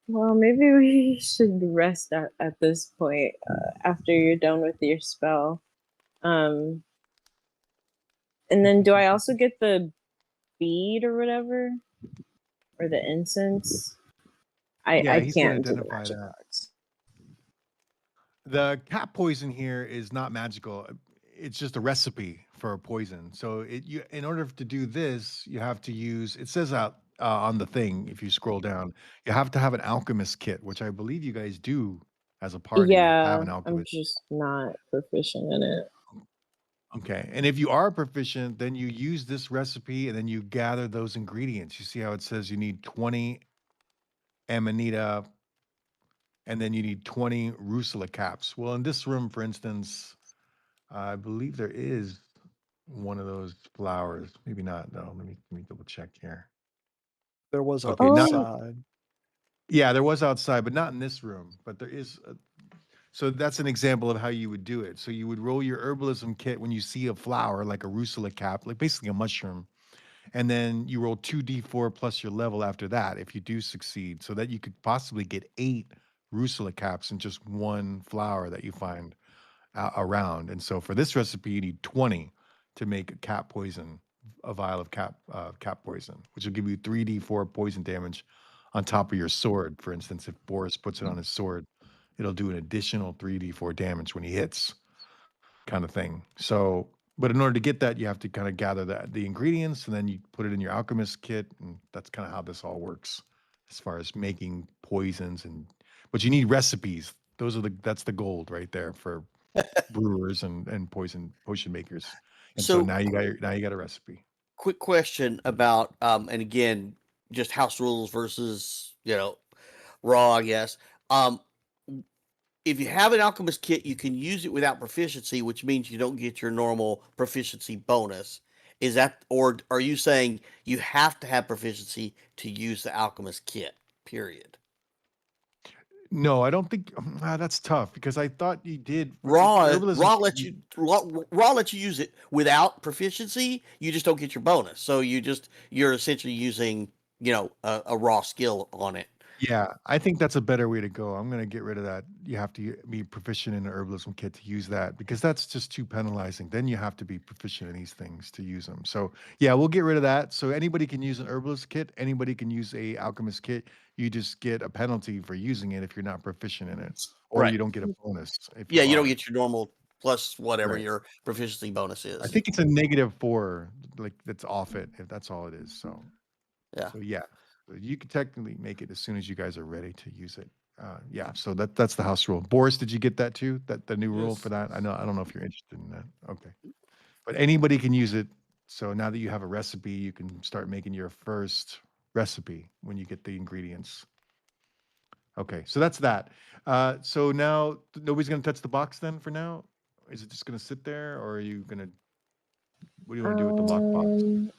Speaker 2: Well, maybe we should rest at this point after you're done with your spell. And then do I also get the bead or whatever? Or the incense?
Speaker 1: Yeah,
Speaker 2: I
Speaker 1: he's going to
Speaker 2: can't do the
Speaker 1: identify
Speaker 2: magic
Speaker 1: that.
Speaker 2: arts.
Speaker 1: The cat poison here is not magical. It's just a recipe for a poison. So in order to do this, you have to use. It says out on the thing if you scroll down, you have to have an alchemist kit, which I believe you guys do as a party have
Speaker 2: Yeah,
Speaker 1: an
Speaker 2: I'm
Speaker 1: alchemist.
Speaker 2: just not proficient in it.
Speaker 1: Okay, and if you are proficient, then you use this recipe and then you gather those ingredients. You see how it says you need 20 amanita and then you need 20 rusula caps. Well, in this room, for instance, I believe there is one of those flowers. Maybe not. No, let me double check here.
Speaker 4: There was
Speaker 1: Okay, not
Speaker 4: outside.
Speaker 1: yeah, there was outside, but not in this room. But there is. So that's an example of how you would do it. So you would roll your herbalism kit when you see a flower, like a rusula cap, like basically a mushroom, and then you roll 2d4 plus your level after that if you do succeed, so that you could possibly get 8 rusula caps in just one flower that you find around. And so for this recipe, you need 20 to make a cat poison, a vial of cat poison, which will give you 3d4 poison damage on top of your sword. For instance, if Boris puts it on his sword, it'll do an additional 3d4 damage when he hits, kind of thing. So, but in order to get that, you have to kind of gather the ingredients, and then you put it in your alchemist kit, and that's kind of how this all works, as far as making poisons. But you need recipes. That's the gold right there for brewers and potion makers. And so
Speaker 5: So,
Speaker 1: now you got a recipe.
Speaker 5: quick question about, and again, just house rules versus raw, I guess. Um, if you have an alchemist kit, you can use it without proficiency, which means you don't get your normal proficiency bonus. Is that, or are you saying you have to have proficiency to use the alchemist kit? Period.
Speaker 1: No, I don't think that's tough because I thought you did
Speaker 5: Raw,
Speaker 1: herbalism.
Speaker 5: raw lets you use it without proficiency. You just don't get your bonus. So you're essentially using a raw skill on it.
Speaker 1: Yeah, I think that's a better way to go. I'm going to get rid of that. You have to be proficient in the herbalism kit to use that because that's just too penalizing. Then you have to be proficient in these things to use them. So yeah, we'll get rid of that. So anybody can use an herbalist kit. Anybody can use a alchemist kit. You just get a penalty for using it if you're not proficient in it, or
Speaker 5: Right.
Speaker 1: you don't get a bonus if
Speaker 5: Yeah,
Speaker 1: you
Speaker 5: you don't
Speaker 1: are.
Speaker 5: get your normal plus whatever
Speaker 1: Right.
Speaker 5: your proficiency bonus
Speaker 1: I
Speaker 5: is.
Speaker 1: think it's a -4, like that's off it if that's all it is.
Speaker 5: Yeah.
Speaker 1: So yeah, so you could technically make it as soon as you guys are ready to use it. Yeah, so that's the house rule. Boris, did you get that too? That the new rule for
Speaker 3: Yes.
Speaker 1: that? I don't know if you're interested in that. Okay, but anybody can use it. So now that you have a recipe, you can start making your first recipe when you get the ingredients. Okay, so that's that. So now nobody's gonna touch the box then for now. Is it just gonna sit there, or are you gonna? What do you want to do with the lockbox?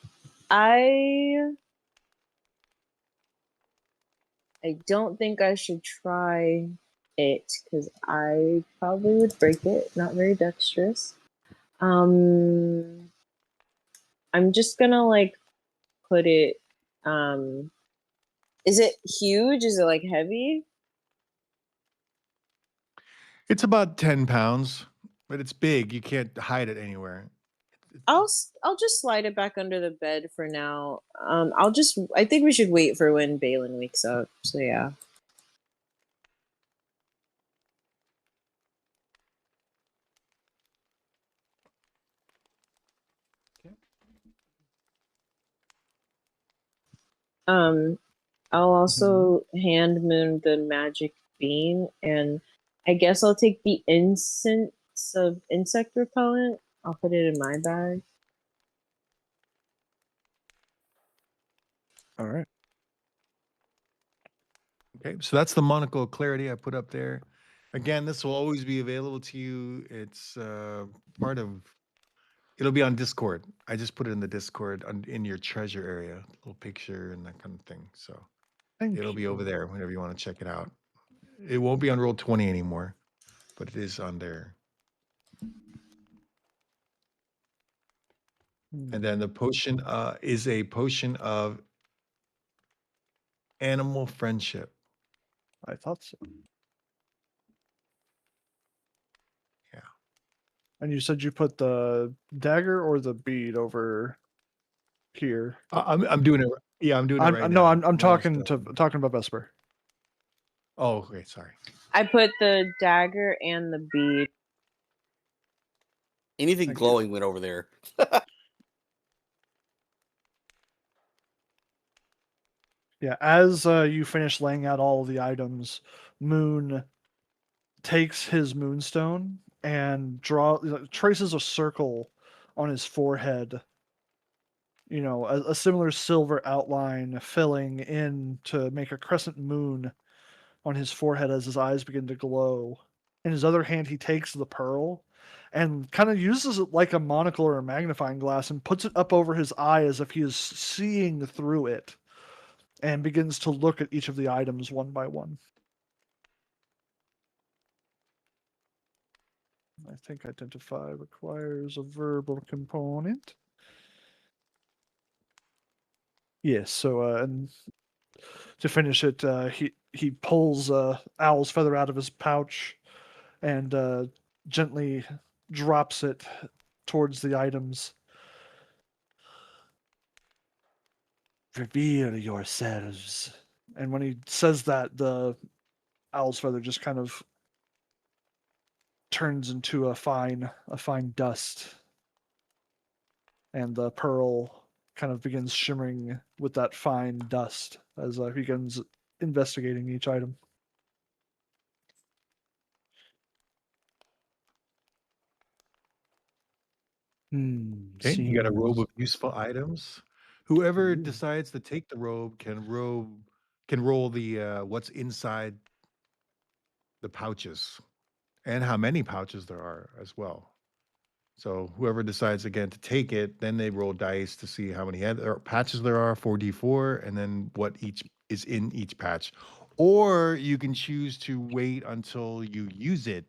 Speaker 2: I don't think I should try it because I probably would break it. Not very dexterous. Um, I'm just gonna like put it. Um, is it huge? Is it like heavy?
Speaker 1: It's about 10 pounds, but it's big. You can't hide it anywhere.
Speaker 2: I'll just slide it back under the bed for now. I think we should wait for when Balin wakes up. So yeah.
Speaker 3: Okay.
Speaker 2: Um, I'll
Speaker 1: Mhm.
Speaker 2: also hand Moon the magic bean, and I guess I'll take the incense So insect repellent. I'll put it in my bag.
Speaker 4: All right.
Speaker 1: Okay, so that's the monocle of clarity I put up there. Again, this will always be available to you. It's part of. It'll be on Discord. I just put it in the Discord in your treasure area, little picture and that kind of thing. So
Speaker 4: Thank
Speaker 1: it'll be
Speaker 4: you.
Speaker 1: over there whenever you want to check it out. It won't be on Roll 20 anymore, but it is on there. And then the potion is a potion of animal friendship.
Speaker 4: I thought so.
Speaker 1: Yeah.
Speaker 4: And you said you put the dagger or the bead over here.
Speaker 1: I'm doing it. Yeah, I'm doing it right
Speaker 4: No,
Speaker 1: now.
Speaker 4: I'm
Speaker 1: almost
Speaker 4: talking
Speaker 1: done.
Speaker 4: talking about Vesper.
Speaker 1: Oh, okay. Sorry.
Speaker 2: I put the dagger and the bead.
Speaker 5: Anything
Speaker 4: Thank you.
Speaker 5: glowing went over there.
Speaker 4: Yeah, as you finish laying out all the items, Moon takes his moonstone and traces a circle on his forehead. You know, a similar silver outline filling in to make a crescent moon on his forehead as his eyes begin to glow. In his other hand, he takes the pearl and kind of uses it like a monocle or a magnifying glass and puts it up over his eye as if he is seeing through it, and begins to look at each of the items one by one. I think identify requires a verbal component. Yes, so and to finish it, he pulls Owl's feather out of his pouch and gently drops it towards the items. Reveal yourselves. And when he says that, the owl's feather just kind of turns into a fine dust, and the pearl kind of begins shimmering with that fine dust as he begins investigating each item.
Speaker 1: Okay, you got a robe
Speaker 4: Seems
Speaker 1: of useful items. Whoever
Speaker 4: Ooh.
Speaker 1: decides to take the robe can roll the what's inside the pouches and how many pouches there are as well. So whoever decides again to take it, then they roll dice to see how many patches there are, 4d4, and then what each is in each patch. Or you can choose to wait until you use it.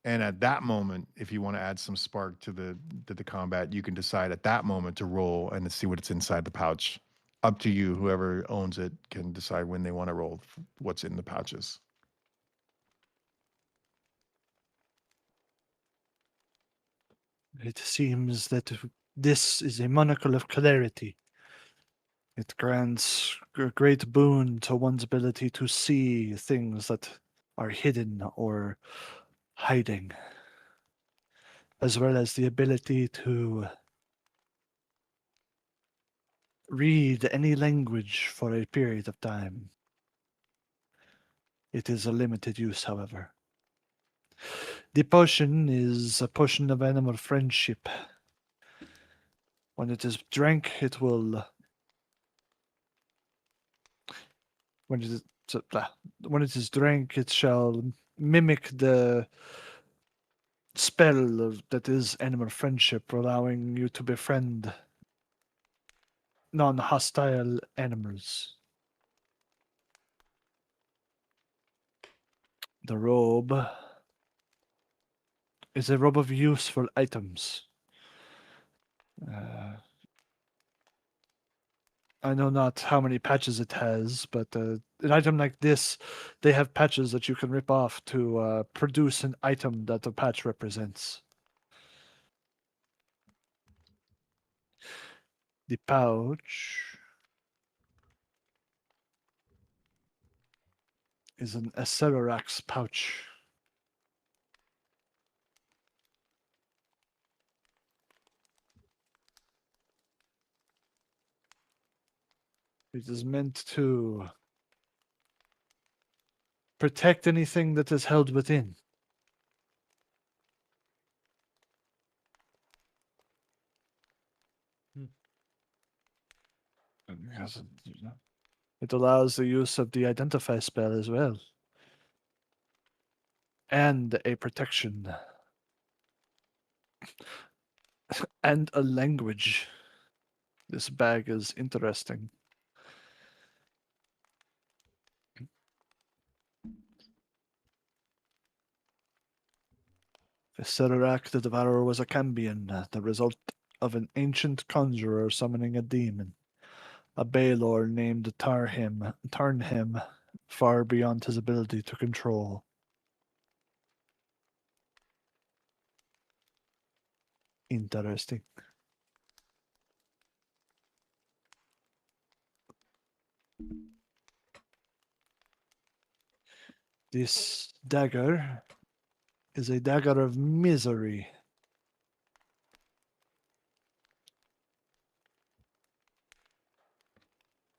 Speaker 1: And at that moment, if you want to add some spark to the combat, you can decide at that moment to roll and to see what's inside the pouch. Up to you. Whoever owns it can decide when they want to roll what's in the pouches.
Speaker 4: It seems that this is a monocle of clarity. It grants a great boon to one's ability to see things that are hidden or hiding, as well as the ability to read any language for a period of time. It is a limited use, however. The potion is a potion of animal friendship. When it is drank, it will. When it is when it is drank, it shall mimic the spell that is animal friendship, allowing you to befriend non-hostile animals. The robe is a robe of useful items. I know not how many patches it has, but an item like this, they have patches that you can rip off to produce an item that the patch represents. The pouch is an Acerorax pouch. It is meant to protect anything that is held within. Because it allows the use of the identify spell as well. And a protection. And a language. This bag is interesting. Sedarak the Devourer was a Cambion, the result of an ancient conjurer summoning a demon. A Baelor named Tarnhim, far beyond his ability to control. Interesting. This dagger is a dagger of misery.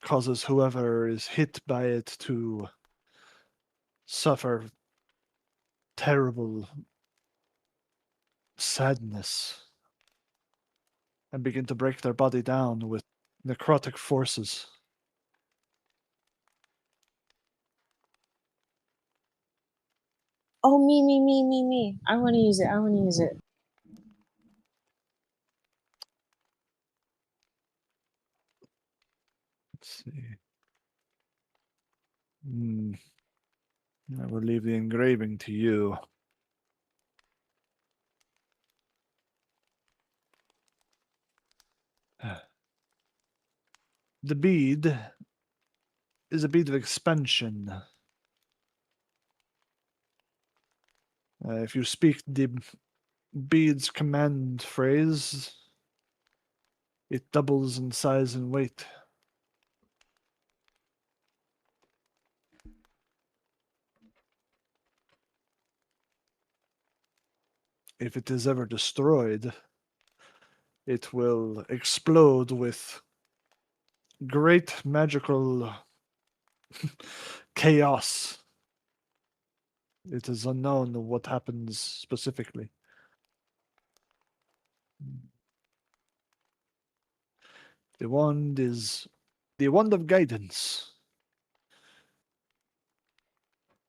Speaker 4: Causes whoever is hit by it to suffer terrible sadness and begin to break their body down with necrotic forces.
Speaker 2: Oh, me. I want to use it. I want to use it.
Speaker 4: Let's see. I will leave the engraving to you. The bead is a bead of expansion. If you speak the bead's command phrase, it doubles in size and weight. If it is ever destroyed, it will explode with great magical chaos. It is unknown what happens specifically. The wand is the wand of guidance.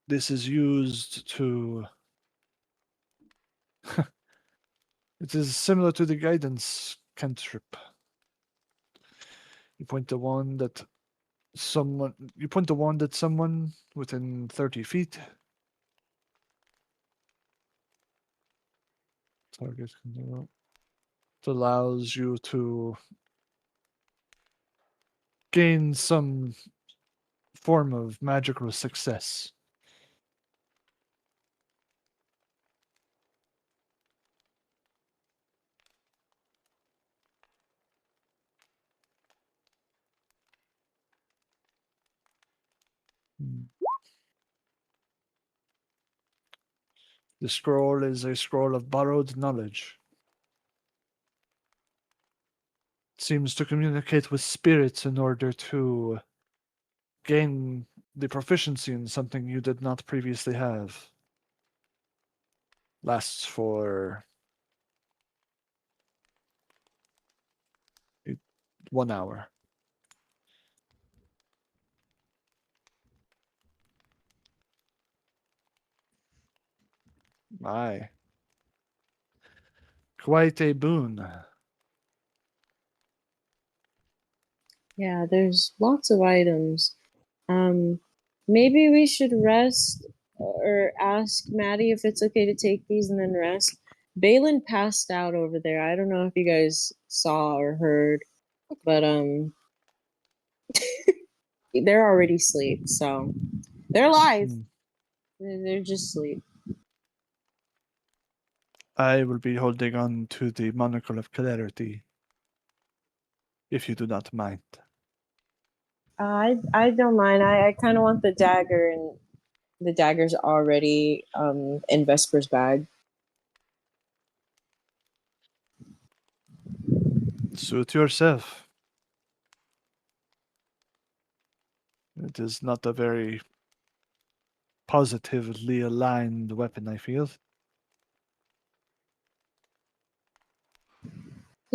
Speaker 4: This is used to... It is similar to the guidance cantrip. You point the wand at someone within 30 feet. Target can it allows you to gain some form of magical success. The scroll is a scroll of borrowed knowledge. It seems to communicate with spirits in order to gain the proficiency in something you did not previously have. Lasts for 1 hour. Aye. Quite a boon.
Speaker 2: Yeah, there's lots of items. Maybe we should rest or ask Maddie if it's okay to take these and then rest. Balin passed out over there. I don't know if you guys saw or heard, but they're already asleep, so they're alive. They're just asleep.
Speaker 4: I will be holding on to the monocle of clarity, if you do not mind.
Speaker 2: I don't mind. I kind of want the dagger, and the dagger's already in Vesper's bag.
Speaker 4: Suit yourself. It is not a very positively aligned weapon, I feel.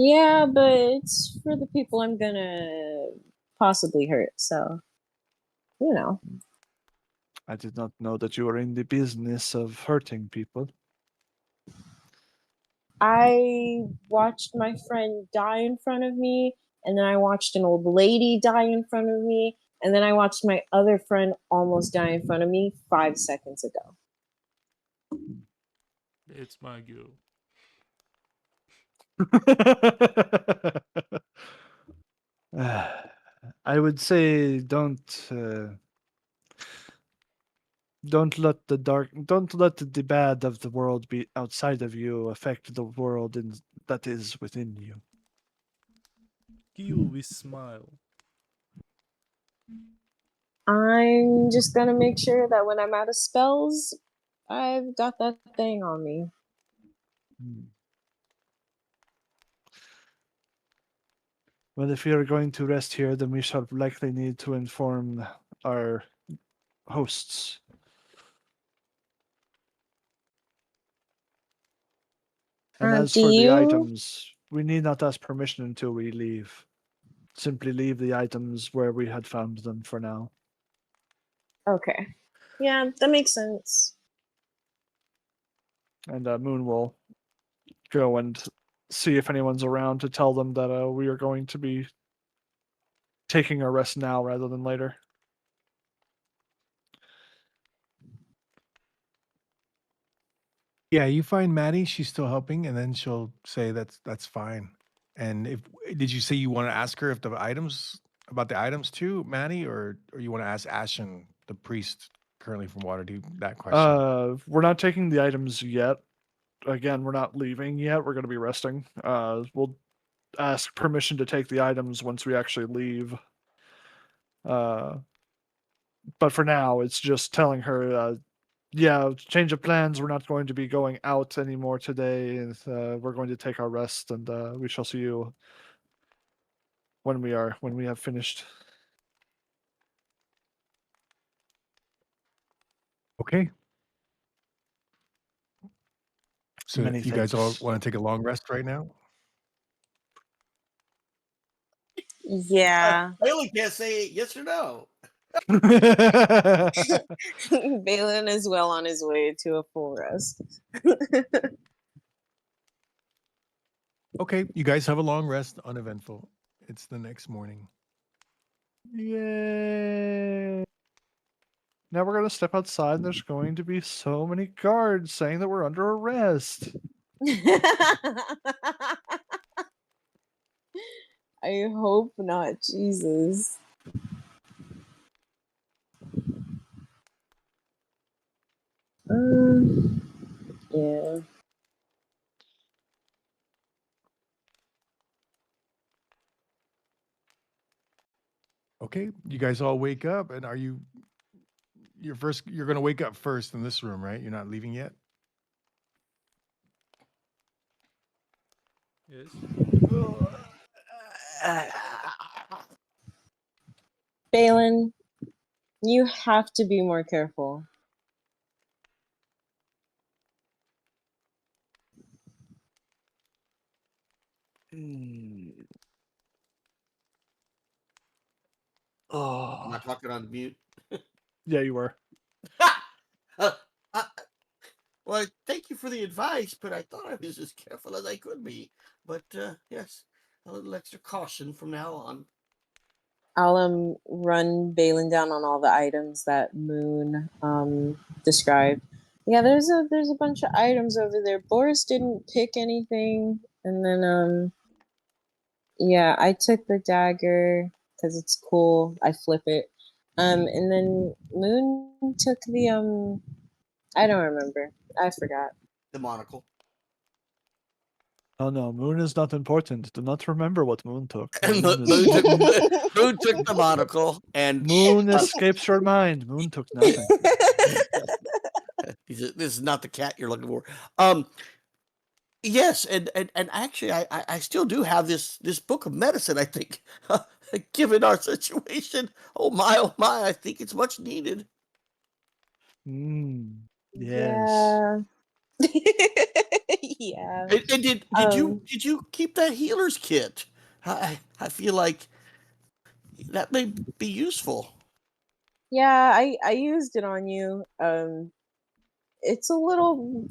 Speaker 2: Yeah, but it's for the people I'm gonna possibly hurt. So, you know.
Speaker 4: I did not know that you were in the business of hurting people.
Speaker 2: I watched my friend die in front of me, and then I watched an old lady die in front of me, and then I watched my other friend almost die in front of me 5 seconds ago.
Speaker 3: It's my girl.
Speaker 4: I would say don't let the bad of the world be outside of you affect the world that is within you.
Speaker 3: Kill with smile.
Speaker 2: I'm just gonna make sure that when I'm out of spells, I've got that thing on me.
Speaker 4: Hmm. Well, if you're going to rest here, then we shall likely need to inform our hosts. And as
Speaker 2: Do
Speaker 4: for the
Speaker 2: you?
Speaker 4: items, we need not ask permission until we leave. Simply leave the items where we had found them for now.
Speaker 2: Okay. Yeah, that makes sense.
Speaker 4: And Moon will go and see if anyone's around to tell them that we are going to be taking a rest now rather than later.
Speaker 1: Yeah, you find Maddie, she's still helping, and then she'll say that's fine. And if did you say you want to ask her if the items about the items too, Maddie, or you want to ask Ashen, the priest currently from Waterdeep, that question?
Speaker 4: We're not taking the items yet. Again, we're not leaving yet. We're going to be resting. We'll ask permission to take the items once we actually leave. But for now, it's just telling her, yeah, change of plans. We're not going to be going out anymore today. And, we're going to take our rest, and we shall see you when we have finished.
Speaker 1: Okay. So
Speaker 4: Many
Speaker 1: you guys all
Speaker 4: thanks.
Speaker 1: want to take a long rest right now?
Speaker 2: Yeah.
Speaker 5: I only can't say yes or no.
Speaker 2: Balin is well on his way to a full rest.
Speaker 1: Okay, you guys have a long rest, uneventful. It's the next morning.
Speaker 4: Yay! Now we're gonna step outside, and there's going to be so many guards saying that we're under arrest.
Speaker 2: I hope not, Jesus. Yeah.
Speaker 1: Okay, you guys all wake up, and you're gonna wake up first in this room, right? You're not leaving yet?
Speaker 3: Yes.
Speaker 2: Balin, you have to be more careful.
Speaker 5: I'm
Speaker 4: Oh,
Speaker 5: not talking on mute.
Speaker 4: yeah, you were.
Speaker 5: Uh, uh, well, thank you for the advice, but I thought I was as careful as I could be. But yes, a little extra caution from now on.
Speaker 2: I'll run Balin down on all the items that Moon described. Yeah, there's a bunch of items over there. Boris didn't pick anything, and then yeah, I took the dagger because it's cool. I flip it. And then Moon took the I don't remember. I forgot.
Speaker 5: The monocle.
Speaker 4: Oh no, Moon is not important. Do not remember what Moon took.
Speaker 5: And
Speaker 4: Moon,
Speaker 5: Moon took,
Speaker 4: is,
Speaker 5: Moon took the monocle, and
Speaker 4: Moon escapes your mind. Moon took nothing.
Speaker 5: this is not the cat you're looking for. Yes, and actually, I still do have this book of medicine. I think, given our situation, oh my, I think it's much needed.
Speaker 4: Yes.
Speaker 2: Yeah. Yeah.
Speaker 5: And did you keep that healer's kit? I feel like that may be useful.
Speaker 2: Yeah, I used it on you. It's a little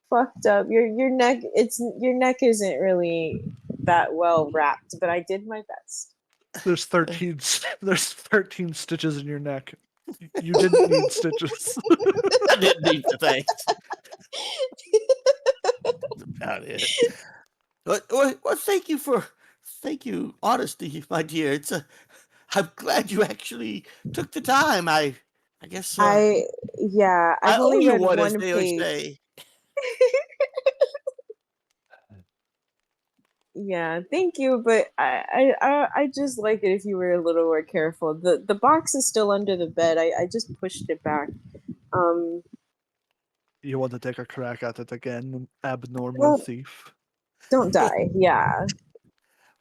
Speaker 2: fucked up. Your neck isn't really that well wrapped, but I did my best.
Speaker 4: There's 13 there's 13 stitches in your neck. You didn't need stitches.
Speaker 5: I didn't need to thanks. That's about it. Well, thank you, honesty, my dear. I'm glad you actually took the time. I guess
Speaker 2: Yeah,
Speaker 5: I
Speaker 2: I've
Speaker 5: owe
Speaker 2: only
Speaker 5: you
Speaker 2: read
Speaker 5: one, as
Speaker 2: one
Speaker 5: they always
Speaker 2: page.
Speaker 5: say.
Speaker 2: Yeah, thank you, but I just like it if you were a little more careful. The box is still under the bed. I just pushed it back. Um,
Speaker 4: You want to take a crack at it again, abnormal
Speaker 2: don't
Speaker 4: thief?
Speaker 2: don't die. Yeah.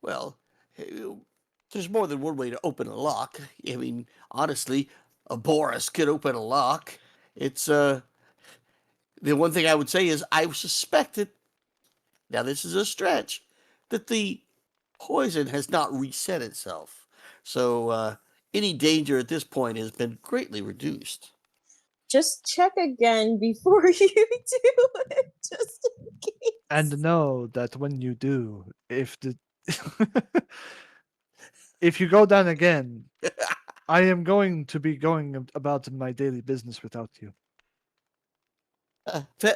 Speaker 5: Well, eh, there's more than one way to open a lock. I mean, honestly, a Boris could open a lock. It's the one thing I would say is I suspected. Now this is a stretch that the poison has not reset itself. So any danger at this point has been greatly reduced.
Speaker 2: Just check again before you do it, just in case.
Speaker 4: And know that when you do, if the if you go down again, I am going to be going about my daily business without you.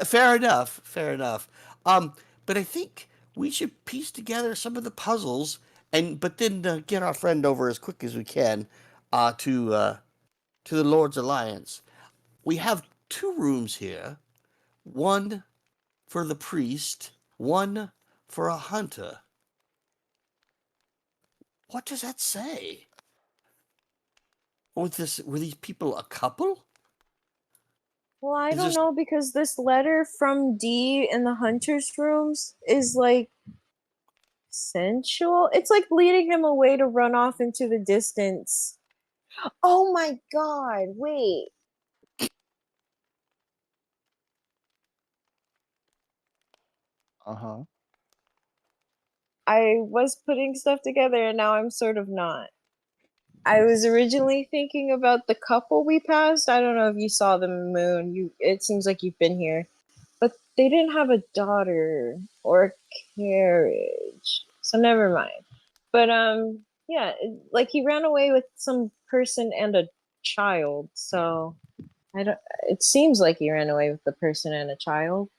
Speaker 5: Fair enough. Fair enough. Um, but I think we should piece together some of the puzzles, but then get our friend over as quick as we can uh, to uh, to the Lord's Alliance. We have two rooms here. One for the priest, one for a hunter. What does that say? Were these people a couple?
Speaker 2: Well, I
Speaker 5: Is
Speaker 2: don't
Speaker 5: this
Speaker 2: know because this letter from D in the hunter's rooms is like sensual. It's like leading him away to run off into the distance. Oh my god, wait.
Speaker 4: Uh-huh.
Speaker 2: I was putting stuff together and now I'm sort of not. I was originally thinking about the couple we passed. I don't know if you saw them, Moon. It seems like you've been here. But they didn't have a daughter or a carriage. So never mind. But yeah, like he ran away with some person and a child. So I don't it seems like he ran away with the person and a child.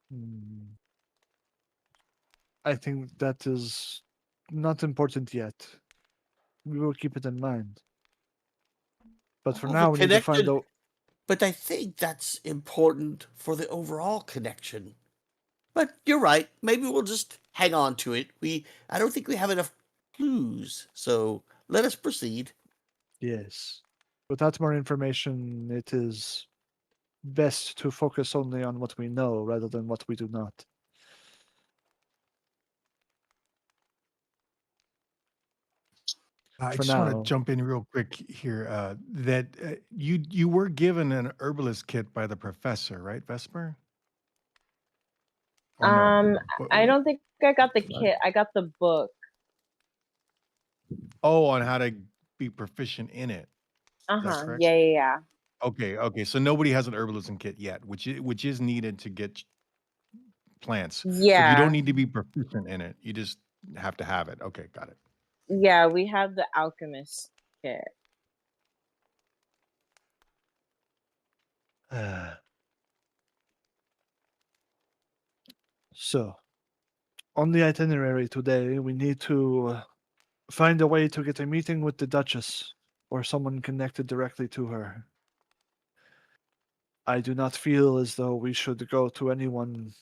Speaker 4: Hmm. I think that is not important yet. We will keep it in mind. But for
Speaker 5: well, the
Speaker 4: now, we need to find
Speaker 5: connection?
Speaker 4: out.
Speaker 5: But I think that's important for the overall connection. But you're right. Maybe we'll just hang on to it. I don't think we have enough clues. So let us proceed.
Speaker 4: Yes. Without more information, it is best to focus only on what we know rather than what we do not.
Speaker 1: I
Speaker 4: For
Speaker 1: just want to
Speaker 4: now,
Speaker 1: jump in real quick here. That you were given an herbalist kit by the professor, right, Vesper? Or no?
Speaker 2: Um I don't think I got the kit. I got the book.
Speaker 1: Oh, on how to be proficient in it. Is that
Speaker 2: Uh-huh.
Speaker 1: correct?
Speaker 2: Yeah.
Speaker 1: Okay, okay. So nobody has an herbalism kit yet, which is needed to get plants. But you don't
Speaker 2: Yeah.
Speaker 1: need to be proficient in it. You just have to have it. Okay, got it.
Speaker 2: Yeah, we have the alchemist kit.
Speaker 4: so on the itinerary today, we need to find a way to get a meeting with the Duchess or someone connected directly to her. I do not feel as though we should go to anyone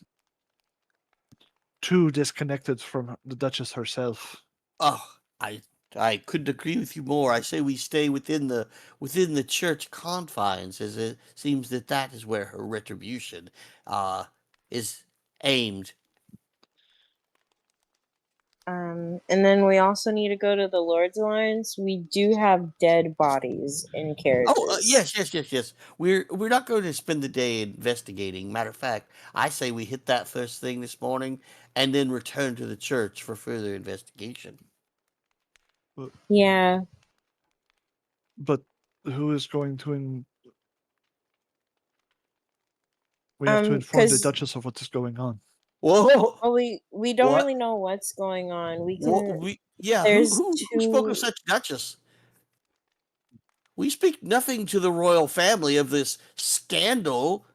Speaker 4: too disconnected from the Duchess herself.
Speaker 5: Oh, I couldn't agree with you more. I say we stay within the church confines, as it seems that that is where her retribution uh, is aimed.
Speaker 2: And then we also need to go to the Lord's Alliance. We do have dead bodies in
Speaker 5: Oh,
Speaker 2: carriages.
Speaker 5: yes. We're not going to spend the day investigating. Matter of fact, I say we hit that first thing this morning and then return to the church for further investigation.
Speaker 2: Yeah.
Speaker 4: But who is going to? We have to inform the
Speaker 2: Because
Speaker 4: Duchess of what is going on.
Speaker 5: Whoa!
Speaker 2: well, we don't
Speaker 5: What?
Speaker 2: really know what's going on. We
Speaker 5: What?
Speaker 2: can.
Speaker 5: Yeah.
Speaker 2: There's
Speaker 5: Who spoke of
Speaker 2: two.
Speaker 5: such Duchess? We speak nothing to the royal family of this scandal.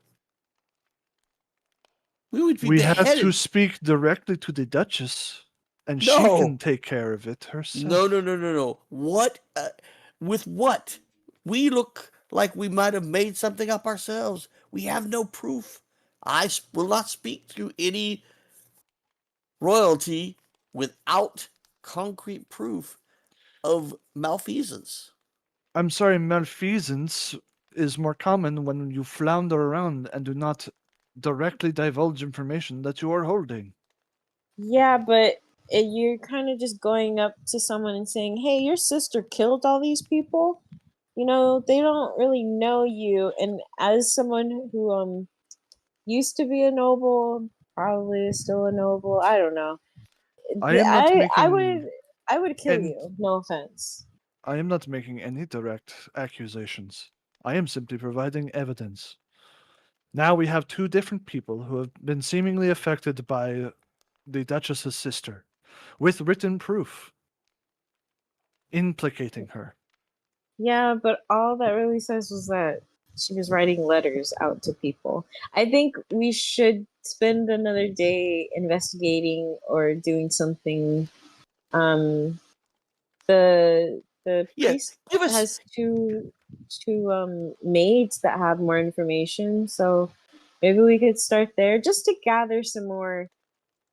Speaker 5: We would be
Speaker 4: We have to
Speaker 5: beheaded.
Speaker 4: speak directly to the Duchess, and she
Speaker 5: No.
Speaker 4: can take care of it herself.
Speaker 5: No. What? With what? We look like we might have made something up ourselves. We have no proof. Will not speak to any royalty without concrete proof of malfeasance.
Speaker 4: I'm sorry, malfeasance is more common when you flounder around and do not directly divulge information that you are holding.
Speaker 2: Yeah, but you're kind of just going up to someone and saying, "Hey, your sister killed all these people." They don't really know you, and as someone who used to be a noble, probably is still a noble. I don't know.
Speaker 4: I am not
Speaker 2: I
Speaker 4: making
Speaker 2: would I would kill
Speaker 4: and
Speaker 2: you. No offense.
Speaker 4: I am not making any direct accusations. I am simply providing evidence. Now we have two different people who have been seemingly affected by the Duchess's sister, with written proof implicating her.
Speaker 2: Yeah, but all that really says was that she was writing letters out to people. I think we should spend another day investigating or doing something. The
Speaker 5: Yeah,
Speaker 2: priest
Speaker 5: give us.
Speaker 2: has two maids that have more information, so maybe we could start there just to gather some more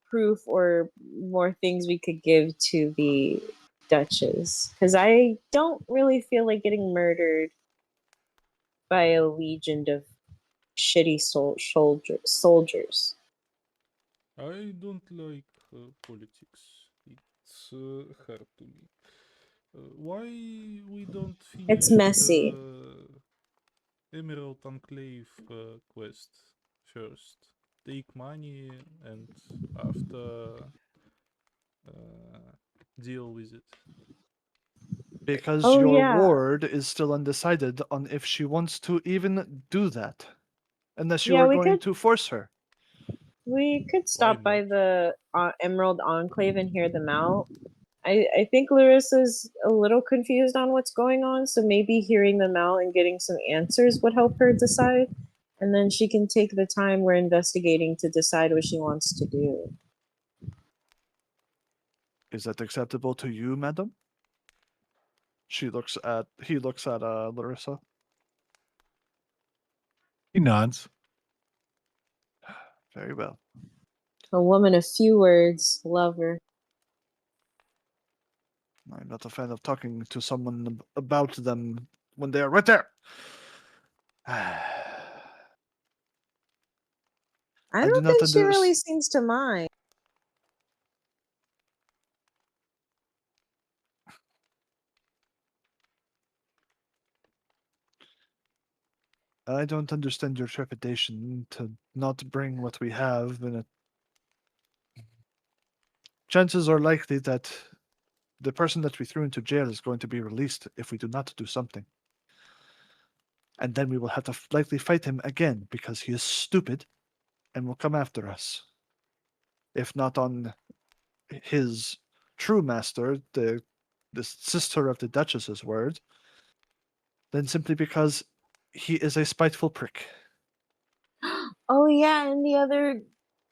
Speaker 2: proof or more things we could give to the Duchess, because I don't really feel like getting murdered by a legion of shitty soldiers.
Speaker 3: I don't like politics. It's hard to me. Why we don't
Speaker 2: It's
Speaker 3: finish
Speaker 2: messy.
Speaker 3: the Emerald Enclave quest first? Take money and after deal with it.
Speaker 4: Because
Speaker 2: Oh
Speaker 4: your
Speaker 2: yeah,
Speaker 4: ward is still undecided on if she wants to even do that, unless you
Speaker 2: yeah.
Speaker 4: are
Speaker 2: We
Speaker 4: going
Speaker 2: could
Speaker 4: to force her.
Speaker 2: we could
Speaker 3: Why
Speaker 2: stop
Speaker 3: not?
Speaker 2: by the Emerald Enclave and hear them out. I think Larissa's a little confused on what's going on, so maybe hearing them out and getting some answers would help her decide. And then she can take the time we're investigating to decide what she wants to do.
Speaker 4: Is that acceptable to you, madam? He looks at Larissa.
Speaker 1: He nods.
Speaker 4: Very well.
Speaker 2: A woman of few words, love her.
Speaker 4: I'm not a fan of talking to someone about them when they are right there.
Speaker 2: I
Speaker 4: I do
Speaker 2: don't
Speaker 4: not
Speaker 2: think she really
Speaker 4: understand.
Speaker 2: seems to mind.
Speaker 4: I don't understand your trepidation to not bring what we have, and chances are likely that the person that we threw into jail is going to be released if we do not do something. And then we will have to likely fight him again because he is stupid and will come after us. If not on his true master, the sister of the Duchess's word, then simply because he is a spiteful prick.
Speaker 2: Oh yeah, and the other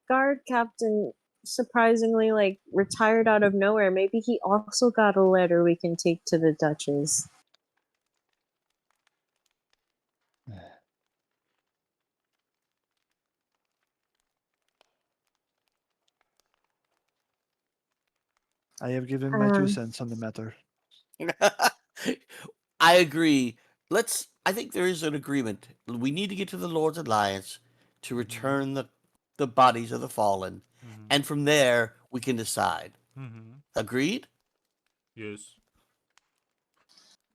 Speaker 2: guard captain surprisingly like retired out of nowhere. Maybe he also got a letter we can take to the Duchess.
Speaker 4: I have given my
Speaker 2: Um
Speaker 4: 2 cents on the matter.
Speaker 5: I agree. I think there is an agreement. We need to get to the Lord's Alliance to
Speaker 3: Mm-hmm.
Speaker 5: return the bodies of the fallen,
Speaker 3: Mm-hmm.
Speaker 5: and from there we can decide.
Speaker 3: Mm-hmm.
Speaker 5: Agreed?
Speaker 3: Yes.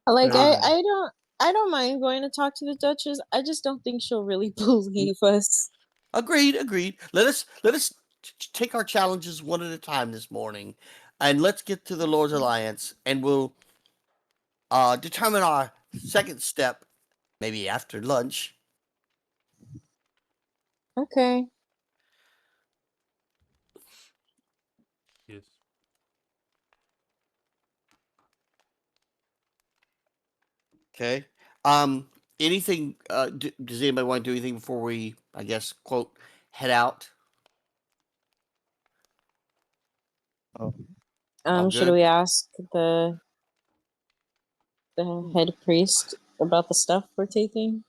Speaker 2: like
Speaker 4: Very
Speaker 2: I
Speaker 4: well.
Speaker 2: I don't I don't mind going to talk to the Duchess. I just don't think she'll really believe us.
Speaker 5: Agreed. Let us take our challenges one at a time this morning. and let's get to the Lord's Alliance, and we'll determine our second step, maybe after lunch.
Speaker 2: Okay.
Speaker 3: Yes.
Speaker 5: Okay. Anything? Does anybody want to do anything before we, I guess, quote, head out?
Speaker 4: Oh,
Speaker 5: All
Speaker 2: Should
Speaker 5: good.
Speaker 2: we ask the head priest about the stuff we're taking?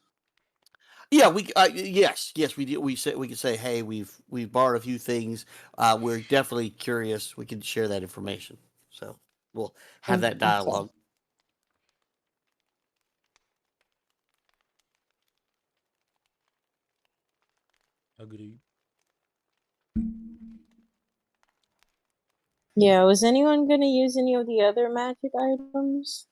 Speaker 5: Yeah, we yes we do. We could say, hey, we've borrowed a few things. We're definitely curious. We can share that information. So we'll have that
Speaker 2: Okay.
Speaker 5: dialogue.
Speaker 3: Agreed.
Speaker 2: Yeah, was anyone gonna use any of the other magic items?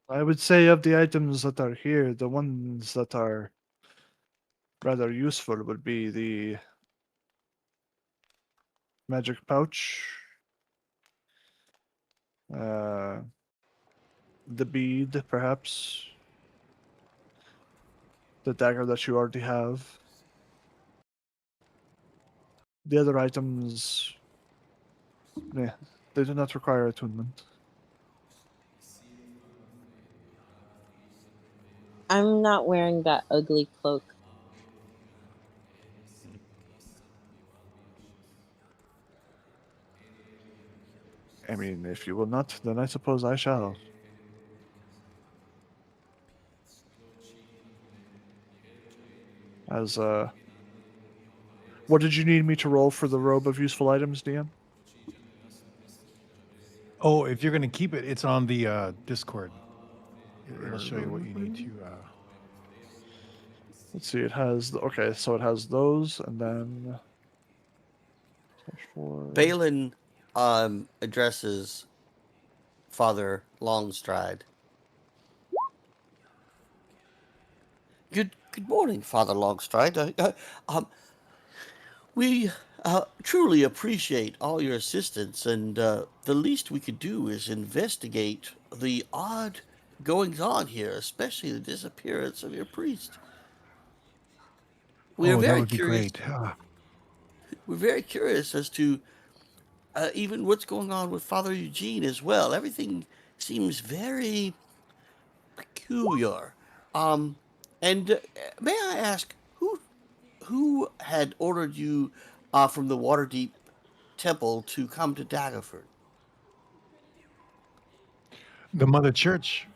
Speaker 4: I would say of the items that are here, the ones that are rather useful would be the magic pouch, uh, the bead, perhaps, the dagger that you already have. The other items, yeah, they do not require attunement.
Speaker 2: I'm not wearing that ugly cloak.
Speaker 4: I mean, if you will not, then I suppose I shall. As what did you need me to roll for the robe of useful items, DM?
Speaker 1: Oh, if you're gonna keep it, it's on the Discord. It'll show you what you need to.
Speaker 4: Let's see. It has okay, so it has those, and then for
Speaker 5: Balin addresses Father Longstride. Good morning, Father Longstride. We truly appreciate all your assistance, and the least we could do is investigate the odd goings on here, especially the disappearance of your priest. We are
Speaker 1: Oh, that
Speaker 5: very
Speaker 1: would be
Speaker 5: curious.
Speaker 1: great.
Speaker 5: We're very curious as to even what's going on with Father Eugene as well. Everything seems very peculiar. Um, and may I ask who had ordered you from the Waterdeep Temple to come to Daggerford?
Speaker 1: The Mother Church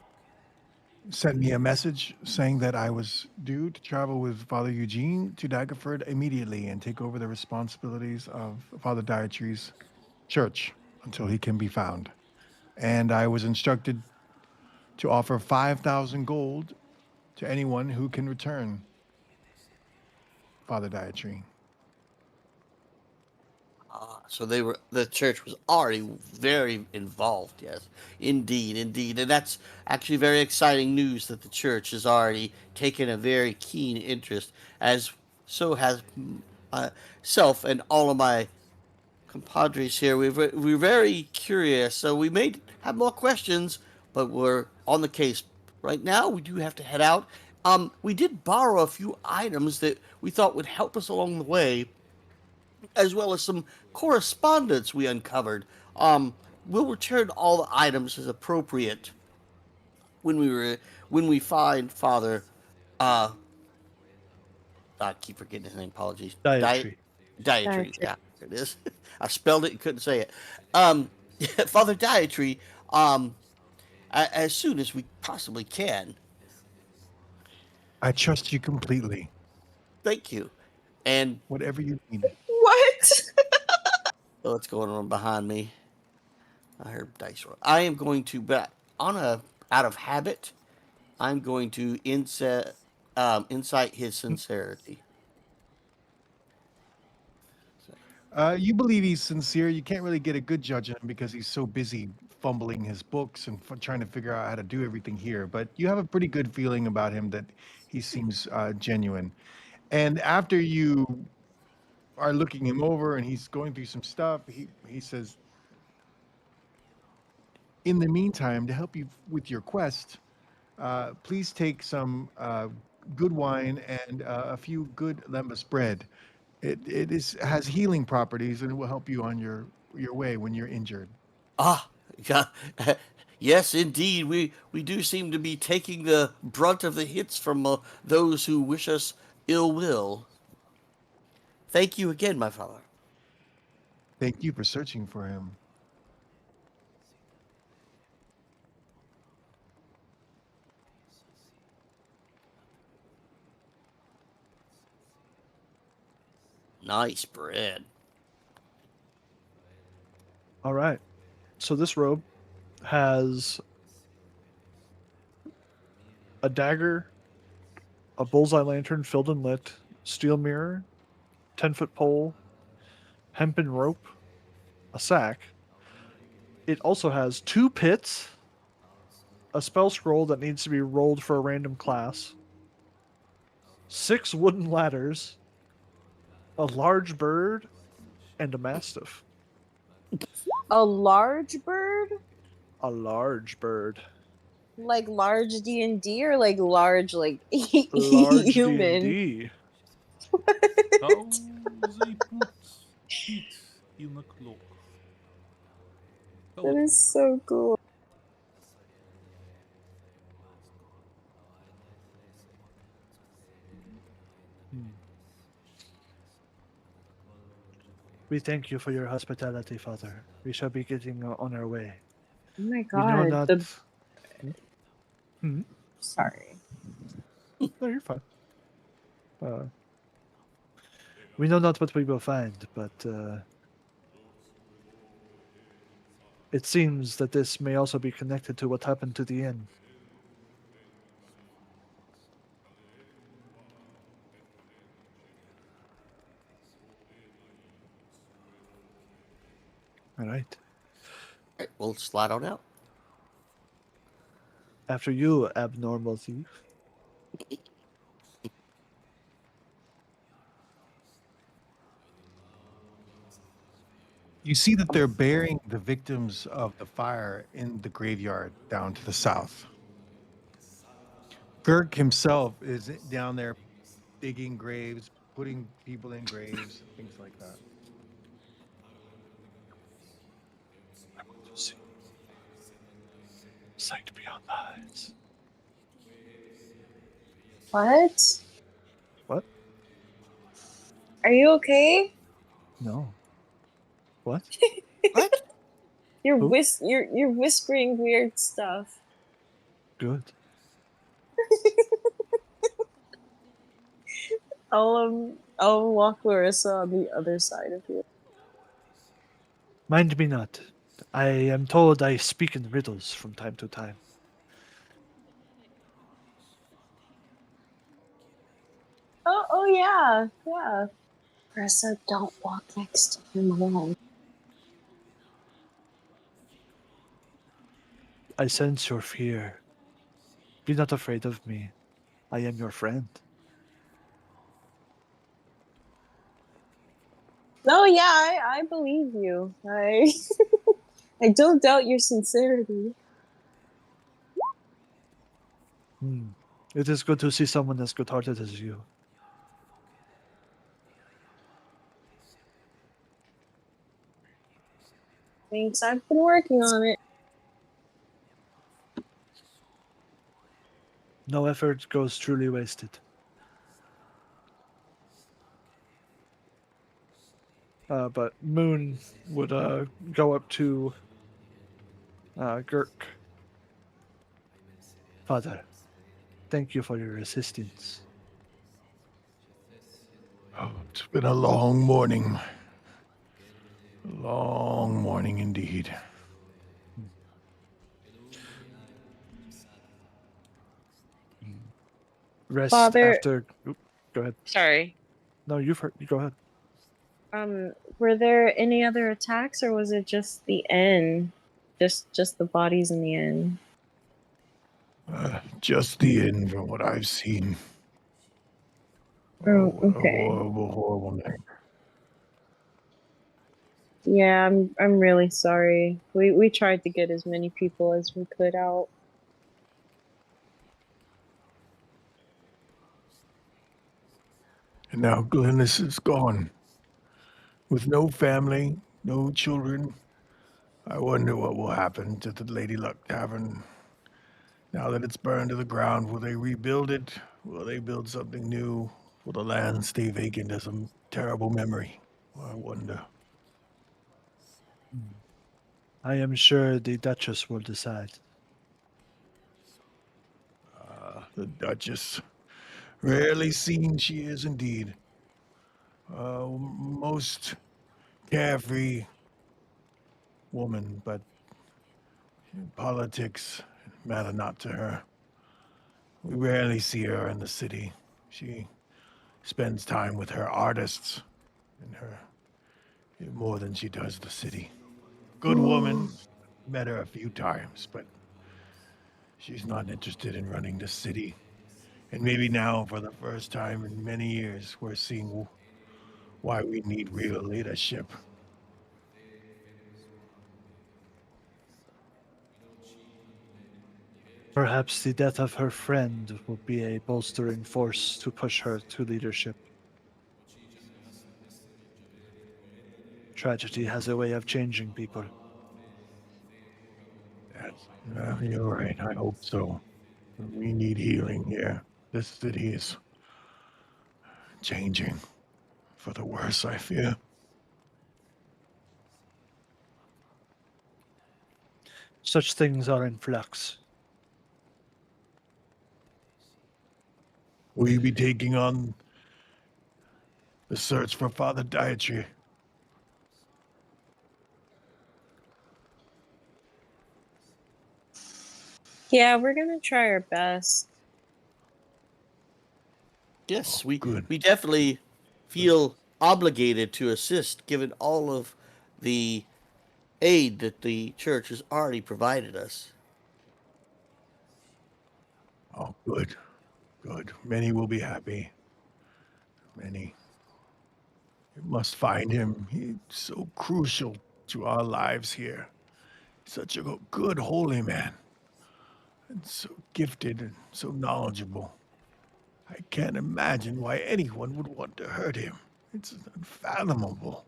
Speaker 1: sent me a message saying that I was due to travel with Father Eugene to Daggerford immediately and take over the responsibilities of Father Dietry's church until he can be found. And I was instructed to offer 5,000 gold to anyone who can return Father Dietry.
Speaker 5: So the church was already very involved. Yes, indeed, and that's actually very exciting news that the church has already taken a very keen interest, as so has myself and all of my compadres here. We're very curious, so we may have more questions, but we're on the case right now. We do have to head out. We did borrow a few items that we thought would help us along the way, as well as some correspondence we uncovered. Um, we'll return all the items as appropriate when we find Father. Uh, I keep forgetting his name. Apologies.
Speaker 4: dietary.
Speaker 5: Dietary.
Speaker 2: Dietary.
Speaker 5: Yeah, there it is. I spelled it and couldn't say it. Um, Father Dietary. Um, as soon as we possibly can.
Speaker 1: I trust you completely.
Speaker 5: Thank you. And
Speaker 1: Whatever you need.
Speaker 2: What?
Speaker 5: what's going on behind me? I heard dice roll. I am going to, but on a out of habit, I'm going to incite his sincerity.
Speaker 1: You believe he's sincere. You can't really get a good judge on him because he's so busy fumbling his books and trying to figure out how to do everything here. But you have a pretty good feeling about him that he seems genuine. And after you are looking him over, and he's going through some stuff. He says, "In the meantime, to help you with your quest, please take some good wine and a few good lembas bread. It has healing properties, and it will help you on your way when you're injured."
Speaker 5: Ah, yeah, yes, indeed. We do seem to be taking the brunt of the hits from those who wish us ill will. Thank you again, my father.
Speaker 1: Thank you for searching for him.
Speaker 5: Nice bread.
Speaker 4: All right. So this robe has a dagger, a bullseye lantern filled and lit, steel mirror, 10-foot pole, hempen rope, a sack. It also has 2 pits, a spell scroll that needs to be rolled for a random class, 6 wooden ladders, a large bird, and a mastiff.
Speaker 2: A large bird?
Speaker 4: A large bird.
Speaker 2: Like large D&D or like large like
Speaker 4: Large
Speaker 2: human?
Speaker 4: D&D.
Speaker 3: How they put it in a cloak?
Speaker 2: That is
Speaker 3: Teleport.
Speaker 2: so cool.
Speaker 4: We thank you for your hospitality, Father. We shall be getting on our way.
Speaker 2: Oh my
Speaker 4: We know
Speaker 2: god.
Speaker 4: not.
Speaker 2: The
Speaker 4: Hmm?
Speaker 2: sorry.
Speaker 4: No, you're fine. We know not what we will find, but it seems that this may also be connected to what happened to the inn. All right.
Speaker 5: All right, we'll slide on out.
Speaker 4: After you, abnormal thief.
Speaker 1: You see that they're burying the victims of the fire in the graveyard down to the south. Girk himself is down there digging graves, putting people in graves, things like that.
Speaker 4: I want to see. Sight beyond the eyes.
Speaker 2: What?
Speaker 4: What?
Speaker 2: Are you okay?
Speaker 4: No. What?
Speaker 5: What?
Speaker 4: Who?
Speaker 2: You're whispering weird stuff.
Speaker 4: Good.
Speaker 2: I'll walk Larissa on the other side of you.
Speaker 4: Mind me not. I am told I speak in riddles from time to time.
Speaker 2: Oh yeah, yeah. Larissa, don't walk next to him alone.
Speaker 4: I sense your fear. Be not afraid of me. I am your friend.
Speaker 2: Oh yeah, I believe you. I I don't doubt your sincerity.
Speaker 4: It is good to see someone as good-hearted as you.
Speaker 2: Thanks, I've been working on it.
Speaker 4: No effort goes truly wasted. But Moon would go up to Girk. Father, thank you for your assistance.
Speaker 1: Oh, it's been a long morning. A long morning indeed.
Speaker 4: Rest
Speaker 2: Father,
Speaker 4: after. Oop, go ahead.
Speaker 2: sorry.
Speaker 4: No, you've heard. You go ahead.
Speaker 2: Were there any other attacks, or was it just the inn? Just the bodies in the inn?
Speaker 1: Just the end from what I've seen.
Speaker 2: Oh,
Speaker 1: What a
Speaker 2: okay.
Speaker 1: horrible, horrible night.
Speaker 2: Yeah, I'm really sorry. We tried to get as many people as we could out.
Speaker 1: And now Glynis is gone. With no family, no children. I wonder what will happen to the Lady Luck Tavern. Now that it's burned to the ground, will they rebuild it? Will they build something new? Will the land stay vacant as a terrible memory? I wonder.
Speaker 4: I am sure the Duchess will decide.
Speaker 1: The Duchess. Rarely seen she is indeed. Most carefree woman, but politics matter not to her. We rarely see her in the city. She spends time with her artists and her more than she does the city. Good woman. Met her a few times, but she's not interested in running the city. And maybe now, for the first time in many years, we're seeing why we need real leadership.
Speaker 4: Perhaps the death of her friend will be a bolstering force to push her to leadership. Tragedy has a way of changing people.
Speaker 1: That's, you're right. I hope so. We need healing here. This city is changing for the worse, I fear.
Speaker 4: Such things are in flux.
Speaker 1: Will you be taking on the search for Father Dietry?
Speaker 2: Yeah, we're gonna try our best.
Speaker 5: Yes,
Speaker 1: Oh, good.
Speaker 5: we definitely feel obligated to assist, given all of the aid that the church has already provided us.
Speaker 1: Oh, good. Good. Many will be happy. Many. You must find him. He's so crucial to our lives here. Such a good holy man. And so gifted and so knowledgeable. I can't imagine why anyone would want to hurt him. It's unfathomable.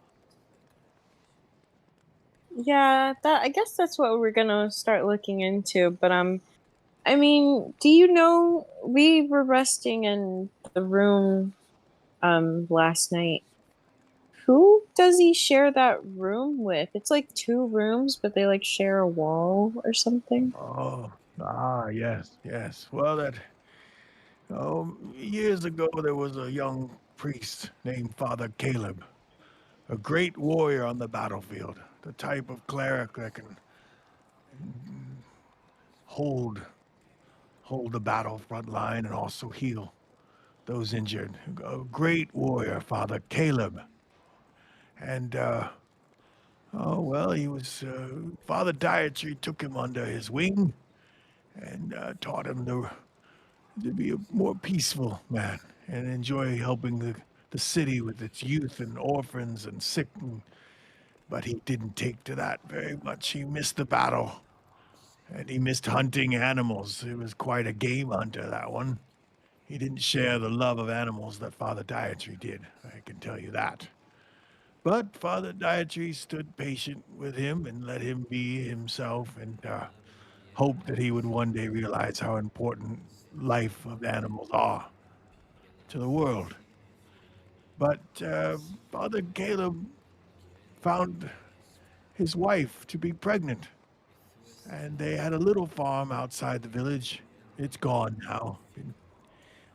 Speaker 2: Yeah, that I guess that's what we're gonna start looking into. But I mean, do you know we were resting in the room last night? Who does he share that room with? It's like two rooms, but they like share a wall or something.
Speaker 1: Oh, yes, yes. Well, years ago there was a young priest named Father Caleb, a great warrior on the battlefield, the type of cleric that can hold hold the battlefront line and also heal those injured. A great warrior, Father Caleb. And oh well, he was Father Dietary took him under his wing and taught him to be a more peaceful man and enjoy helping the city with its youth and orphans and sick. But he didn't take to that very much. He missed the battle and he missed hunting animals. It was quite a game hunter, that one. He didn't share the love of animals that Father Dietary did, I can tell you that. But Father Dietary stood patient with him and let him be himself and hoped that he would one day realize how important life of animals are to the world. But Father Caleb found his wife to be pregnant, and they had a little farm outside the village. It's gone now,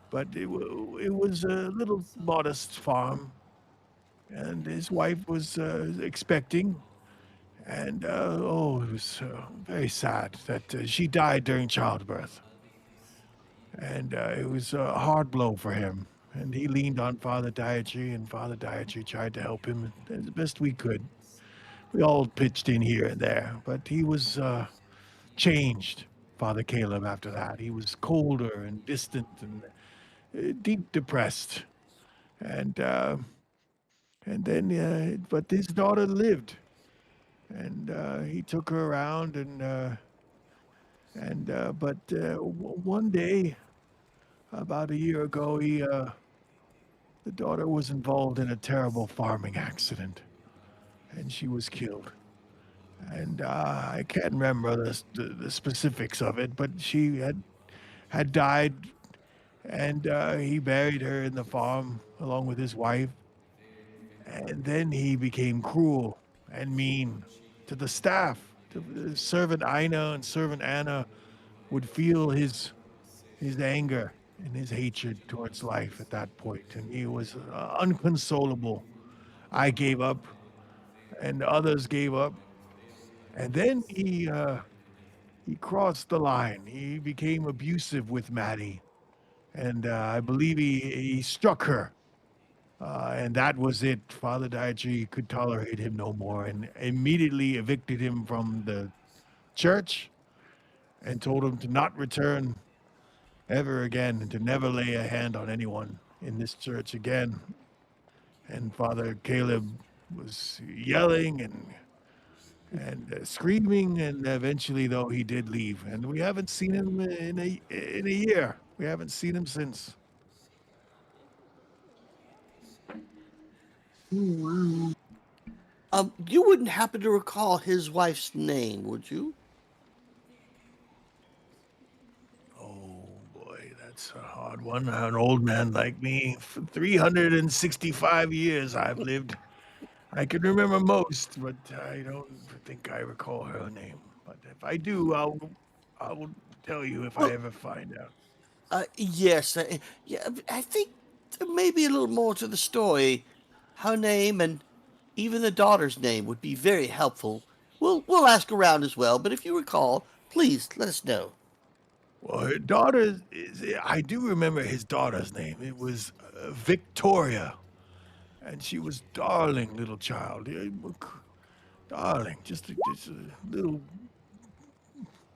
Speaker 1: but it was a little modest farm, and his wife was expecting. And oh, it was very sad that she died during childbirth. And it was a hard blow for him. And he leaned on Father Dietary, and Father Dietary tried to help him as best we could. We all pitched in here and there, but he was changed, Father Caleb, after that. He was colder and distant and deep depressed. And and then, but his daughter lived. and he took her around, but one day, about a year ago, the daughter was involved in a terrible farming accident, and she was killed. And I can't remember the specifics of it, but she had died, and he buried her in the farm along with his wife. And then he became cruel and mean to the staff. To the servant Ina and servant Anna would feel his anger and his hatred towards life at that point, and he was unconsolable. I gave up, and others gave up, and then he crossed the line. He became abusive with Maddie, and I believe he struck her. And that was it. Father Dietry could tolerate him no more and immediately evicted him from the church and told him to not return ever again and to never lay a hand on anyone in this church again. And Father Caleb was yelling and screaming, and eventually, though, he did leave. And we haven't seen him in a year. We haven't seen him since.
Speaker 2: Oh, wow.
Speaker 5: You wouldn't happen to recall his wife's name, would you?
Speaker 1: Oh boy, that's a hard one. An old man like me, for 365 years I've lived. I can remember most, but I don't think I recall her name. But if I do, I will tell you if I
Speaker 5: Well,
Speaker 1: ever find out.
Speaker 5: yes. Yeah, I think there may be a little more to the story. Her name and even the daughter's name would be very helpful. We'll ask around as well, but if you recall, please let us know.
Speaker 1: Well, her daughter I do remember his daughter's name. It was Victoria, and she was darling little child. Darling, just a little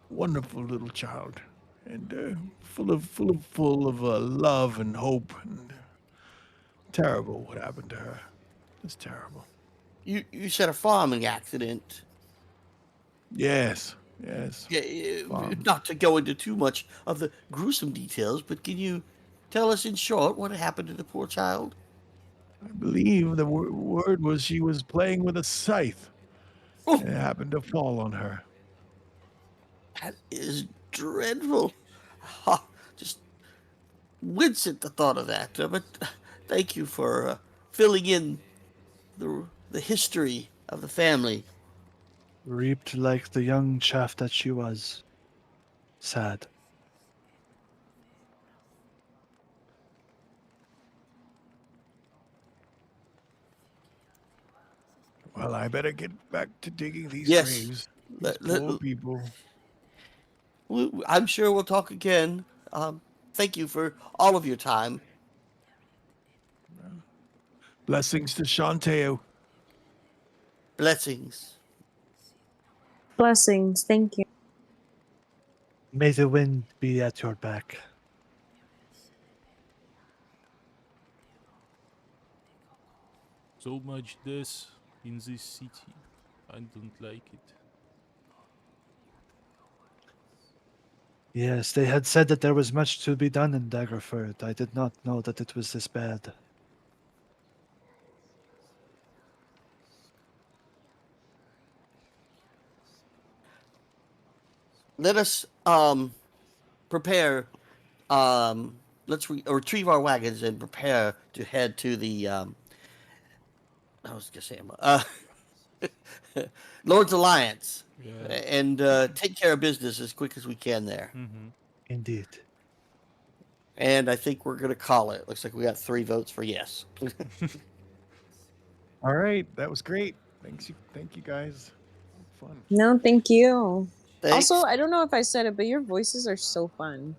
Speaker 1: wonderful little child, and full of love and hope. And terrible what happened to her. It's terrible.
Speaker 5: You said a farming accident.
Speaker 1: Yes, yes.
Speaker 5: Yeah,
Speaker 1: Farm.
Speaker 5: not to go into too much of the gruesome details, but can you tell us in short what happened to the poor child?
Speaker 1: I believe the word was she was playing with a scythe,
Speaker 5: Oh,
Speaker 1: and it happened to fall on her.
Speaker 5: that is dreadful. Ha, just wince at the thought of that. But thank you for filling in the history of the family.
Speaker 4: Reaped like the young chaff that she was. Sad.
Speaker 1: Well, I better get back to digging these
Speaker 5: Yes,
Speaker 1: graves. These
Speaker 5: let- let-
Speaker 1: poor people.
Speaker 5: I'm sure we'll talk again. Thank you for all of your time.
Speaker 1: Blessings to Shanteo.
Speaker 5: Blessings.
Speaker 2: Blessings. Thank you.
Speaker 4: May the wind be at your back.
Speaker 3: So much death in this city. I don't like it.
Speaker 4: Yes, they had said that there was much to be done in Daggerfort. I did not know that it was this bad.
Speaker 5: Let us prepare. Let's retrieve our wagons and prepare to head to the. I was gonna say Lord's Alliance,
Speaker 3: Yeah.
Speaker 5: and take care of business as quick as we can there.
Speaker 3: Mm-hmm.
Speaker 4: Indeed.
Speaker 5: And I think we're gonna call it. Looks like we got 3 votes for yes.
Speaker 1: All right, that was great. Thank you guys. Fun.
Speaker 2: No, thank you.
Speaker 5: Thanks.
Speaker 2: Also, I don't know if I said it, but your voices are so fun.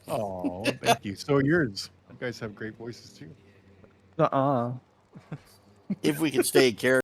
Speaker 1: Oh, thank you. So are yours. You guys have great voices too.
Speaker 4: Uh-uh.
Speaker 5: If we can stay in character.